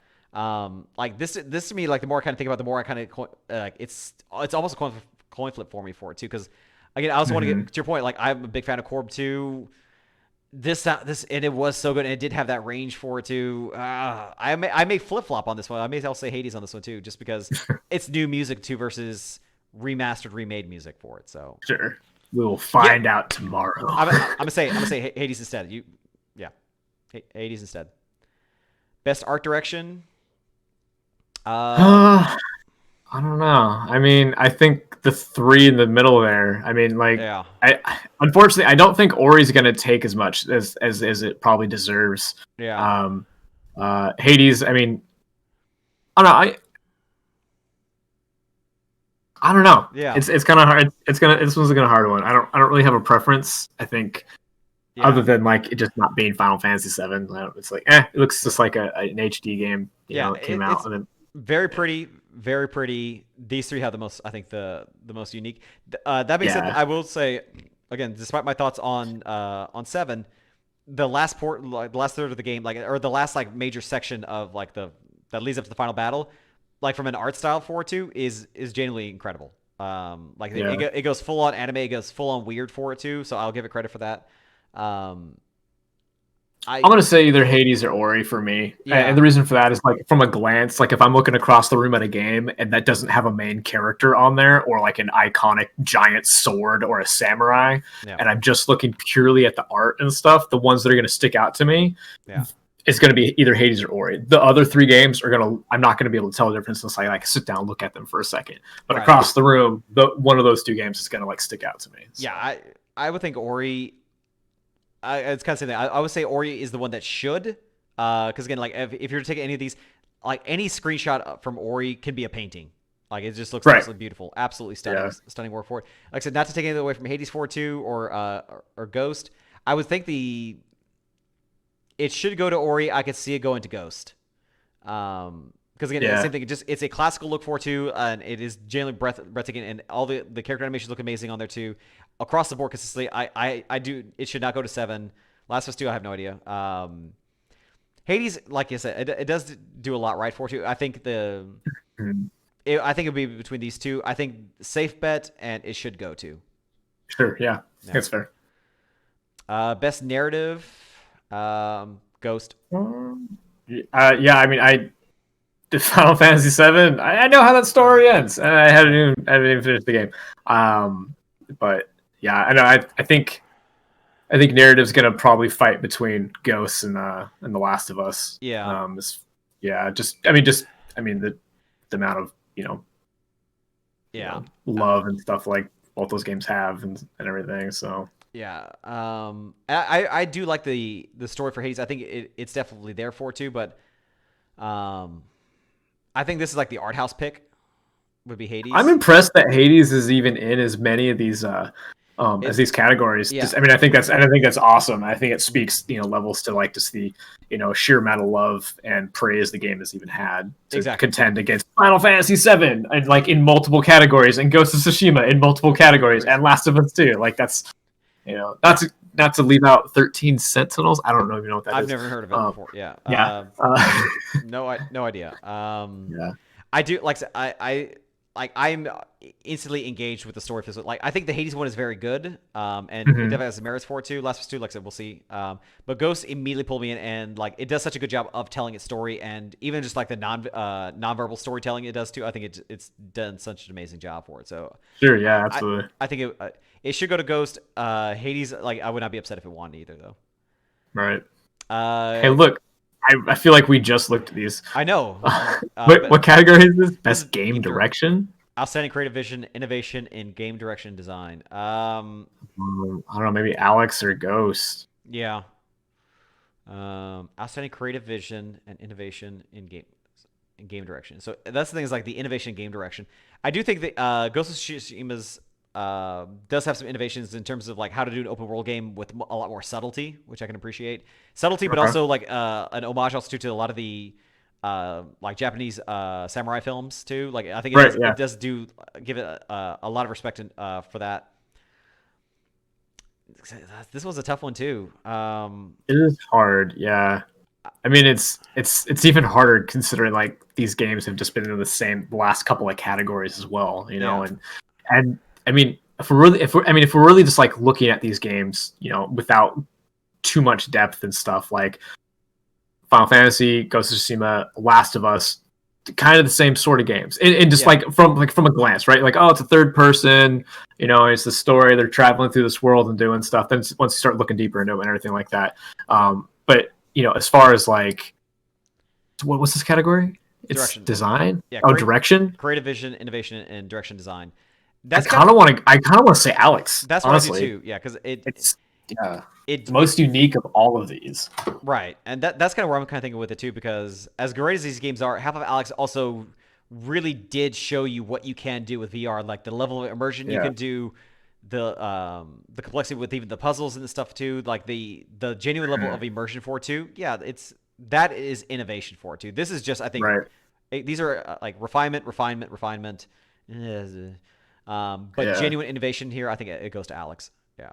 Like this to me, like the more I kind of think about it, the more I kind of like it's almost a coin flip for me for it too, because again I also want to get to your point, like I'm a big fan of Korb too. This and it was so good, and it did have that range for it too. I may flip flop on this one. I may also say Hades on this one too, just because it's new music too versus remastered remade music for it. So sure, we will find out tomorrow. I'm gonna say Hades instead. Hades instead. Best art direction. I don't know. I mean, I think the 3 in the middle there. I mean, unfortunately, I don't think Ori's going to take as much as it probably deserves. Yeah. Hades. I mean, I don't know. I don't know. Yeah. It's kind of hard. This one's a hard one. I don't really have a preference. I think. Yeah. Other than like it just not being Final Fantasy 7, it's like it looks just like an HD game. It came out and then very pretty, very pretty. These 3 have the most, I think, the most unique. That being said, I will say again, despite my thoughts on 7, the last the last third of the game, or the last major section of that leads up to the final battle, from an art style for 2 is genuinely incredible. It goes full on anime, it goes full on weird for it too. So I'll give it credit for that. I'm gonna say either Hades or Ori for me, and the reason for that is like from a glance, like if I'm looking across the room at a game and that doesn't have a main character on there or like an iconic giant sword or a samurai, and I'm just looking purely at the art and stuff, the ones that are gonna stick out to me, is gonna be either Hades or Ori. The other 3 games I'm not gonna be able to tell the difference unless I like sit down and look at them for a second. But across the room, one of those 2 games is gonna like stick out to me. So. Yeah, I would think Ori. It's kind of the same thing. I would say Ori is the one that should, because again, like if you're to take any of these, like any screenshot from Ori can be a painting. Like it just looks absolutely beautiful, absolutely stunning, stunning work for it. Like I said, not to take anything away from Hades 4-2 or Ghost. I would think it should go to Ori. I could see it going to Ghost, because again, it's the same thing. It's a classical look 4-2, and it is genuinely breathtaking, and all the character animations look amazing on there too. Across the board consistently, I do. It should not go to 7. Last of Us 2, I have no idea. Hades, like I said, it does do a lot right for 2. I think I think it would be between these 2. I think safe bet, and it should go to. Sure, yeah. That's fair. Best narrative, Ghost. Yeah, I mean, the Final Fantasy 7. I know how that story ends, and I haven't even finished the game. But yeah, I know. I think narrative's gonna probably fight between Ghosts and The Last of Us. Yeah. I mean the amount of love and stuff like both those games have and everything. So yeah. I do like the story for Hades. I think it's definitely there for 2, but I think this is like the art house pick would be Hades. I'm impressed that Hades is even in as many of these as these categories. Yeah. I think that's awesome. I think it speaks levels to like just the sheer amount of love and praise the game has even had to contend against Final Fantasy 7 and like in multiple categories, and Ghost of Tsushima in multiple categories, and Last of Us 2. Like that's not to leave out 13 Sentinels. I don't know if you know what that is. I've never heard of it before. Yeah. No idea. I do I'm instantly engaged with the story. Like I think the Hades one is very good, and it definitely has the merits for it too. Last of Us 2, like I said, we'll see. But Ghost immediately pulled me in, and like it does such a good job of telling its story, and even just like the nonverbal storytelling it does too. I think it's done such an amazing job for it. So sure, yeah, absolutely. I think it should go to Ghost. Hades, like I would not be upset if it won either though. Right. Hey, look. I feel like we just looked at these. I know. What category is this? Best game direction? Outstanding creative vision, innovation in game direction design. I don't know, maybe Alex or Ghost. Yeah. Outstanding creative vision and innovation in game direction. So that's the thing, is like the innovation in game direction. I do think that Ghost of Tsushima's does have some innovations in terms of like how to do an open world game with a lot more subtlety, which I can appreciate. Subtlety, but also like an homage also to a lot of the like Japanese samurai films too. Like I think it does give it a lot of respect for that. This was a tough one too. It is hard, yeah. I mean, it's even harder considering like these games have just been in the last couple of categories as well, and I mean, if we're really just like looking at these games, without too much depth and stuff, like Final Fantasy, Ghost of Tsushima, Last of Us, kind of the same sort of games, and just like from a glance, right? Like, oh, it's a third person, it's the story. They're traveling through this world and doing stuff. Then once you start looking deeper into it and everything like that, but as far as like, what's this category? It's direction. Design. Yeah, direction, creative vision, innovation, and direction design. I kind of want to say Alex. That's honestly what I do too. Yeah, because it's the most unique of all of these. Right, and that's kind of where I'm kind of thinking with it too, because as great as these games are, half of Alex also really did show you what you can do with VR, like the level of immersion you can do, the complexity with even the puzzles and the stuff too, like the genuine level of immersion for it too. Yeah, that is innovation for it too. This is just, I think, these are like refinement. But genuine innovation here, I think it goes to Alex. Yeah.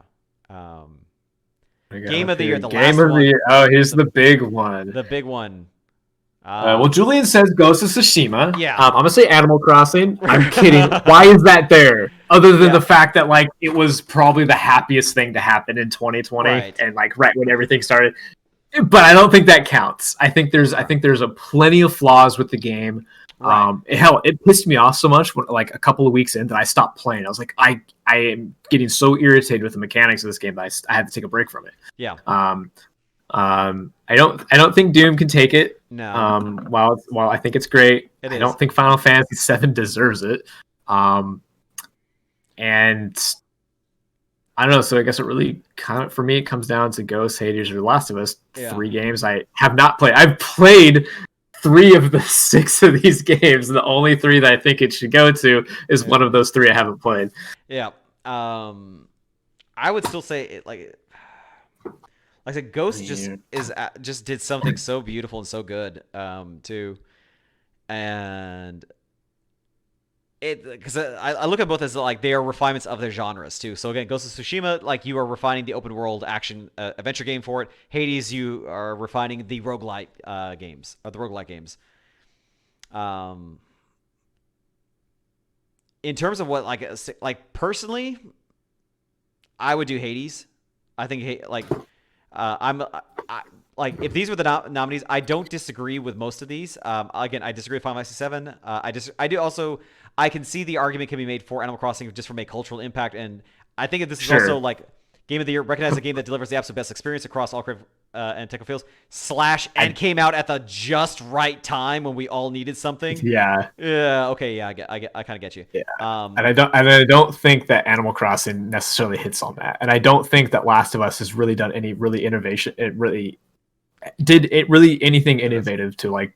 Game of the year, Game of the year. Oh, here's the big one. The big one. Well, Julian says Ghost of Tsushima. Yeah. I'm gonna say Animal Crossing. I'm kidding. Why is that there? Other than the fact that like it was probably the happiest thing to happen in 2020, and like right when everything started. but I don't think that counts. I think there's a plenty of flaws with the game. Right. It pissed me off so much when, like, a couple of weeks in, that I stopped playing. I was like, I am getting so irritated with the mechanics of this game that I had to take a break from it. Yeah. I don't think Doom can take it. No. While I think it's great, I don't think Final Fantasy VII deserves it. And I don't know. So I guess it really kind of, for me, it comes down to Ghost, Hades, or The Last of Us. 3 games I have not played. I've played 3 of the 6 of these games. The only 3 that I think it should go to is one of those 3 I haven't played. Yeah. I would still say it, like I said, Ghost just did something so beautiful and so good too, and because I look at both as like they are refinements of their genres too. So again, Ghost of Tsushima, like you are refining the open world action adventure game for it. Hades, you are refining the roguelite games or the roguelike games. In terms of what like personally, I would do Hades. I think like like if these were the nominees, I don't disagree with most of these. Again, I disagree with Final Fantasy VII. I can see the argument can be made for Animal Crossing just from a cultural impact, and I think this is also like Game of the Year, recognize a game that delivers the absolute best experience across all creative and technical fields. And came out at the just right time when we all needed something. Yeah. Yeah. Okay. Yeah. I kind of get you. Yeah. And I don't think that Animal Crossing necessarily hits on that, and I don't think that Last of Us has really done any really innovation. Did it really anything innovative to like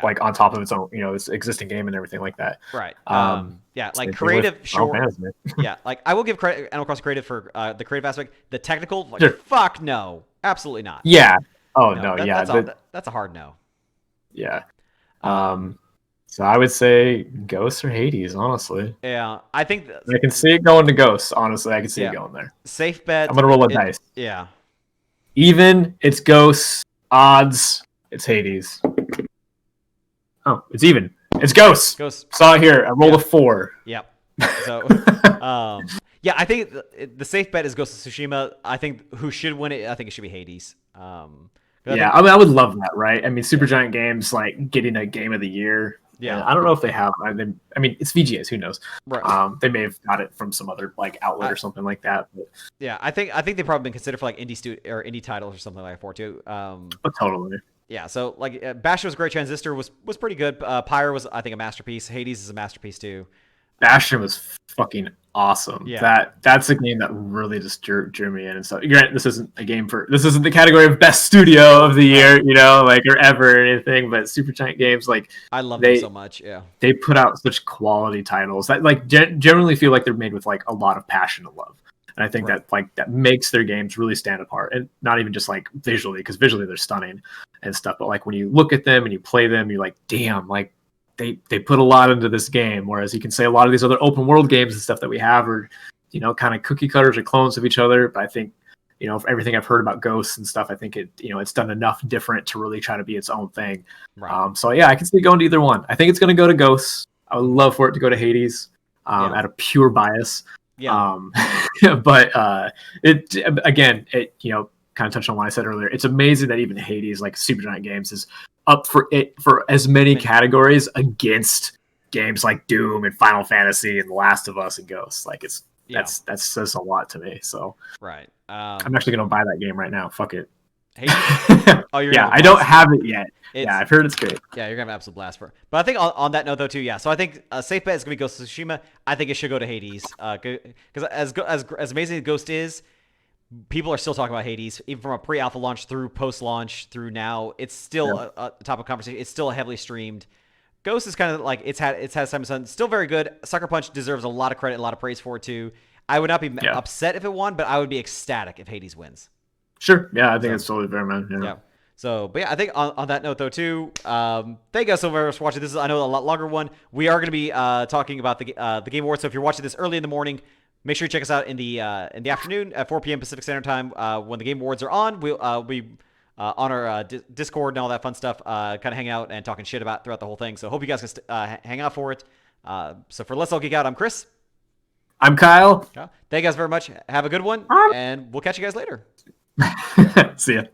like on top of its own its existing game and everything like that. Right. Yeah, like creative, sure. Yeah, like I will give credit Animal Crossing creative for the creative aspect. The technical, like, fuck no, absolutely not. Yeah. Oh no. Yeah. That's a hard no. Yeah. So I would say Ghost or Hades, honestly. Yeah, I think I can see it going to Ghost. Honestly, I can see it going there. Safe bet. I'm gonna roll a dice. Yeah. Even, it's Ghost. Odds, it's Hades. Oh, it's even. It's Ghost. Saw it here. I rolled a 4. Yep. So, yeah, I think the safe bet is Ghost of Tsushima. I think who should win it? I think it should be Hades. I would love that, right? I mean, Supergiant Games like getting a Game of the Year. Yeah, I don't know if they have. I mean, it's VGAs. Who knows? Right. They may have got it from some other like outlet or something like that. But. Yeah, I think they've probably been considered for like indie titles or something like that for too. Totally. Yeah, so like Bastion was a great. Transistor was pretty good. Pyre was, I think, a masterpiece. Hades is a masterpiece too. Bastion was fucking awesome. Yeah. That's a game that really just drew me in and stuff. Granted, this isn't the category of best studio of the year, or ever or anything, but Supergiant Games, like, I love them so much. Yeah. They put out such quality titles that like generally feel like they're made with like a lot of passion and love. And I think that makes their games really stand apart, and not even just like visually, because visually they're stunning and stuff. But like when you look at them and you play them, you're like, damn, like they put a lot into this game. Whereas you can say a lot of these other open world games and stuff that we have are, kind of cookie cutters or clones of each other. But I think, for everything I've heard about Ghosts and stuff, I think it's done enough different to really try to be its own thing. Right. So yeah, I can see it going to either one. I think it's going to go to Ghosts. I would love for it to go to Hades, out of pure bias. Yeah. But it kind of touched on what I said earlier. It's amazing that even Hades, like Supergiant Games, is up for as many categories against games like Doom and Final Fantasy and The Last of Us and Ghosts. Like that says a lot to me. So right. I'm actually gonna buy that game right now. Fuck it. Hades? Oh, you're I don't have it yet. I've heard it's great. Yeah, you're gonna have an absolute blast for it. But I think on that note though too, yeah. So I think a safe bet is gonna be Ghost of Tsushima. I think it should go to Hades. Because as amazing as Ghost is, people are still talking about Hades, even from a pre-alpha launch through post-launch through now. It's still a top of conversation. It's still heavily streamed. Ghost is kind of like it's had time to sun. Still very good. Sucker Punch deserves a lot of credit, a lot of praise for it too. I would not be upset if it won, but I would be ecstatic if Hades wins. Sure. Yeah, I think it's totally fair, man. Yeah. So, but yeah, I think on that note though too, thank you guys so very much for watching. This is, I know, a lot longer one. We are going to be talking about the Game Awards. So if you're watching this early in the morning, make sure you check us out in the afternoon at 4 p.m. Pacific Standard Time when the Game Awards are on. We'll be on our Discord and all that fun stuff, kind of hang out and talking shit about throughout the whole thing. So hope you guys can hang out for it. So for Let's All Geek Out, I'm Chris. I'm Kyle. Thank you guys very much. Have a good one, and we'll catch you guys later. See ya.